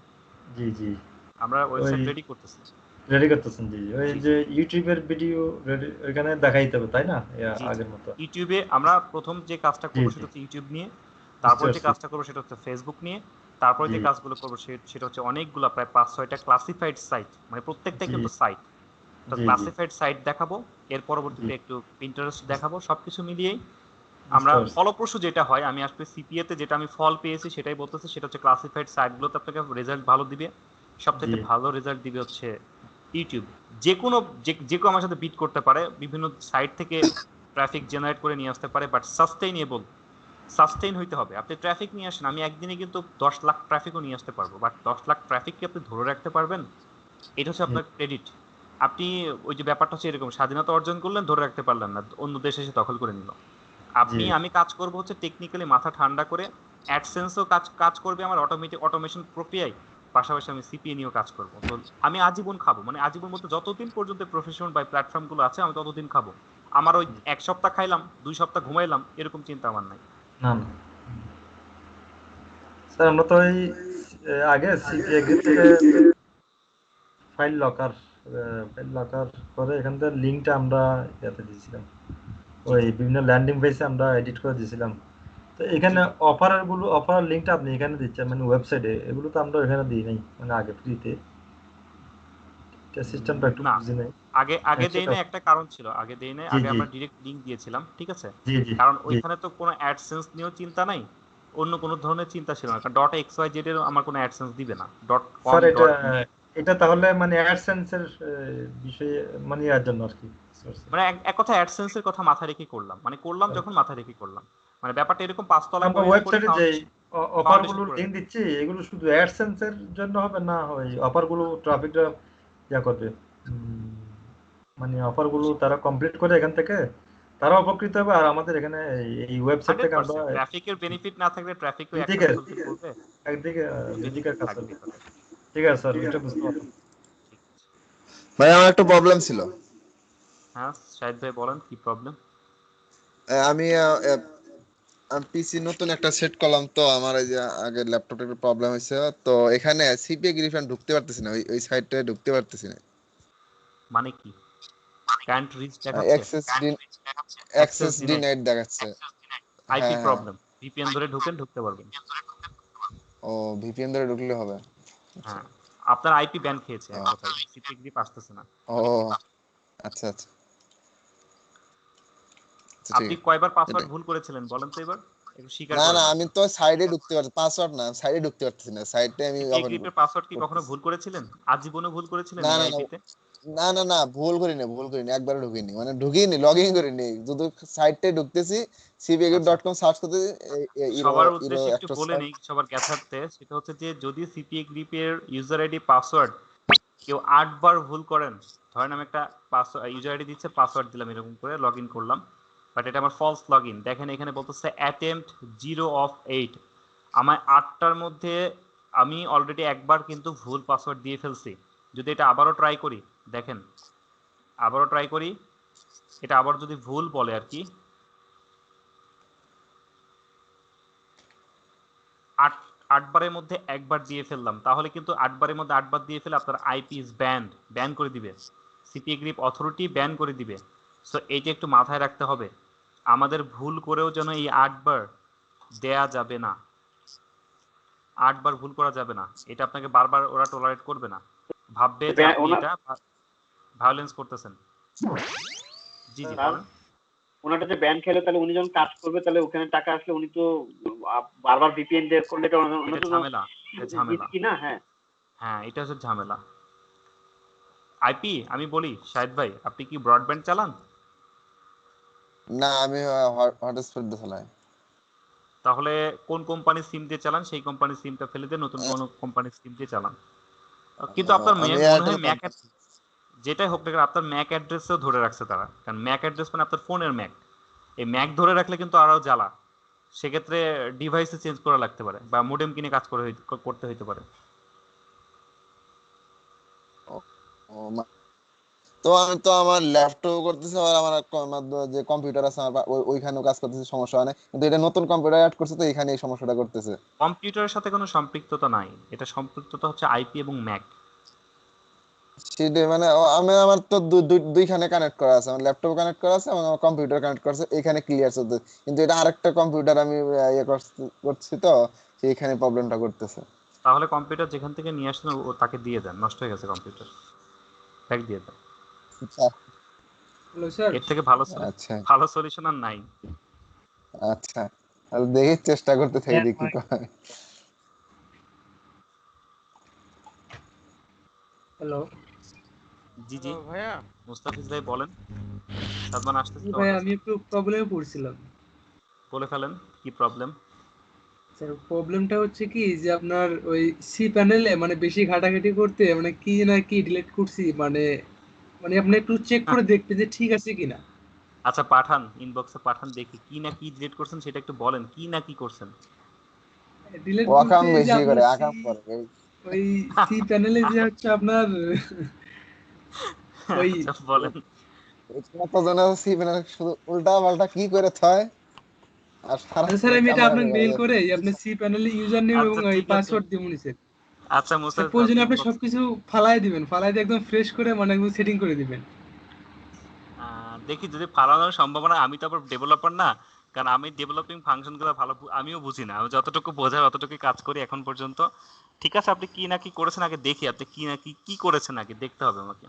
[SPEAKER 5] জি
[SPEAKER 2] আমরা ওয়েবসাইট রেডি করতেছি।
[SPEAKER 5] রেডি করতেছেন? জি ওই যে ইউটিউবের ভিডিও রেডি এখানে দেখাইতে হবে তাই না, আগের মতো?
[SPEAKER 2] ইউটিউবে আমরা প্রথম যে কাজটা করব সেটা হচ্ছে ইউটিউব নিয়ে, তারপর যে কাজটা করব সেটা হচ্ছে ফেসবুক নিয়ে, তারপর যে কাজগুলো করব সেটা হচ্ছে অনেকগুলো, প্রায় 5-6টা ক্লাসিফাইড সাইট, মানে প্রত্যেকটা কিন্তু সাইট, তো ক্লাসিফাইড সাইট দেখাবো। এর পরবর্তীতে একটু পিন্টারেস্ট দেখাবো। সবকিছু মিলিয়েই আমরা ফলপ্রসূ যেটা হয়, আমি আসলে সিপিএ তে যেটা আমি ফল পেয়েছি সেটাই বলতেছি, সেটা হচ্ছে ক্লাসিফাইড সাইটগুলোতে আপনাকে রেজাল্ট ভালো দিবে। সবথেকে ভালো রেজাল্ট দিবে হচ্ছে ইউটিউব। যে কেউ আমার সাথে বিট করতে পারে, বিভিন্ন সাইট থেকে ট্রাফিক জেনারেট করে নিয়ে আসতে পারে, বাট সাস্টেইন হইতে হবে। আপনি ট্রাফিক নিয়ে আসেন, আমি একদিনে কিন্তু 10 লাখ ট্রাফিকও নিয়ে আসতে পারবো, বাট 10 লাখ ট্রাফিক কি আপনি ধরে রাখতে পারবেন? এটা হচ্ছে আপনার ক্রেডিট। আপনি ওই যে ব্যাপারটা হচ্ছে এরকম, স্বাধীনতা অর্জন করলেন, ধরে রাখতে পারলেন না, অন্য দেশ এসে দখল করে নিল। আমি কাজ করব হচ্ছে টেকনিক্যালি মাথা ঠান্ডা করে, অ্যাডসেন্সও কাজ করবে আমার অটোমেশন প্রক্রিয়ায়, পাশাপাশি আমি সিপিএ নিয়েও কাজ করব। তো আমি আজীবন খাবো, মানে আজীবন বলতে যতদিন পর্যন্ত প্রফেশন বা প্ল্যাটফর্মগুলো আছে আমি ততদিন খাবো। আমার ওই 1 সপ্তাহ খাইলাম, 2 সপ্তাহ ঘুমাইলাম, এরকম চিন্তা আমার নাই।
[SPEAKER 5] না স্যার আমরা তো এই আগে সিপিএ থেকে ফাইল লকার করে এখান থেকে লিঙ্কটা আমরা ইয়াতে দিয়েছিলাম, ওই বিভিন্ন ল্যান্ডিং পেজে আমরা এডিট করে দিয়েছিলাম। তো এখানে অফারের লিঙ্কটা আপনি এখানে দিচ্ছেন, মানে ওয়েবসাইটে, এগুলো তো আমরা এখানে দিই নাই, মানে আগে ফ্রিতে। সিস্টেমটা একটু
[SPEAKER 2] না
[SPEAKER 5] বুঝি নাই।
[SPEAKER 2] আগে আগে দেই না, একটা কারণ ছিল, আগে দেই না,
[SPEAKER 5] জি
[SPEAKER 2] আগে
[SPEAKER 5] জি
[SPEAKER 2] আমরা ডিরেক্ট লিংক দিয়েছিলাম, ঠিক আছে?
[SPEAKER 5] জি জি
[SPEAKER 2] কারণ
[SPEAKER 5] জি
[SPEAKER 2] ওইখানে তো কোনো অ্যাডসেন্স নিয়েও চিন্তা নাই, অন্য কোনো ধরনের চিন্তা ছিল না, কারণ ডট এক্স ওয়াই জেড এর আমার কোনো অ্যাডসেন্স দিবে না, dot com
[SPEAKER 5] sir,
[SPEAKER 2] dot net.
[SPEAKER 5] এটা তাহলে মানে অ্যাডসেন্সের বিষয়ে মানে ইয়ার জন্য আর কি করছি।
[SPEAKER 2] মানে এক কথা অ্যাডসেন্স এর কথা মাথায় রেখে করলাম, মানে করলাম যখন মাথায় রেখে করলাম, মানে ব্যাপারটা এরকম পাঁচতলা
[SPEAKER 5] আমরা
[SPEAKER 2] করি না, করি
[SPEAKER 5] ওয়েবসাইটে যে
[SPEAKER 2] ফাউন্ডেশন
[SPEAKER 5] অফারগুলো
[SPEAKER 2] করে
[SPEAKER 5] লিংক
[SPEAKER 2] রাখি।
[SPEAKER 5] দিচ্ছি এগুলো শুধু অ্যাডসেন্স এর জন্য হবে না, ওই অফারগুলো ট্রাফিকটা ইয়া করবে, মানে অফারগুলো তারা কমপ্লিট করে এখান থেকে তারা উপকৃত হবে, আর আমাদের এখানে এই ওয়েবসাইট থেকে আমরা
[SPEAKER 2] 100% ট্রাফিকের বেনিফিট না থাকলে ট্রাফিকও
[SPEAKER 5] দুদিকে
[SPEAKER 2] অ্যাক্সেস করতে করবে,
[SPEAKER 5] একদিকে দুদিকের
[SPEAKER 2] বেনিফিট
[SPEAKER 5] কাজ হবে।
[SPEAKER 2] থাকবে তাদের।
[SPEAKER 5] ঠিক আছে স্যার, এটা বুঝতে পারলাম।
[SPEAKER 2] ঠিক আছে।
[SPEAKER 6] ভাই আমার একটা প্রবলেম ছিল।
[SPEAKER 2] হ্যাঁ শাহিদ ভাই বলেন কি প্রবলেম?
[SPEAKER 6] আমি পিসি নতুন একটা সেট করলাম, তো আমার এই যে আগের ল্যাপটপের একটু প্রবলেম হয়েছে, তো এখানে সিপিএ গ্রিফন ঢুকতে পারতেছি না, ওই সাইটে ঢুকতে পারতেছি না।
[SPEAKER 2] মানে কি কারেন্ট রিচ দেখাচ্ছে,
[SPEAKER 6] অ্যাক্সেস
[SPEAKER 2] ডিনাইড,
[SPEAKER 6] ডিনাইড দেখাচ্ছে।
[SPEAKER 2] আইপি
[SPEAKER 6] হ্যাঁ হ্যাঁ।
[SPEAKER 2] প্রবলেম, ভিপিএন ধরে ঢুকতে পারবেন।
[SPEAKER 6] ও ভিপিএন ধরে ঢুকলে হবে।
[SPEAKER 2] হ্যাঁ আপনার আইপি ব্যান খেয়েছে এক
[SPEAKER 6] ও
[SPEAKER 2] কথায়, সিপি গ্রিপ আসতেছে না।
[SPEAKER 6] ও, আচ্ছা আচ্ছা আচ্ছা, ঠিক
[SPEAKER 2] আপনি
[SPEAKER 6] আছে
[SPEAKER 2] কয়বার পাসওয়ার্ড
[SPEAKER 6] এটাই।
[SPEAKER 2] ভুল করেছিলেন বলেন তো এবার, একটু স্বীকার
[SPEAKER 6] না
[SPEAKER 2] করেন
[SPEAKER 6] না, আমি
[SPEAKER 2] আপনি।
[SPEAKER 6] তো সাইডে ঢুকতে পারছি, পাসওয়ার্ড না, সাইডে ঢুকতে পারতেছি না, সাইডে আমি
[SPEAKER 2] সিপি
[SPEAKER 6] ওপেন
[SPEAKER 2] গ্রিপের পাসওয়ার্ড কি কখনো
[SPEAKER 6] করতেছি।
[SPEAKER 2] ভুল করেছিলেন? আজীবনে ভুল করেছিলেন
[SPEAKER 6] না
[SPEAKER 2] এই
[SPEAKER 6] না না
[SPEAKER 2] আইপিতে?
[SPEAKER 6] না না না, ভুল করিনি, একবারও ঢুকিনি, মানে ঢুকিনি, লগ ইন করিনি, শুধু সাইটে ঢুকতেছি,
[SPEAKER 2] আচ্ছা
[SPEAKER 6] cpagroup.com সার্চ করতেছি, ইরো
[SPEAKER 2] সবার
[SPEAKER 6] ইরো
[SPEAKER 2] উদ্দেশ্যে একটু
[SPEAKER 6] একটা
[SPEAKER 2] বলে নেই সবার জ্ঞাতার্থে, সেটা হচ্ছে যে যদি সিপিএ গ্রিপের ইউজার আইডি পাসওয়ার্ড কেউ 8 বার ভুল করেন, ধরেন আমি একটা ইউজার আইডি দিচ্ছে, পাসওয়ার্ড দিলাম এরকম করে লগ ইন করলাম, বাট এটা আমার ফলস লগ ইন, দেখেন এখানে বলতেছে অ্যাটেম্পট 0 অফ 8, আমার 8টার মধ্যে আমি অলরেডি একবার কিন্তু ভুল পাসওয়ার্ড দিয়ে ফেলছি। যদি এটা আবারও ট্রাই করি, দেখেন আবারও ট্রাই করি, এটা আবার যদি ভুল বলে আর কি, 8 বারের মধ্যে একবার দিয়ে ফেললাম, তাহলে কিন্তু 8 বারের মধ্যে 8 বার দিয়ে ফেলে আপনার আইপি ইজ ব্যান করে দিবে, সিপিএ গ্রিপ অথরিটি ব্যান করে দিবে। সো এইটা একটু মাথায় রাখতে হবে, আমাদের ভুল করেও যেন এই 8 বার দেয়া যাবে না, 8 বার ভুল করা যাবে না, এটা আপনাকে বারবার ওরা টলারেট করবে না, ভাববে যে আপনি এটা ভায়োলেন্স করতেছেন। জি জি বলেন।
[SPEAKER 1] ওনাটা যে ব্যান খেলে, তাহলে উনি যখন কাজ করবে তাহলে ওখানে টাকা আসলে উনি তো বারবার ভিপিএন দিয়ে করলে এটা
[SPEAKER 2] এটা ঝামেলা, এটা ঝামেলা।
[SPEAKER 1] কি না? হ্যাঁ
[SPEAKER 2] হ্যাঁ এটা হচ্ছে ঝামেলা। আইপি আমি বলি শাহিদ ভাই, আপনি কি ব্রডব্যান্ড চালান?
[SPEAKER 6] না, আমি হটস্পট দিয়ে চালাই।
[SPEAKER 2] তাহলে কোন কোম্পানির সিম দিয়ে চালান, সেই কোম্পানির সিমটা ফেলে দিয়ে নতুন কোন কোম্পানির সিম দিয়ে চালান। কিন্তু আপনার
[SPEAKER 6] আমি
[SPEAKER 2] মনে
[SPEAKER 6] এয়ারটেল
[SPEAKER 2] হয় ম্যাক, যেটাই হোক না কেন আপনার ম্যাক অ্যাড্রেসও ধরে রাখছে তারা, কারণ ম্যাক অ্যাড্রেস মানে আপনার ফোনের ম্যাক, এই ম্যাক ধরে রাখলে কিন্তু আরও জ্বালা, সেক্ষেত্রে ডিভাইসে চেঞ্জ করা লাগতে পারে বা মোডেম কিনে কাজ করতে হইতে পারে।
[SPEAKER 6] ও, তো আমি তো আমার ল্যাপটপ করতেছি, আর আমার আমার যে কম্পিউটার আছে আমার ওইখানেও কাজ করতেছি, সমস্যা হয় না, কিন্তু এটা নতুন কম্পিউটার অ্যাড করছে, তো এখানে এই সমস্যাটা করতেছে।
[SPEAKER 2] কম্পিউটারের সাথে কোনো সম্পৃক্ততা নাই, এটা সম্পৃক্ততা হচ্ছে আইপি এবং ম্যাক।
[SPEAKER 6] সেটাই, মানে আমার তো দুইখানে কানেক্ট করা আছে, আমার ল্যাপটপ কানেক্ট করা আছে এবং আমার কম্পিউটার কানেক্ট করা আছে, এখানে ক্লিয়ার চলছে, কিন্তু এটা আরেকটা কম্পিউটার আমি ইয়ে করছি, তো সেইখানে প্রবলেমটা করতেছে।
[SPEAKER 2] তাহলে কম্পিউটার যেখান থেকে নিয়ে আসলেন ও তাকে দিয়ে দেন, নষ্ট হয়ে গেছে কম্পিউটার, ব্যাক দিয়ে দেন।
[SPEAKER 3] Hello sir.
[SPEAKER 2] এর থেকে
[SPEAKER 6] আচ্ছা
[SPEAKER 2] ভালো সলিউশন আর নাই।
[SPEAKER 6] আচ্ছা, তাহলে দেখি, চেষ্টা করতে থাকি, দেখি কি করে।
[SPEAKER 7] হ্যালো
[SPEAKER 2] জি জি
[SPEAKER 3] ভাইয়া।
[SPEAKER 2] মুস্তাফিজ ভাই বলেন, সাদমান আসতেছে
[SPEAKER 7] ভাই,
[SPEAKER 2] তোমার
[SPEAKER 7] আমি
[SPEAKER 2] কাছে,
[SPEAKER 7] একটু প্রবলেমে পড়ছিলাম।
[SPEAKER 2] বলে ফেলেন কি প্রবলেম।
[SPEAKER 7] স্যার, প্রবলেমটা হচ্ছে কি যে আপনার ওই সি প্যানেলে মানে বেশি ঘাটাঘাটি করতে মানে কি না কি ডিলিট করছি, মানে মানে আপনি একটু চেক করে দেখবেন যে ঠিক আছে কিনা।
[SPEAKER 2] আচ্ছা পাঠান, ইনবক্সে পাঠান, দেখি কি না কি ডিলিট করছেন, সেটা একটু বলেন কি না কি করছেন।
[SPEAKER 7] ডিলিট
[SPEAKER 6] আকাম
[SPEAKER 7] বলতে যে
[SPEAKER 6] বেশি
[SPEAKER 7] আপনার
[SPEAKER 6] করে,
[SPEAKER 7] সি,
[SPEAKER 6] আকাম করে
[SPEAKER 7] ওই সি প্যানেলে যে হচ্ছে আপনার ওই
[SPEAKER 2] আচ্ছা বলেন।
[SPEAKER 6] কতজনে শুধু উল্টা পাল্টা কি করে থয়, আর সারা
[SPEAKER 7] আচ্ছা স্যার, আমি এটা
[SPEAKER 6] ক্যামেরা
[SPEAKER 7] আপনাকে মেইল করে আপনার সি প্যানেলে ইউজার নেম এবং
[SPEAKER 2] আচ্ছা
[SPEAKER 7] এই
[SPEAKER 2] ঠিক আছে,
[SPEAKER 7] পাসওয়ার্ড দিয়ে নিছে।
[SPEAKER 2] আচ্ছা
[SPEAKER 7] স্যার
[SPEAKER 2] মুস্তাফিজ
[SPEAKER 7] প্রয়োজনে আপনি
[SPEAKER 2] ইনবক্স,
[SPEAKER 7] সবকিছু ফালাই দিবেন, ফালাই দিয়ে একদম ফ্রেশ করে মানে একদম সেটিং করে দিবেন।
[SPEAKER 2] দেখি যদি ফালানোর সম্ভাবনা, আমি তো আবার ডেভেলপার না, কারণ আমি ডেভেলপিং ফাংশনগুলো ভালো আমিও বুঝি না, আমি যতটুকু বোঝার অতটুকু কাজ করি এখন পর্যন্ত। ঠিক আছে, আপনি কি না কি করেছেন আগে দেখি, আপনি কি না কি করেছেন আগে দেখতে হবে আমাকে।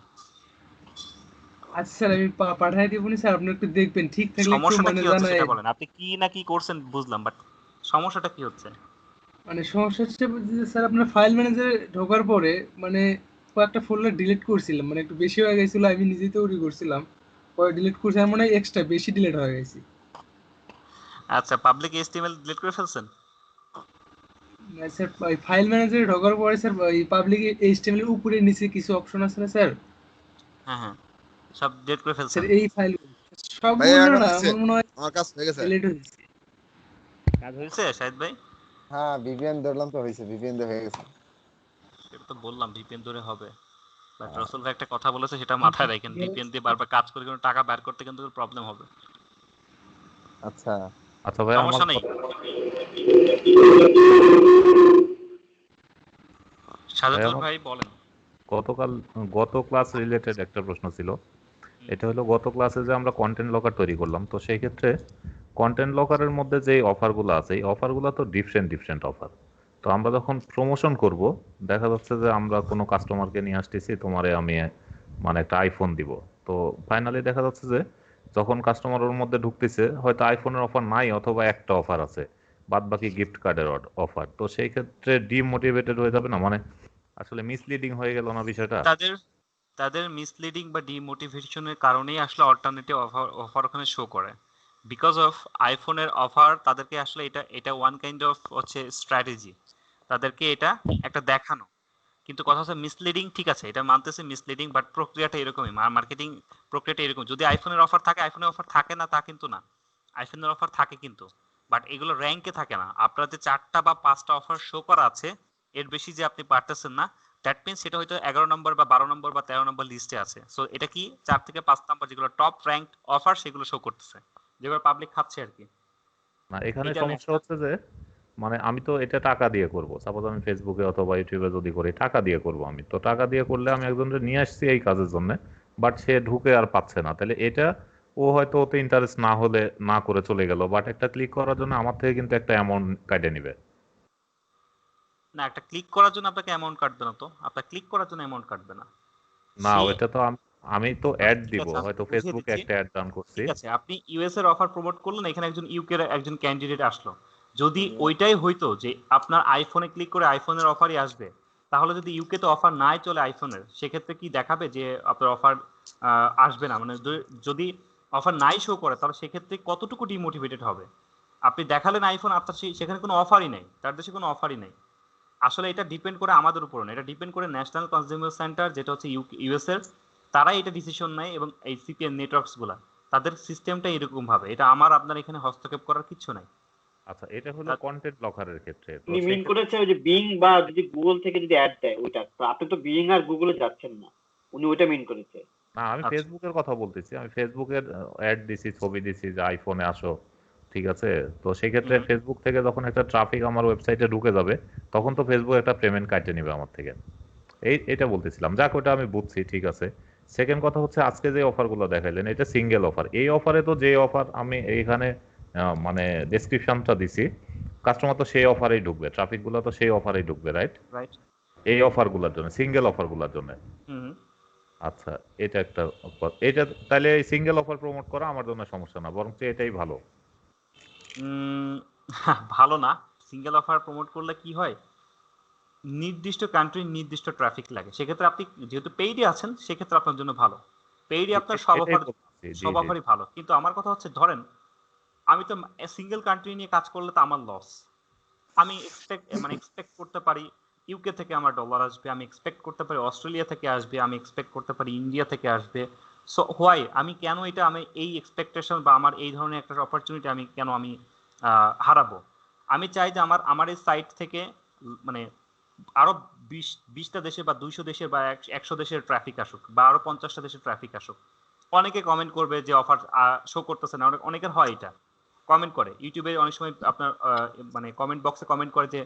[SPEAKER 7] আচ্ছা স্যার আমি পাঠাই দিব নি স্যার, আপনি একটু দেখবেন, ঠিক থাকলে একটু
[SPEAKER 2] সমস্যাটা
[SPEAKER 7] মানে
[SPEAKER 2] কি হচ্ছে
[SPEAKER 7] জানাই।
[SPEAKER 2] সেটা বলেন, আপনি কি না কি করছেন বুঝলাম, বাট সমস্যাটা কি হচ্ছে?
[SPEAKER 7] মানে সমস্যা হচ্ছে যে স্যার আপনার ফাইল ম্যানেজারে ঢোকার পরে মানে কয়েকটা ফোল্ডার ডিলিট করছিলাম, মানে একটু বেশি হয়ে গেছিল, আমি নিজেই তৈরি করছিলাম, পরে ডিলিট করছি, আর মনে হয় এক্সট্রা বেশি ডিলিট হয়ে গেছে।
[SPEAKER 2] আচ্ছা, পাবলিক এইচটিএমএল ডিলিট করে ফেলছেন?
[SPEAKER 7] না স্যার, ওই ফাইল ম্যানেজারে ঢোকার পরে স্যার ওই পাবলিক এইচটিএমএল এর উপরে নিচে কিছু অপশন আছে না স্যার,
[SPEAKER 2] হ্যাঁ হ্যাঁ, সব ডিলিট করে
[SPEAKER 7] স্যার
[SPEAKER 2] ফেলছেন?
[SPEAKER 7] এই ফাইল
[SPEAKER 6] ভাই
[SPEAKER 7] সবগুলো
[SPEAKER 6] এখন
[SPEAKER 7] না,
[SPEAKER 6] হচ্ছে
[SPEAKER 7] আমার মনে হয়
[SPEAKER 6] আমার কাজ হয়ে গেছে।
[SPEAKER 7] ডিলিট হয়েছে।
[SPEAKER 2] কাজ হয়েছে শাহিদ ভাই?
[SPEAKER 6] হ্যাঁ ভিপিএন ধরলাম তো হয়েছে, ভিপিএন দিয়ে হয়ে গেছে।
[SPEAKER 2] সেটা তো বললাম ভিপিএন ধরে হবে, বাট রসুল ভাই একটা কথা বলেছে সেটা মাথায় রাখেন, ভিপিএন দিয়ে বারবার কাজ করে কোনো টাকা বের করতে কিন্তু প্রবলেম হবে।
[SPEAKER 6] আচ্ছা
[SPEAKER 4] আচ্ছা ভাই, আমার
[SPEAKER 2] সমস্যা নেই,
[SPEAKER 4] ভাই
[SPEAKER 2] সাজাদুল
[SPEAKER 4] আমার
[SPEAKER 2] ভাই বলেন।
[SPEAKER 4] গত ক্লাস রিলেটেড একটা প্রশ্ন ছিল। এটা হলো গত ক্লাসে যে আমরা কন্টেন্ট লকার তৈরি করলাম, তো সেই ক্ষেত্রে কন্টেন্ট লকারের মধ্যে যে অফারগুলো আছে এই অফারগুলো তো ডিফারেন্ট অফার। তো আমরা যখন প্রমোশন করব, দেখা যাচ্ছে যে আমরা কোনো কাস্টমারকে নিয়ে আসতেছি, তোমারে আমি মানে একটা আইফোন দিব। তো ফাইনালি দেখা যাচ্ছে যে যখন কাস্টমার ওর মধ্যে ঢুকতেছে, হয়তো আইফোনের অফার নাই অথবা একটা অফার আছে, বাদ বাকি গিফট কার্ডের অফার। তো সেই ক্ষেত্রে ডিমোটিভেটেড হয়ে যাবে না, মানে আসলে মিসলিডিং হয়ে গেল না বিষয়টা?
[SPEAKER 2] তাদের তাদের মিসলিডিং বা ডিমোটিভেশনের কারণেই আসলে অল্টারনেটিভ অফার ওখানে শো করে, বিকজ অফ আইফোনের অফার তাদেরকে আসলে এটা ওয়ান কাইন্ড অফ হচ্ছে স্ট্র্যাটেজি, তাদেরকে এটা একটা দেখানো। কিন্তু কথা হচ্ছে মিসলিডিং, ঠিক আছে এটা মানতেছে মিসলিডিং, বাট প্রক্রিয়াটা এরকমই, মার্কেটিং প্রক্রিয়াটা এরকম। যদি আইফোনের অফার থাকে, আইফোনের অফার থাকে না তা কিন্তু না, আইফোনের অফার থাকে কিন্তু, বাট এগুলো র্যাঙ্কে থাকে না। আপনার যে 4টা বা 5টা অফার শো করা আছে, এর বেশি যে আপনি পারতেছেন না, দ্যাট মিনস সেটা হয়তো 11 নম্বর বা 12 নম্বর বা 13 নম্বর লিস্টে আছে। সো এটা কি 4 থেকে 5 নম্বর যেগুলো টপ র্যাঙ্ক অফার সেগুলো শো করতেছে, যেগুলো পাবলিক খাচ্ছে আর কি।
[SPEAKER 4] না, এখানে
[SPEAKER 2] এটা
[SPEAKER 4] সমস্যা
[SPEAKER 2] নেক্সট।
[SPEAKER 4] হচ্ছে যে মানে আমি তো এটা টাকা দিয়ে করব, সাপোজ আমি ফেসবুকে অথবা ইউটিউবে যদি করি টাকা দিয়ে করব, আমি তো টাকা দিয়ে করলে আমি একজনকে নিয়ে আসছি এই কাজের জন্য, বাট সে ঢুকে আর পাচ্ছে না, তাহলে এটা ও হয়তো ওতে ইন্টারেস্ট না হলে না করে চলে গেল, বাট একটা ক্লিক করার জন্য আমার থেকে কিন্তু একটা অ্যামাউন্ট কাটে নিবে।
[SPEAKER 2] না, একটা ক্লিক করার জন্য আপনাকে অ্যামাউন্ট কাটবে না, তো আপনার ক্লিক করার জন্য অ্যামাউন্ট কাটবে না।
[SPEAKER 4] না,
[SPEAKER 2] সে
[SPEAKER 4] ওইটা তো আমি তো অ্যাড
[SPEAKER 2] ঠিক
[SPEAKER 4] দিব,
[SPEAKER 2] আছে, আমি
[SPEAKER 4] হয়তো
[SPEAKER 2] বুঝিয়ে
[SPEAKER 4] ফেসবুকে
[SPEAKER 2] দিচ্ছি।
[SPEAKER 4] একটা অ্যাড রান করছি।
[SPEAKER 2] ঠিক আছে, আপনি ইউএস এর অফার প্রমোট করলেন, এখানে একজন ইউকে এর একজন ক্যান্ডিডেট আসলো, যদি ওইটাই হইতো যে আপনার আইফোনে ক্লিক করে আইফোনের অফারই আসবে, তাহলে যদি ইউকে তে অফার নাই চলে আইফোনের, সেক্ষেত্রে কি দেখাবে যে আপনার অফার আসবে না? মানে যদি অফার নাই শো করে, তাহলে সেক্ষেত্রে কতটুকু ডিমোটিভেটেড হবে? আপনি দেখালেন আইফোন, আপনার সেখানে কোনো অফারই নাই, তার দেশে কোনো অফারই নাই। আসলে এটা ডিপেন্ড করে আমাদের উপর না, এটা ডিপেন্ড করে ন্যাশনাল কনজিউমার সেন্টার, যেটা হচ্ছে ইউএস এর, তারাই এটা ডিসিশন নেয়, এবং এই সিপিএন নেটওয়ার্কস গুলা তাদের সিস্টেমটা এরকম ভাবে, এটা আমার আপনার এখানে হস্তক্ষেপ করার কিছু নাই।
[SPEAKER 4] আচ্ছা, এটা হলো কন্টেন্ট লকারের ক্ষেত্রে। তো
[SPEAKER 1] উনি মিন
[SPEAKER 4] সেক্ষেত্রে
[SPEAKER 1] করেছে ওই যে বিং বা যদি গুগল থেকে যদি অ্যাড দেয় ওইটা, তো আপনি তো বিং আর গুগলে যাচ্ছেন না, উনি ওইটা মিন করেছে।
[SPEAKER 4] না, আমি
[SPEAKER 2] আচ্ছা,
[SPEAKER 4] ফেসবুকের কথা বলতেছি, আমি ফেসবুকের অ্যাড দিছি, ছবি দিছি যে আইফোনে আসো, ঠিক আছে? তো সেক্ষেত্রে
[SPEAKER 2] হুম,
[SPEAKER 4] ফেসবুক থেকে যখন একটা ট্রাফিক আমার ওয়েবসাইটে ঢুকে যাবে, তখন তো ফেসবুক একটা পেমেন্ট কাটে নিবে আমার থেকে। এটা বলতেছিলাম, যাক ওটা আমি বুঝছি, ঠিক আছে। সেকেন্ড কথা হচ্ছে আজকে যে অফারগুলো দেখাইলেন এটা সিঙ্গেল অফার, এই অফারে তো যে অফার আমি এইখানে মানে ডেসক্রিপশনটা দিছি, কাস্টমার তো সেই অফারেই ঢুকবে, ট্রাফিকগুলো তো সেই অফারেই ঢুকবে, রাইট?
[SPEAKER 2] রাইট।
[SPEAKER 4] এই অফারগুলোর জন্য, সিঙ্গেল অফারগুলোর জন্য।
[SPEAKER 2] হুম।
[SPEAKER 4] আচ্ছা, এটা একটা এটা তাহলে এই সিঙ্গেল অফার প্রমোট করা আমার জন্য সমস্যা না, বরং এটাই ভালো।
[SPEAKER 2] ভালো না, সিঙ্গেল অফার প্রমোট করলে কি হয়, নির্দিষ্ট কান্ট্রির নির্দিষ্ট ট্রাফিক লাগে, সেক্ষেত্রে আপনি যেহেতু পেইডে আছেন সেক্ষেত্রে আপনার জন্য ভালো, পেইডে আপনার সব
[SPEAKER 4] এটাই
[SPEAKER 2] অফার,
[SPEAKER 4] বলতেছি, জি
[SPEAKER 2] সব
[SPEAKER 4] জি।
[SPEAKER 2] অফারই ভালো। কিন্তু আমার কথা হচ্ছে ধরেন আমি তো সিঙ্গেল কান্ট্রি নিয়ে কাজ করলে তো আমার লস। আমি এক্সপেক্ট করতে পারি ইউকে থেকে আমার ডলার আসবে, আমি এক্সপেক্ট করতে পারি অস্ট্রেলিয়া থেকে আসবে, আমি এক্সপেক্ট করতে পারি ইন্ডিয়া থেকে আসবে। সো হোয়াই আমি কেন এটা, আমি এই এক্সপেকটেশন বা আমার এই ধরনের একটা অপরচুনিটি আমি কেন আমি হারাবো? আমি চাই যে আমার এই সাইট থেকে মানে আরো 20টা দেশে বা 200 দেশের বা 100 দেশের ট্রাফিক আসুক, বা আরো 50টা দেশের ট্রাফিক আসুক। অনেকে কমেন্ট করবে যে অফার শো করতেছে না, অনেকের হয় এটা, কমেন্ট করে ইউটিউবে অনেক সময় আপনার মানে কমেন্ট বক্সে কমেন্ট করে যে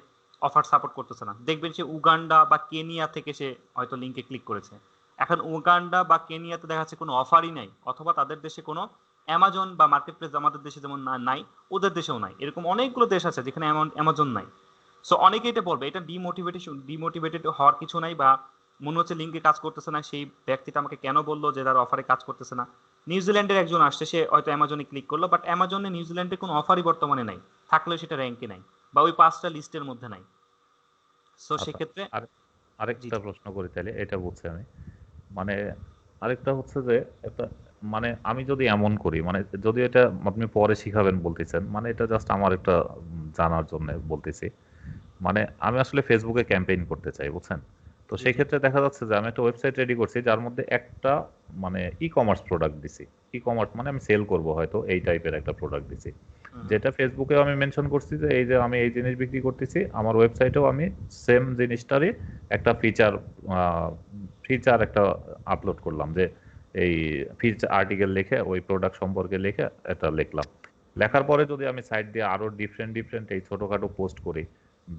[SPEAKER 2] অফার সাপোর্ট করতেছে না। দেখবেন সে উগান্ডা বা কেনিয়া থেকে সে হয়তো লিঙ্কে ক্লিক করেছে, এখন উগান্ডা বা কেনিয়াতে দেখা যাচ্ছে কোনো অফারই নাই, অথবা তাদের দেশে কোনো অ্যামাজন বা মার্কেট প্লেস আমাদের দেশে যেমন নাই, ওদের দেশেও নাই। এরকম অনেকগুলো দেশ আছে যেখানে অ্যামাজন নাই। সো অনেকে এটা বলবে, এটা ডিমোটিভেটেড হওয়ার কিছু নাই, বা মনে হচ্ছে লিঙ্কে কাজ করতেছে না, সেই ব্যক্তিটা আমাকে কেন বললো যে তার অফারে কাজ করতেছে না। নিউজিল্যান্ডের একজন আসছে, সে হয়তো অ্যামাজনে ক্লিক করলো, বাট অ্যামাজনে নিউজিল্যান্ডের কোনো অফারই বর্তমানে নাই, থাকলেও সেটা র্যাঙ্কে নাই বা ওই 5টা লিস্টের মধ্যে নাই। সো
[SPEAKER 4] আচ্ছা,
[SPEAKER 2] সেক্ষেত্রে জি
[SPEAKER 4] আরেকটা
[SPEAKER 2] জি।
[SPEAKER 4] প্রশ্ন করি তাহলে, এটা বুঝছি আমি। মানে আরেকটা হচ্ছে যে একটা, মানে আমি যদি এমন করি, মানে যদি এটা আপনি পরে শিখাবেন বলতেছেন, মানে এটা জাস্ট আমার একটা জানার জন্য বলতেছি। মানে আমি আসলে ফেসবুকে ক্যাম্পেইন করতে চাই, বুঝছেন? তো
[SPEAKER 2] জি
[SPEAKER 4] সেই
[SPEAKER 2] জি।
[SPEAKER 4] ক্ষেত্রে দেখা যাচ্ছে যে আমি একটা ওয়েবসাইট রেডি করছি যার মধ্যে একটা মানে ই কমার্স প্রোডাক্ট দিছি। ই কমার্স মানে আমি সেল করব হয়তো এই টাইপের একটা প্রোডাক্ট দিছি,
[SPEAKER 2] হুম
[SPEAKER 4] যেটা ফেসবুকেও আমি মেনশন করছি যে এই যে আমি এই জিনিস বিক্রি করতেছি, আমার ওয়েবসাইটেও আমি সেম জিনিসটারই একটা ফিচার একটা আপলোড করলাম, যে এই ফিচার আর্টিকেল লিখে ওই প্রোডাক্ট সম্পর্কে লিখে এটা লিখলাম। লেখার পরে যদি আমি সাইড দিয়ে আরো ডিফারেন্ট এই ছোটখাটো পোস্ট করি,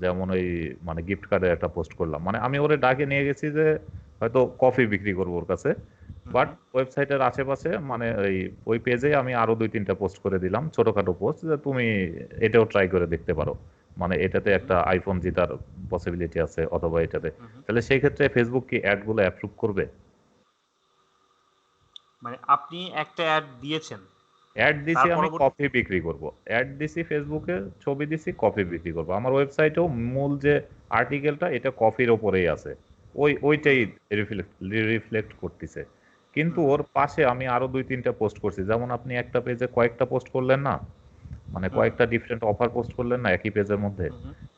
[SPEAKER 4] যেমন ওই মানে গিফট কার্ডের একটা পোস্ট করলাম, মানে আমি ওরে ডাকে নিয়ে গেছি যে হয়তো কফি বিক্রি করবো ওর কাছে, বাট ওয়েবসাইটের আশেপাশে মানে ওই পেজে আমি আরো 2-3টা পোস্ট করে দিলাম, ছোটখাটো পোস্ট, যে তুমি এটাও ট্রাই করে দেখতে পারো, মানে এটাতে একটা আইফোন জেতার পসিবিলিটি আছে অথবা এটাতে। তাহলে সেই ক্ষেত্রে ফেসবুক কি অ্যাড গুলো অ্যাপ্রুভ করবে?
[SPEAKER 2] মানে আপনি একটা অ্যাড দিয়েছেন,
[SPEAKER 4] অ্যাড দিছি,
[SPEAKER 2] তার
[SPEAKER 4] আমি
[SPEAKER 2] পরবর্তী
[SPEAKER 4] কফি বিক্রি করব, অ্যাড দিছি ফেসবুকে, ছবি দিছি, কফি বিক্রি করব, আমার ওয়েবসাইটেও মূল যে আর্টিকেলটা এটা কফির ওপরেই আছে, ওইটাই রিফ্লেক্ট করতেছে, কিন্তু ওর পাশে আমি আরো 2-3টা পোস্ট করছি, যেমন আপনি একটা পেজে কয়েকটা পোস্ট করলেন না, মানে কয়েকটা ডিফারেন্ট অফার পোস্ট করলেন না একই পেজের মধ্যে,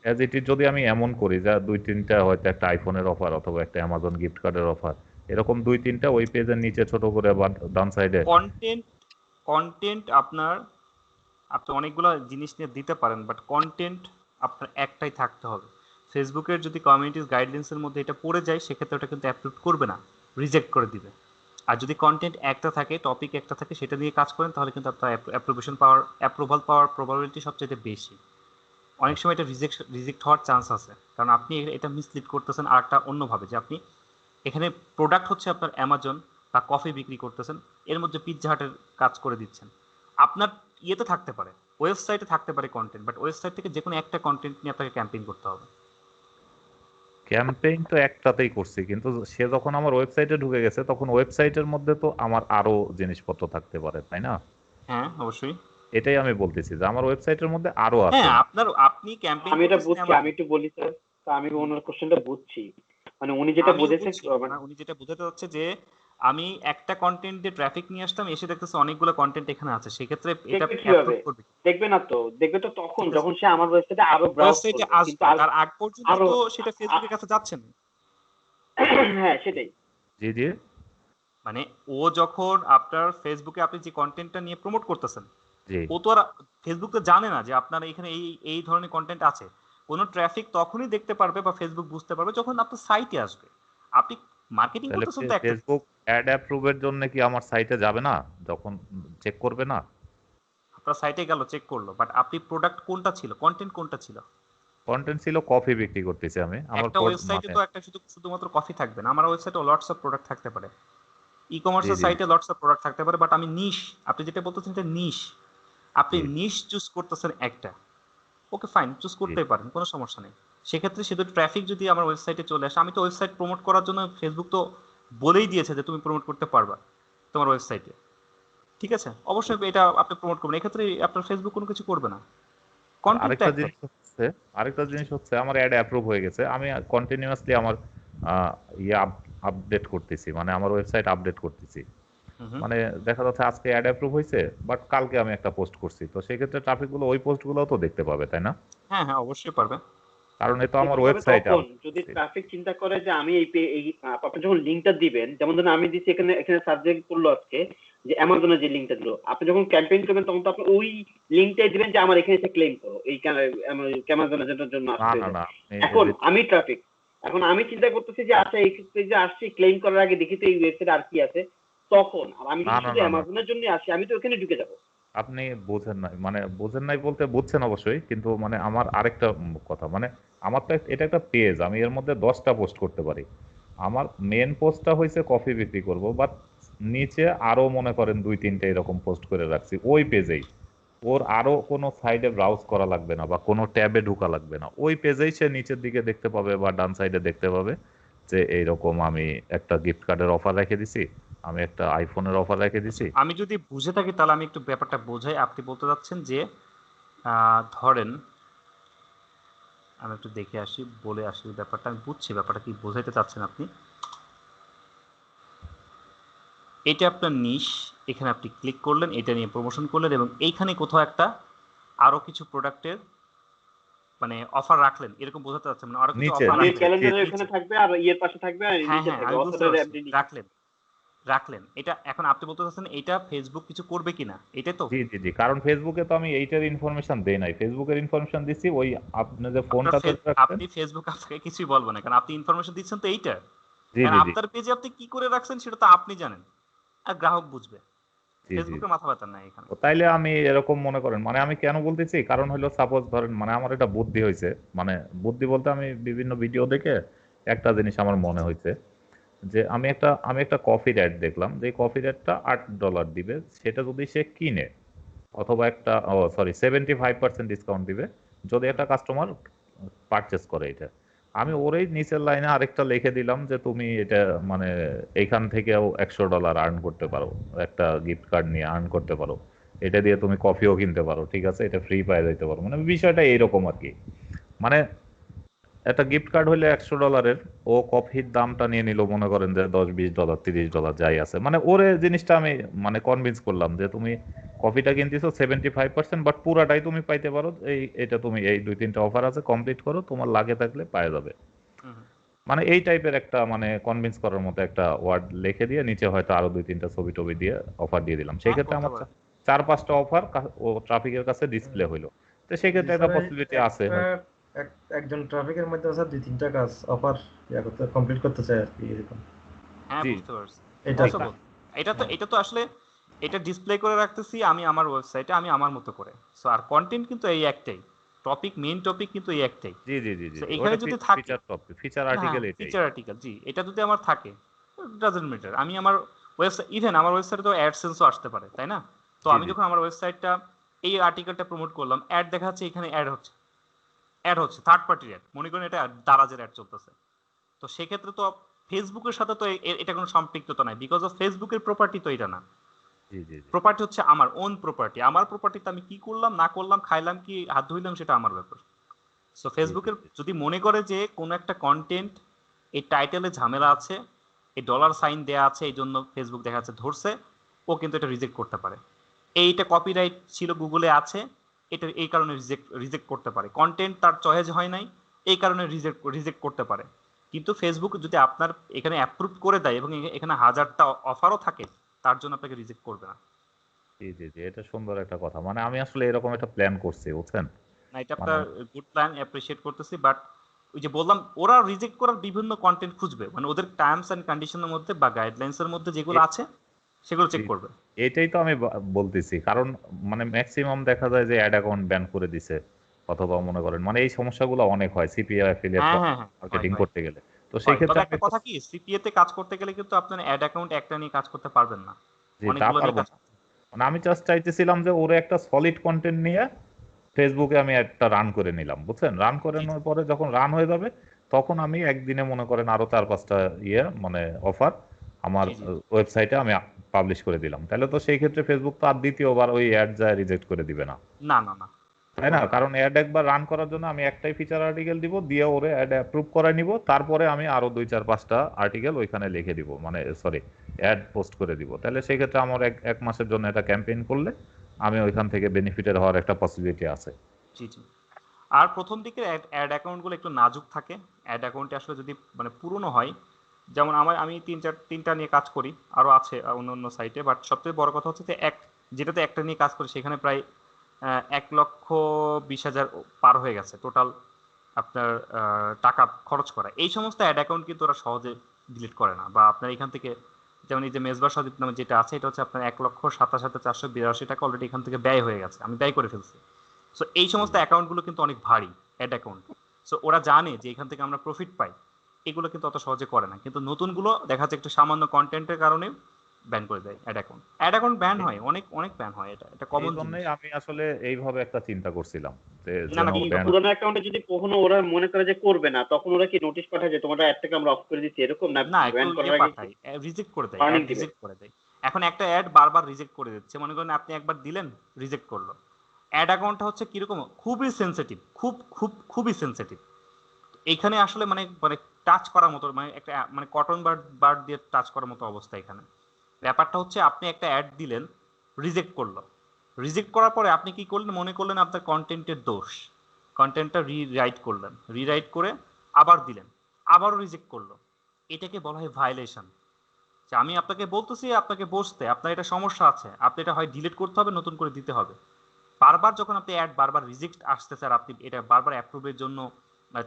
[SPEAKER 4] অ্যাজ ইট ইজ যদি আমি এমন করি যা 2-3টা হয়তো একটা আইফোনের অফার অথবা একটা অ্যামাজন গিফট কার্ডের অফার, এরকম 2-3টা ওই পেজের নিচে ছোট করে বা ডান সাইডে।
[SPEAKER 2] কন্টেন্ট কন্টেন্ট আপনি অনেকগুলো জিনিস নিয়ে দিতে পারেন, বাট কন্টেন্ট আপনার একটাই থাকতে হবে। ফেসবুকের যদি কমিউনিটিস গাইডলাইন্সের মধ্যে এটা পড়ে যায়, সেক্ষেত্রে ওটা কিন্তু অ্যাপ্রুভ করবে না, রিজেক্ট করে দিবে। আর যদি কন্টেন্ট একটা থাকে, টপিক একটা থাকে, সেটা নিয়ে কাজ করেন, তাহলে কিন্তু আপনার অ্যাপ্রুভাল পাওয়ার প্রবাবিলিটি সবচেয়ে বেশি। অনেক সময় এটা রিজেক্ট হওয়ার চান্স আছে, কারণ আপনি এটা মিসলিড করতেছেন আর একটা অন্যভাবে, যে আপনি এখানে প্রোডাক্ট হচ্ছে আপনার অ্যামাজন বা কফি বিক্রি করতেছেন, এর মধ্যে পিৎজা হাটের কাজ করে দিচ্ছেন। আপনার ইয়েতে থাকতে পারে, ওয়েবসাইটে থাকতে পারে কন্টেন্ট, বাট ওয়েবসাইট থেকে যে কোনো একটা কন্টেন্ট নিয়ে আপনাকে ক্যাম্পেইন করতে হবে।
[SPEAKER 4] ক্যাম্পেইন তো একটাতেই করছি, কিন্তু সে যখন আমার ওয়েবসাইটে ঢুকে গেছে তখন ওয়েবসাইটের মধ্যে তো আমার আরো জিনিসপত্র থাকতে পারে, তাই না?
[SPEAKER 2] হ্যাঁ অবশ্যই।
[SPEAKER 4] এটাই আমি বলতেছি যে আমার ওয়েবসাইটের মধ্যে আরো আছে।
[SPEAKER 2] হ্যাঁ, আপনি ক্যাম্পেইন
[SPEAKER 1] আমি এটা
[SPEAKER 2] করতেছেন
[SPEAKER 1] বুঝছি,
[SPEAKER 2] এমন।
[SPEAKER 1] আমি একটু বলি স্যার। তা আমি ওনার কোশ্চেনটা বুঝছি, মানে উনি যেটা
[SPEAKER 2] আমিও
[SPEAKER 1] বুঝেছে
[SPEAKER 2] বুঝছি,
[SPEAKER 1] মানে
[SPEAKER 2] উনি যেটা বোঝাতে হচ্ছে যে আমি একটা কন্টেন্ট দিয়ে ট্রাফিক নিয়ে আসতাম, এসে দেখতেছি অনেকগুলো কন্টেন্ট এখানে আছে, সেক্ষেত্রে এটা
[SPEAKER 1] দেখবে কিভাবে?
[SPEAKER 2] অ্যাপ্রুভ করবে।
[SPEAKER 1] দেখবে না তো, দেখবে তো তখন
[SPEAKER 2] ঠিক আছে,
[SPEAKER 1] যখন সে আমার ওয়েবসাইটে আরো ব্রাউজ
[SPEAKER 2] ওয়েবসাইটে
[SPEAKER 1] করবে, কিন্তু
[SPEAKER 2] আসবে,
[SPEAKER 1] আর
[SPEAKER 2] তার আগ পর্যন্ত
[SPEAKER 1] আরো
[SPEAKER 2] তো সেটা ফেসবুকের কাছে যাচ্ছে না।
[SPEAKER 1] হ্যাঁ সেটাই।
[SPEAKER 4] জি জি।
[SPEAKER 2] মানে ও যখন আপনার ফেসবুকে আপনি যে কন্টেন্টটা নিয়ে প্রমোট করতেছেন,
[SPEAKER 4] জি।
[SPEAKER 2] ও তো আর ফেসবুক তো জানে না যে আপনার এখানে এই এই ধরনের কন্টেন্ট আছে। কোনো ট্রাফিক তখনই দেখতে পারবে বা ফেসবুক বুঝতে পারবে যখন আপনার সাইটে আসবে। আপনি মার্কেটিং
[SPEAKER 4] তাহলে
[SPEAKER 2] করতেছেন তো একটা,
[SPEAKER 4] ফেসবুক অ্যাড অ্যাপ্রুভের জন্য কি আমার সাইটে যাবে না যখন চেক করবে না?
[SPEAKER 2] আপনার সাইটে গেল, চেক করলো, বাট আপনি প্রোডাক্ট কোনটা ছিল, কন্টেন্ট কোনটা ছিল?
[SPEAKER 4] কন্টেন্ট ছিল কফি বিক্রি করতেছি আমি, আমার
[SPEAKER 2] একটা ওয়েবসাইটে
[SPEAKER 4] মানে
[SPEAKER 2] তো একটা শুধুমাত্র কফি থাকবে না, আমার ওয়েবসাইটে লটস অফ প্রোডাক্ট থাকতে পারে। ই
[SPEAKER 4] জি
[SPEAKER 2] কমার্সের
[SPEAKER 4] জি
[SPEAKER 2] সাইটে লটস অফ প্রোডাক্ট থাকতে পারে, বাট আমি নিশ, আপনি যেটা বলতেছেন এটা নিশ, আপনি
[SPEAKER 4] জি
[SPEAKER 2] নিশ চুজ করতেছেন একটা, ওকে ফাইন, চুজ
[SPEAKER 4] জি।
[SPEAKER 2] করতেই পারেন, কোনো সমস্যা নেই। সেক্ষেত্রে শুধু ট্রাফিক যদি আমার ওয়েবসাইটে চলে আসে, আমি তো ওয়েবসাইট প্রমোট করার জন্য ফেসবুক তো বলেই দিয়েছে যে তুমি প্রমোট করতে পারবা তোমার ওয়েবসাইটে, ঠিক আছে, অবশ্যই এটা আপনি প্রমোট করবেন, এক্ষেত্রে আপনার ফেসবুক কোনো কিছু করবে না,
[SPEAKER 4] আর
[SPEAKER 2] কন্টেন্ট তো একটাই।
[SPEAKER 4] আরেকটা জিনিস হচ্ছে আমার অ্যাড অ্যাপ্রুভ হয়ে গেছে, আমি কন্টিনিউয়াসলি আমার আহ, ইয়ে আপডেট করতেছি, মানে আমার ওয়েবসাইট আপডেট করতেছি, মানে দেখা যাচ্ছে আজকে অ্যাড অ্যাপ্রুভ হয়েছে, বাট কালকে আমি একটা পোস্ট করছি, তো সেক্ষেত্রে ট্রাফিক গুলো ওই পোস্ট গুলোও তো দেখতে পাবে, তাই না?
[SPEAKER 2] হ্যাঁ হ্যাঁ অবশ্যই পারবে।
[SPEAKER 4] কারণ এ তো আমার
[SPEAKER 1] দেখতে পাবে
[SPEAKER 4] ওয়েবসাইট
[SPEAKER 1] তখন যদি ট্রাফিক চিন্তা করে যে আমি আপনি যখন লিঙ্কটা দিবেন, যেমন ধরুন আমি দিচ্ছি এখানে, এখানে সাবজেক্ট করলো আজকে যে অ্যামাজনের যে লিঙ্কটা দিলো, আপনি যখন ক্যাম্পেইন করবেন তখন তো আপনি ওই লিঙ্কটাই দিবেন যে আমার এখানে এসে ক্লেম করো এই অ্যামাজনের জন্য
[SPEAKER 4] না
[SPEAKER 1] আসছে।
[SPEAKER 4] না না
[SPEAKER 1] এখন আমি ট্রাফিক, এখন আমি চিন্তা করতেছি যে আচ্ছা এই ক্ষেত্রে যে আসছি ক্লেম করার আগে দেখি তো এই ওয়েবসাইটে আর কি আছে, তখন আর আমি
[SPEAKER 4] না
[SPEAKER 1] যদি
[SPEAKER 4] না
[SPEAKER 1] শুধু
[SPEAKER 4] না না
[SPEAKER 1] অ্যামাজনের জন্য আসি আমি তো ওখানে ঢুকে যাবো।
[SPEAKER 4] আপনি বোঝেন নাই, মানে বোঝেন নাই বলতে বুঝছেন অবশ্যই, কিন্তু মানে আমার আরেকটা কথা, মানে আমার তো এটা একটা পেজ, আমি এর মধ্যে 10টা পোস্ট করতে পারি, আমার মেন পোস্টটা হয়েছে কফি বিক্রি করব, বাট নিচে আরো মনে করেন 2-3টা এরকম পোস্ট করে রাখছি ওই পেজেই। ওর আরো কোনো সাইডে ব্রাউজ করা লাগবে না বা কোনো ট্যাবে ঢোকা লাগবে না, ওই পেজেই সে নিচের দিকে দেখতে পাবে বা ডান সাইডে দেখতে পাবে যে এইরকম আমি একটা গিফট কার্ডের অফার রেখে দিছি, আমি একটা আইফোনের অফার রেখে দিছি।
[SPEAKER 2] আমি যদি বুঝে থাকি তাহলে আমি একটু ব্যাপারটা বোঝাই। আপনি বলতে চাচ্ছেন যে ধরেন আমি একটু দেখে আসি, বলে আসি ব্যাপারটা, আমি বুঝছি ব্যাপারটা কি বোঝাইতে চাচ্ছেন আপনি। এটা আপনার নিশ, এখানে আপনি ক্লিক করলেন, এটা নিয়ে প্রমোশন করলেন এবং এইখানে কোথাও একটা আরো কিছু প্রোডাক্টের মানে অফার রাখলেন, এরকম বোঝাতে চাচ্ছেন, মানে আরো কিছু
[SPEAKER 4] নিচে
[SPEAKER 2] অফার
[SPEAKER 1] মানে
[SPEAKER 2] রাখলেন
[SPEAKER 1] ক্যালেন্ডারের
[SPEAKER 2] নিচে।
[SPEAKER 1] ওখানে থাকবে আর ইয়ের পাশে থাকবে আর
[SPEAKER 2] হ্যাঁ
[SPEAKER 1] নিচে
[SPEAKER 2] হ্যাঁ,
[SPEAKER 1] থাকবে
[SPEAKER 2] আমি বুঝতে
[SPEAKER 1] অফারের
[SPEAKER 2] পারছি,
[SPEAKER 1] অ্যাপ্লিকেশন।
[SPEAKER 2] রাখলেন এটা। এখন আপনি বলতে চাচ্ছেন এটা ফেসবুক কিছু করবে কিনা, এটাই তো?
[SPEAKER 4] জি জি জি, কারণ ফেসবুকে তো আমি এইটার ইনফরমেশন দেই নাই, ফেসবুকের ইনফরমেশন দিছি ওই আপনি যে ফোনটা ধরে রাখছেন।
[SPEAKER 2] আপনি ফেসবুক আপনাকে কিছুই বলবে না, কারণ আপনি ইনফরমেশন দিচ্ছেন তো এইটা।
[SPEAKER 4] জি
[SPEAKER 2] কারণ
[SPEAKER 4] জি জি
[SPEAKER 2] আপনার পেজে আপনি কি করে রাখছেন সেটা তো আপনি জানেন, আর গ্রাহক বুঝবে।
[SPEAKER 4] জি জি।
[SPEAKER 2] ফেসবুকের মাথা ব্যথা নাই এখানে।
[SPEAKER 4] তো তাইলে আমি এরকম মনে করেন, মানে আমি কেন বলতেছি, কারণ হলো সাপোজ ধরেন মানে আমার এটা বুদ্ধি হয়েছে, মানে বুদ্ধি বলতে আমি বিভিন্ন ভিডিও দেখে একটা জিনিস আমার মনে হয়েছে যে আমি একটা কফির অ্যাড দেখলাম, যে কফির অ্যাডটা $8 দিবে, সেটা যদি সে কিনে, অথবা একটা সরি 75% ডিসকাউন্ট দিবে যদি একটা কাস্টমার পারচেস করে এটা। আমি ওরই নিচের লাইনে আরেকটা লিখে দিলাম যে তুমি এটা মানে এইখান থেকেও $100 আর্ন করতে পারো, একটা গিফট কার্ড নিয়ে আর্ন করতে পারো, এটা দিয়ে তুমি কফিও কিনতে পারো, ঠিক আছে, এটা ফ্রি পাই যাইতে পারো, মানে বিষয়টা এইরকম আর কি। মানে একটা গিফট কার্ড হলে $100, ও কফির দামটা নিয়ে নিল মনে করেন যে $10-20 $30 যাই আছে, মানে ওরে জিনিসটা আমি মানে কনভিন্স করলাম যে তুমি কফিটা কিনতেছো 75%, বাট পুরাটাই তুমি পাইতে পারো, এটা তুমি এই 2-3টা অফার আছে কমপ্লিট করো, তোমার লাগে থাকলে পাওয়া যাবে। মানে এই টাইপের একটা মানে কনভিন্স করার মতো একটা ওয়ার্ড লিখে দিয়ে নিচে হয়তো আরো 2-3টা ছবি টবি দিয়ে অফার দিয়ে দিলাম, সেই ক্ষেত্রে আমার 4-5টা অফার ও ট্রাফিকের কাছে ডিসপ্লে হইলো। তো সেই ক্ষেত্রে একটা পসিবিলিটি আছে হয়তো।
[SPEAKER 5] একজন ট্রাফিকের মধ্যে স্যার 2-3টা কাজ অফার কমপ্লিট করতে চায় আর কি, এরকম।
[SPEAKER 2] হ্যাঁ,
[SPEAKER 4] জি
[SPEAKER 2] বুঝতে পারছি।
[SPEAKER 5] এটা
[SPEAKER 2] পসিবল। এটা তো আসলে এটা ডিসপ্লে করে রাখতেছি আমি আমার ওয়েবসাইটে, আমি আমার মতো করে। সো আর কন্টেন্ট কিন্তু এই একটাই, মেইন টপিক কিন্তু এই একটাই।
[SPEAKER 4] জি জি জি জি
[SPEAKER 2] সো
[SPEAKER 4] জি,
[SPEAKER 2] এখানে
[SPEAKER 4] ওটা
[SPEAKER 2] যদি থাকে
[SPEAKER 4] ফিচার টপিক, ফিচার
[SPEAKER 2] হ্যাঁ
[SPEAKER 4] আর্টিকেল এটাই।
[SPEAKER 2] ফিচার আর্টিকেল, জি, এটা যদি আমার থাকে ডাজন্ট ম্যাটার। আমি আমার ওয়েবসাইট, ইভেন আমার ওয়েবসাইটে তো অ্যাডসেন্সও আসতে পারে, তাই না? তো
[SPEAKER 4] জি
[SPEAKER 2] আমি
[SPEAKER 4] জি
[SPEAKER 2] যখন আমার ওয়েবসাইটটা এই আর্টিকেলটা প্রমোট করলাম, অ্যাড দেখা যাচ্ছে, এখানে অ্যাড হচ্ছে থার্ড পার্টির অ্যাড, মনে করেন এটা দারাজের অ্যাড চলতেছে। তো সেক্ষেত্রে তো ফেসবুকের সাথে তো এটা কোনো সম্পৃক্ততা নাই, বিকজ অফ ফেসবুকের প্রপার্টি তো এটা না।
[SPEAKER 4] জি জি জি
[SPEAKER 2] প্রপার্টি হচ্ছে আমার ওন প্রপার্টি, আমার প্রপার্টিতে আমি কি করলাম না করলাম, খাইলাম কি হাত ধুইলাম, সেটা আমার ব্যাপার। সো
[SPEAKER 4] জি
[SPEAKER 2] ফেসবুকের
[SPEAKER 4] জি
[SPEAKER 2] যদি মনে করে যে কোনো একটা কন্টেন্ট এই টাইটেলে ঝামেলা আছে, এই ডলার সাইন দেয়া আছে, এই জন্য ফেসবুক দেখা যাচ্ছে ধরছে, ও কিন্তু এটা রিজেক্ট করতে পারে। এইটা কপিরাইট ছিল, গুগলে আছে, এটা এই কারণে রিজেক্ট করতে পারে। কন্টেন্ট তার চয়েস হয় নাই, এই কারণে রিজেক্ট করতে পারে। কিন্তু ফেসবুক যদি আপনার এখানে অ্যাপ্রুভ করে দেয় এবং এখানে 1000টা অফারও থাকে, তার জন্য আপনাকে রিজেক্ট করবে না।
[SPEAKER 4] জি জি জি, এটা সুন্দর একটা কথা, মানে আমি আসলে এরকম একটা প্ল্যান করছি বুঝছেন।
[SPEAKER 2] না, এটা
[SPEAKER 4] মানে
[SPEAKER 2] আপনার গুড প্ল্যান, অ্যাপ্রিশিয়েট করতেছি, বাট ওই যে বললাম, ওরা রিজেক্ট করার বিভিন্ন কন্টেন্ট খুঁজবে, মানে ওদের টার্মস এন্ড কন্ডিশনের মধ্যে বা গাইডলাইন্সের মধ্যে যেগুলো আছে সেগুলো চেক
[SPEAKER 4] জি,
[SPEAKER 2] করবে।
[SPEAKER 4] এটাই তো আমি বলতেছি, কারণ মানে ম্যাক্সিমাম দেখা যায় যে অ্যাড অ্যাকাউন্ট ব্যান করে দিছে, অথবা মনে করেন মানে এই সমস্যাগুলো অনেক হয় সিপিএ অ্যাফিলিয়েট
[SPEAKER 2] হ্যাঁ হ্যাঁ হ্যাঁ, হয়
[SPEAKER 4] মার্কেটিং
[SPEAKER 2] হয়
[SPEAKER 4] করতে গেলে। তো সেই
[SPEAKER 2] হয়।
[SPEAKER 4] ক্ষেত্রে
[SPEAKER 2] তবে
[SPEAKER 4] আমি
[SPEAKER 2] একটা কথা কি, সিপিএ তে কাজ করতে গেলে কিন্তু আপনার অ্যাড অ্যাকাউন্ট একটা নিয়ে কাজ করতে পারবেন না,
[SPEAKER 4] জি তা
[SPEAKER 2] অনেকগুলো নিয়ে
[SPEAKER 4] পারবো
[SPEAKER 2] কাজ।
[SPEAKER 4] না, মানে আমি জাস্ট চাইতেছিলাম যে ওরে একটা সলিড কন্টেন্ট নিয়ে ফেসবুকে আমি একটা রান করে নিলাম, বুঝছেন, রান করে
[SPEAKER 2] জি জি
[SPEAKER 4] নেওয়ার পরে যখন রান হয়ে যাবে তখন আমি একদিনে মনে করেন আরো 4-5টা মানে অফার আমার
[SPEAKER 2] জি জি
[SPEAKER 4] ওয়েবসাইটে আমি পাবলিশ করে দিলাম, তাহলে তো সেই ক্ষেত্রে ফেসবুক তো আর দ্বিতীয়বার ওই অ্যাড যায় রিজেক্ট করে দিবে না,
[SPEAKER 2] না না না,
[SPEAKER 4] তাই না?
[SPEAKER 2] করবে না।
[SPEAKER 4] কারণ অ্যাড একবার রান করার জন্য আমি একটাই ফিচার আর্টিকেল দিব, দিয়ে ওরে অ্যাড অ্যাপ্রুভ করাই নিব, তারপরে আমি আরো 2-4-5টা আর্টিকেল ওইখানে লিখে দিব, মানে সরি অ্যাড পোস্ট করে দিব, তাহলে সেই ক্ষেত্রে আমার এক মাসের জন্য একটা ক্যাম্পেইন করলে আমি ওইখান থেকে বেনিফিটেড হওয়ার একটা পসিবিলিটি আছে।
[SPEAKER 2] জি জি। আর প্রথম দিকের অ্যাড অ্যাকাউন্টগুলো একটু নাজুক থাকে। অ্যাড অ্যাকাউন্টে আসলে যদি মানে পুরনো হয়, যেমন আমি তিনটা নিয়ে কাজ করি, আরও আছে অন্য অন্য সাইটে, বাট সবথেকে বড় কথা হচ্ছে যে যেটাতে একটা নিয়ে কাজ করি সেখানে প্রায় 1,20,000 পার হয়ে গেছে টোটাল আপনার টাকা খরচ করা। এই সমস্ত অ্যাড অ্যাকাউন্ট কিন্তু ওরা সহজে ডিলিট করে না, বা আপনার এখান থেকে, যেমন এই যে মেজবা সদীপ নামে যেটা আছে, এটা হচ্ছে আপনার 1,27,482 টাকা অলরেডি এখান থেকে ব্যয় হয়ে গেছে, আমি ব্যয় করে ফেলছি। সো এই সমস্ত অ্যাকাউন্টগুলো কিন্তু অনেক ভারী অ্যাড অ্যাকাউন্ট। সো ওরা জানে যে এখান থেকে আমরা প্রফিট পাই, এগুলো কিন্তু অত সহজে করে না। কিন্তু নতুনগুলো দেখা যাচ্ছে একটু সামান্য কন্টেন্টের কারণে ব্যান করে দেয় অ্যাড অ্যাকাউন্ট ব্যান হয়, অনেক অনেক ব্যান হয়, এটা
[SPEAKER 4] এই
[SPEAKER 2] কমন
[SPEAKER 4] জন্যই আমি আসলে এইভাবে একটা চিন্তা করছিলাম যে
[SPEAKER 2] না না
[SPEAKER 4] যেন ব্যান
[SPEAKER 1] পুরোনো অ্যাকাউন্টে যদি কখনো ওরা মনে করে যে করবে না, তখন ওরা কি নোটিশ পাঠায় যে তোমার অ্যাডটাকে আমরা অফ করে দিচ্ছি, এরকম না
[SPEAKER 2] না একটু
[SPEAKER 1] ব্যান করার আগে
[SPEAKER 2] পাঠায়, রিজেক্ট করে দেয়,
[SPEAKER 1] ওয়ার্নিং
[SPEAKER 2] অ্যাড
[SPEAKER 1] দিবে?
[SPEAKER 2] রিজেক্ট করে দেয়। এখন একটা অ্যাড বারবার রিজেক্ট করে দিচ্ছে, মনে করেন আপনি একবার দিলেন, রিজেক্ট করলো। অ্যাড অ্যাকাউন্টটা হচ্ছে কিরকম, খুবই সেনসিটিভ, খুবই সেনসিটিভ। এইখানে আসলে মানে মানে টাচ করার মতো, মানে একটা মানে কটন বার্ড দিয়ে টাচ করার মতো অবস্থা এখানে। ব্যাপারটা হচ্ছে আপনি একটা অ্যাড দিলেন, রিজেক্ট করলো, রিজেক্ট করার পরে আপনি কি করলেন, মনে করলেন আপনার কন্টেন্টের দোষ, কন্টেন্টটা রিরাইট করলেন, রিরাইট করে আবার দিলেন, আবারও রিজেক্ট করলো, এটাকে বলা হয় ভায়োলেশন। যে আমি আপনাকে বলতেছি আপনাকে বসতে, আপনার এটা সমস্যা আছে, আপনি এটা হয় ডিলিট করতে হবে, নতুন করে দিতে হবে। বারবার যখন আপনি অ্যাড বারবার রিজেক্ট আসতেছে আর আপনি এটা বারবার অ্যাপ্রুভের জন্য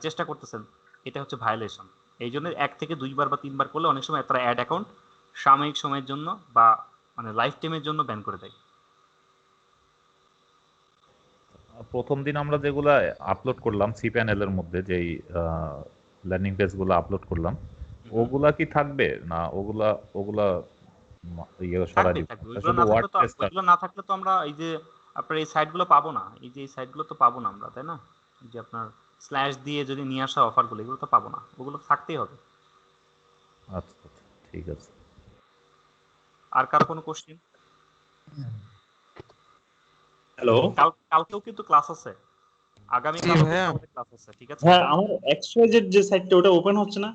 [SPEAKER 2] চেষ্টা করতেছেন, এটা হচ্ছে ভায়োলেশন। এই জন্য 1 থেকে 2 বার বা 3 বার করলে অনেক সময় তারা অ্যাড অ্যাকাউন্ট সাময়িক সময়ের জন্য বা মানে লাইফ টাইমের জন্য ব্যান করে দেয়।
[SPEAKER 4] প্রথম দিন আমরা যেগুলা আপলোড করলাম সি প্যানেলের মধ্যে যেই ল্যান্ডিং পেজগুলো আপলোড করলাম, ওগুলা কি থাকবে না ওগুলা ওগুলা ইয়ে সরাই দিব?
[SPEAKER 2] থাকবে
[SPEAKER 4] শুধু ওয়ার্ডপ্রেসটা?
[SPEAKER 2] ওইগুলো না থাকলে তো আমরা এই যে আপনার এই সাইটগুলো পাবো না, এই যে এই সাইটগুলো তো পাবো না আমরা, তাই না? এই যে আপনার স্ল্যাশ দিয়ে যদি নিয়ে আসা অফারগুলো, এগুলো তো পাবো না, ওগুলো থাকতেই হবে।
[SPEAKER 4] আচ্ছা আচ্ছা, ঠিক আছে।
[SPEAKER 2] আর কারো কোনো কোশ্চেন?
[SPEAKER 8] হ্যালো,
[SPEAKER 2] কালকেও কিন্তু ক্লাস আছে, আগামী
[SPEAKER 3] জি
[SPEAKER 2] কালকেও
[SPEAKER 3] ভাইয়া।
[SPEAKER 2] আমাদের ক্লাস আছে, ঠিক আছে?
[SPEAKER 8] হ্যাঁ আমার এক্সওয়াইজেড যে সাইটটা ওটা ওপেন হচ্ছে না।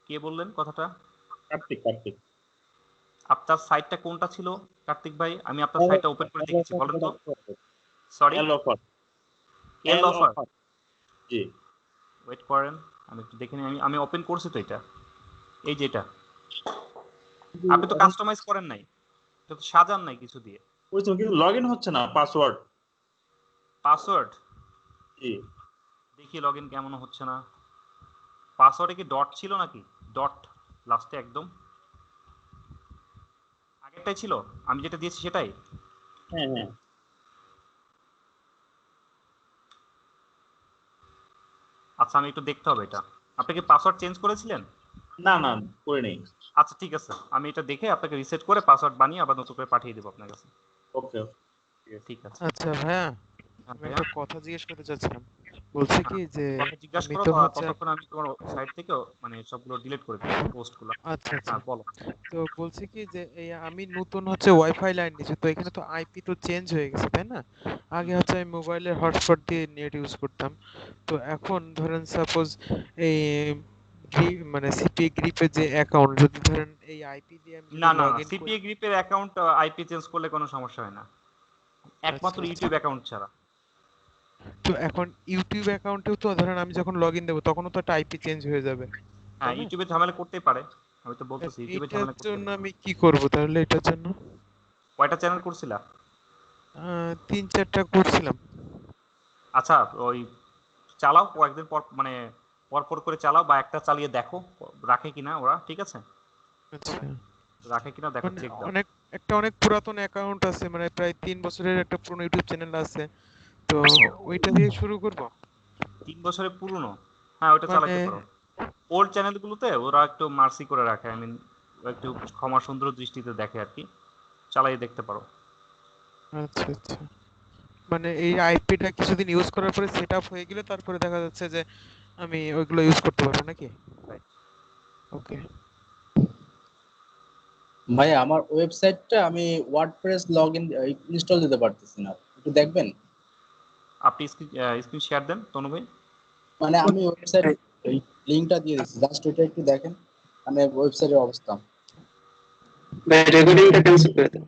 [SPEAKER 2] কে বললেন কথাটা?
[SPEAKER 8] কার্তিক
[SPEAKER 2] আপনার সাইটটা কোনটা ছিল কার্তিক ভাই? আমি আপনার সাইটটা ওপেন করে দেখেছি, বলেন তো। সরি,
[SPEAKER 8] এল অফার
[SPEAKER 2] এল অফার।
[SPEAKER 8] জি
[SPEAKER 2] ওয়েট করেন, আমি একটু দেখে নিই। আমি ওপেন করছি তো এটা, এই যে এটা। আপনি তো কাস্টমাইজ করেন নাই, এটা তো সাজান নাই কিছু দিয়ে।
[SPEAKER 8] ওই তো কিন্তু লগইন হচ্ছে না পাসওয়ার্ড।
[SPEAKER 2] পাসওয়ার্ড
[SPEAKER 8] জি
[SPEAKER 2] দেখি লগইন কেমন হচ্ছে না। পাসওয়ার্ডে কি ডট ছিল নাকি? ডট লাস্টে একদম আগেরটাই ছিল, আমি যেটা দিয়েছি সেটাই।
[SPEAKER 8] হ্যাঁ হ্যাঁ
[SPEAKER 2] আচ্ছা, আমি একটু দেখতে হবে এটা। আপনি কি পাসওয়ার্ড চেঞ্জ করেছিলেন?
[SPEAKER 8] না না করে নেই।
[SPEAKER 2] আচ্ছা ঠিক আছে, আমি এটা দেখে আপনাকে রিসেট করে পাসওয়ার্ড বানিয়ে আবার নতুন করে পাঠিয়ে দেবো আপনার কাছে।
[SPEAKER 8] ওকে
[SPEAKER 2] ঠিক আছে।
[SPEAKER 3] আচ্ছা ভাইয়া,
[SPEAKER 2] হ্যাঁ
[SPEAKER 3] আমি
[SPEAKER 2] ভাইয়া,
[SPEAKER 3] একটা কথা জিজ্ঞেস করতে চাচ্ছিলাম। বলছি কি যে
[SPEAKER 2] কথা জিজ্ঞাসা
[SPEAKER 3] আমি
[SPEAKER 2] করো,
[SPEAKER 3] তো হচ্ছে
[SPEAKER 2] ততক্ষণ আমি তোমার সাইট থেকে মানে সবগুলো ডিলিট করে দেবো পোস্টগুলো।
[SPEAKER 3] আচ্ছা আচ্ছা,
[SPEAKER 2] হ্যাঁ বলো।
[SPEAKER 3] তো বলছি কি যে এই আমি নতুন হচ্ছে ওয়াইফাই লাইন নিয়েছি, তো এখানে তো আইপি তো চেঞ্জ হয়ে গেছে তাই না? আগে হচ্ছে আমি মোবাইলের হটস্পট দিয়ে নেট ইউজ করতাম, তো এখন ধরেন সাপোজ এই মানে সিপি গ্রিপের যে অ্যাকাউন্ট, যদি ধরেন এই আইপি দিয়ে আমি
[SPEAKER 2] না না,
[SPEAKER 3] লগইন করি,
[SPEAKER 2] সিপিএ গ্রিপের অ্যাকাউন্ট আইপি চেঞ্জ করলে কোনো সমস্যা হয় না, একমাত্র
[SPEAKER 3] আচ্ছা,
[SPEAKER 2] ইউটিউব অ্যাকাউন্ট ছাড়া।
[SPEAKER 3] তো এখন ইউটিউব অ্যাকাউন্টেও তো ধরেন আমি যখন লগইন দেবো তখনও তো একটা আইপি চেঞ্জ হয়ে যাবে,
[SPEAKER 2] হ্যাঁ,
[SPEAKER 3] তাই না?
[SPEAKER 2] ইউটিউবে ঝামেলা করতেই পারে, আমি তো বলতেছি ইউটিউবে
[SPEAKER 3] এটার
[SPEAKER 2] ঝামেলা করতে
[SPEAKER 3] জন্য
[SPEAKER 2] পারে।
[SPEAKER 3] আমি কি করব তাহলে এটার জন্য?
[SPEAKER 2] কয়টা চ্যানেল করছিলা?
[SPEAKER 3] 3-4টা করছিলাম।
[SPEAKER 2] আচ্ছা, ওই চালাও কয়েকদিন পর, মানে পর করে চালাও, বা একটা চালিয়ে দেখো রাখে কিনা ওরা, ঠিক আছে?
[SPEAKER 3] আচ্ছা,
[SPEAKER 2] রাখে কিনা দেখো,
[SPEAKER 3] মানে
[SPEAKER 2] চেক দাও।
[SPEAKER 3] অনেক পুরাতন অ্যাকাউন্ট আছে, মানে প্রায় 3 বছরের একটা পুরনো ইউটিউব চ্যানেল আছে, তো ওইটা দিয়ে শুরু করব।
[SPEAKER 2] 3 বছরের পুরনো? হ্যাঁ, ওইটা
[SPEAKER 3] মানে
[SPEAKER 2] চালাতে পারো। ওল্ড চ্যানেলগুলোতে ওরা একটু মার্সি করে রাখে, আই মিন একটু ক্ষমা সুন্দর দৃষ্টিতে দেখে আর কি, চালিয়ে দেখতে পারো।
[SPEAKER 3] আচ্ছা আচ্ছা, মানে এই আইপিটা কিছুদিন ইউজ করার পরে সেটআপ হয়ে গেলে তারপরে দেখা যাচ্ছে যে আমি ওইগুলো ইউজ করতে পারবো নাকি?
[SPEAKER 2] Right.
[SPEAKER 3] ওকে।
[SPEAKER 9] ভাই আমার ওয়েবসাইটটা আমি ওয়ার্ডপ্রেস লগইন ইনস্টল দিতে পারতেছি না, একটু দেখবেন?
[SPEAKER 2] আপনি স্ক্রিন শেয়ার দেন তনু ভাই।
[SPEAKER 9] মানে আমি ওয়েবসাইট লিংকটা দিয়ে দিচ্ছি, জাস্ট এটা একটু দেখেন মানে ওয়েবসাইটের অবস্থা।
[SPEAKER 10] ভাই রেকর্ডিংটা ক্যান্সেল করে দেন।